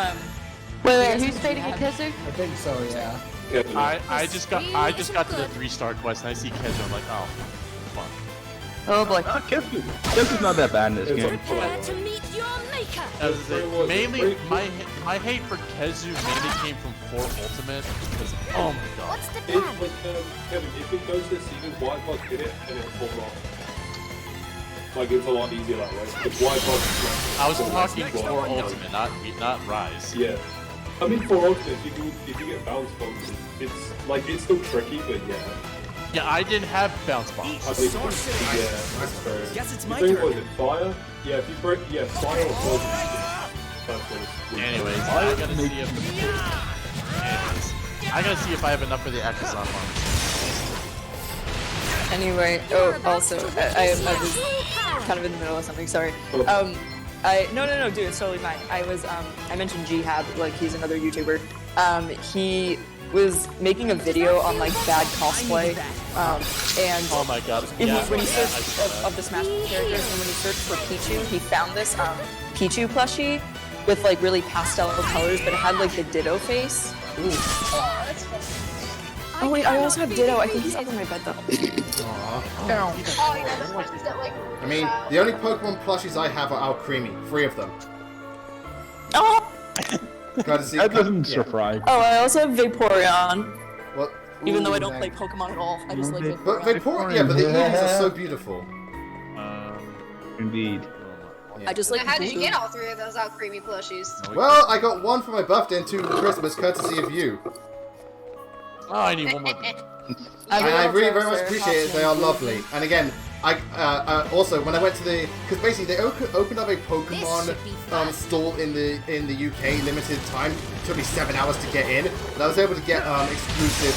Wait, who's stating a Kezu? I think so, yeah. I just got to the 3-star quest and I see Kezu. I'm like, oh, fuck. Oh boy. Kezu's not that bad in this game. Prepare to meet your maker. Mainly, my hate for Kezu mainly came from 4 Ultimate because, oh my god. What's the If, plan? Kevin, if it goes this season, White Bug did it and it fall off. Like, it's a lot easier that way. The White Bug. I was talking 4 Ultimate, not Rise. Yeah. I mean, for Ultimate, if you get bounce bombs, it's still tricky, but yeah. Yeah, I didn't have bounce bombs. I think, yeah, that's fair. Guess it's You my think, turn. was it fire? Yeah, if you break, yeah, fire or poison. That's what it's. Anyways, I gotta see if I have enough for the Akazan one. Anyway, also, I was kind of in the middle of something, sorry. No, dude, it's totally fine. I mentioned Jihad, like, he's another YouTuber. He was making a video on, like, bad cosplay, and oh my god, when he searched of the Smash characters, and when he searched for Pichu, he found this, Pichu plushie with, like, really pastel colors, but it had, like, the Ditto face. Ooh. Oh, that's fun. Oh wait, I also have Ditto. I think he's under my bed though. Aww. Oh, yeah, the plushies that, like, I mean, the only Pokemon plushies I have are Alcremie. 3 of them. Oh! That doesn't surprise. Oh, I also have Vaporeon. What? Even though I don't play Pokemon at all, I just like Vaporeon. But Vaporeon, yeah, but the Eevees are so beautiful. Indeed. I just like. How did you get all 3 of those Alcremie plushies? Well, I got 1 for my birthday and 2 for Christmas, courtesy of you. Oh, I need 1 more. I really very much appreciate it. They are lovely. And again, I also when I went to because basically they opened up a Pokemon stall in the UK limited time. It took me 7 hours to get in, but I was able to get exclusive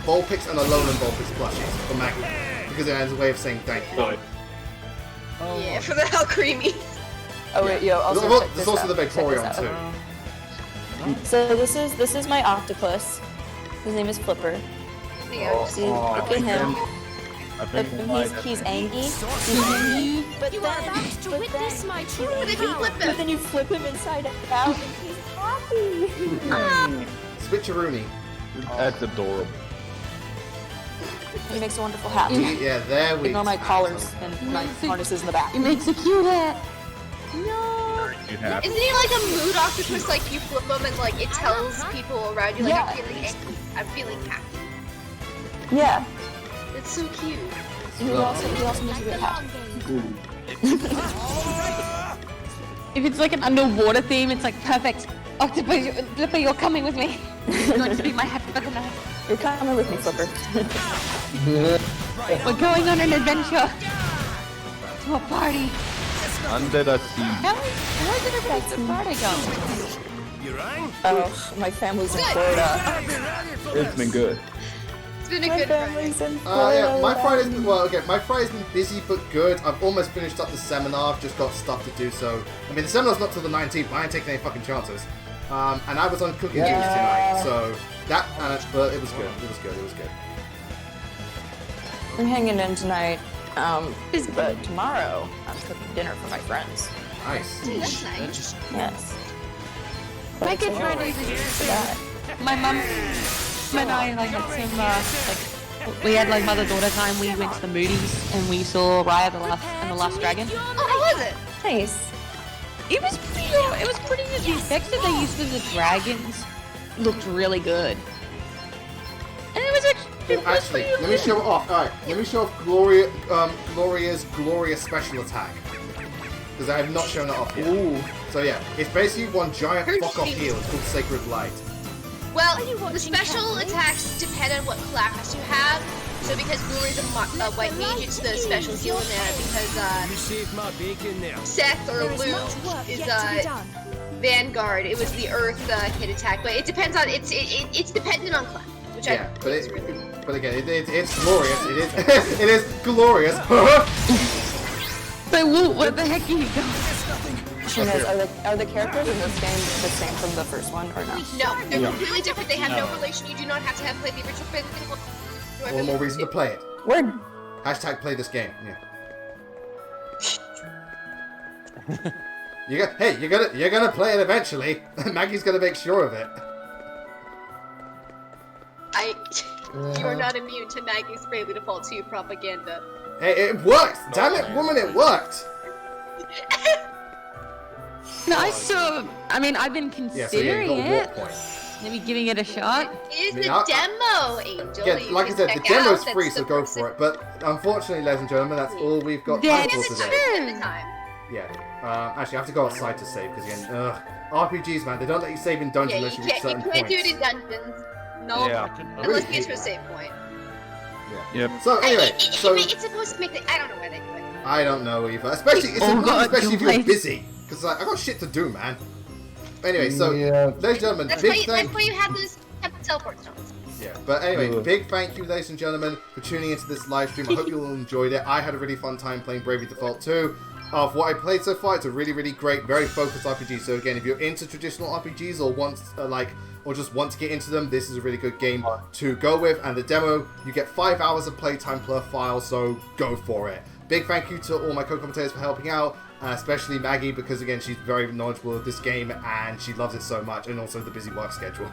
Vulpix and Alolan Vulpix plushies for Maggie because it has a way of saying thank you. No. Oh, Yeah, for the Alcremie. Oh wait, yo, also check There's this also out. the Check this Vaporeon out. too. So this is my octopus. His name is Flipper. See, look at him. He's angry. But then you flip him inside out, and he's happy. Switcheroony. That's adorable. He makes a wonderful hat. Yeah, there we Ignore my collars and my harnesses in the back. He makes a cute hat. No. Isn't he like a mood octopus? Like you flip him and like it tells people around you like Yeah. I'm feeling angry, I'm feeling happy. Yeah. It's so cute. He also makes a good hat. If it's like an underwater theme, it's like perfect. Octopus, Flipper, you're coming with me. You're going to be my hat for the night. You're coming with me, Flipper. We're going on an adventure. To a party. Under the sea. How is it a pizza party going? Oh, my family's in Florida. It's been good. It's been a good Friday. Yeah, my Friday's been, my Friday's been busy but good. I've almost finished up the seminar. I've just got stuff to do, so... I mean, the seminar's not till the 19th, but I ain't taking any fucking chances. And I was on cooking duty tonight, so... That, but it was good. It was good. It was good. I'm hanging in tonight, but tomorrow I'm cooking dinner for my friends. Nice. That's nice. Yes. My good Friday is my mum and I had some we had mother-daughter time. We went to the movies and we saw Raya and the Last Dragon. Oh, how was it? Nice. It was pretty good. The effects that they used for the dragons looked really good. And it was actually, let me show off. Alright, let me show off Gloria's glorious special attack. Because I have not shown it off yet. Ooh. So yeah, it's basically one giant fuck-off heal. It's called Sacred Light. Well, the special attacks depend on what class you have. So because Gloria's a white mage, it's the special heal in there. Because Seth or Luke is Vanguard. It was the Earth hit attack, but it depends on it's dependent on class. Which Yeah, I but think is really but again, it's glorious. It is it is glorious. But what the heck are you going? Are the characters in this game the same from the first one or no? No, they're completely different. They have no relation. You do not have to have played the original Resident Evil. One more reason to play it. Word. Hashtag play this game. Yeah. You're gonna play it eventually. Maggie's gonna make sure of it. You are not immune to Maggie's Bravely Default 2 propaganda. Hey, it worked! Damn it, woman, it worked! No, I've been considering it. Maybe giving it a shot. It is the demo, Angel. Yeah, like I said, the demo's free, so go for it. But unfortunately, ladies and gentlemen, that's all we've got time for today. Yeah. Actually, I have to go outside to save, because again, RPGs, man, they don't let you save in dungeons unless you reach certain points. You can't do it in dungeons. No, unless you get to a save point. Yeah. Yep. So anyway, it's supposed to make the. I don't know why they do it. I don't know either. Especially if you're busy, because I got shit to do, man. Anyway, so ladies and gentlemen, that's why you have those teleport stones. Yeah, but anyway, big thank you, ladies and gentlemen, for tuning into this live stream. I hope you all enjoyed it. I had a really fun time playing Bravely Default 2. Of what I played so far, it's a really, really great, very focused RPG. So again, if you're into traditional RPGs or or just want to get into them, this is a really good game to go with. And the demo, you get 5 hours of playtime per file, so go for it. Big thank you to all my co-commentators for helping out, especially Maggie, because again, she's very knowledgeable of this game and she loves it so much, and also the busy work schedule.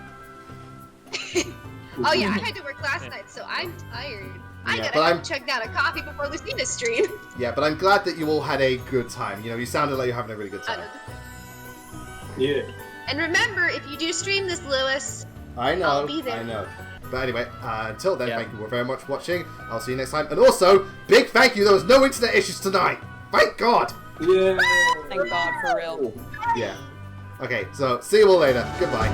Oh yeah, I had to work last night, so I'm tired. I gotta check down a coffee before Lucina's stream. Yeah, but I'm glad that you all had a good time. You know, you sounded like you're having a really good time. Yeah. And remember, if you do stream this, Lewis, I'll be there. I know. But anyway, until then, thank you all very much for watching. I'll see you next time. And also, big thank you, there was no internet issues tonight. Thank God. Yeah. Thank God, for real. Yeah. Okay, so see you all later. Goodbye.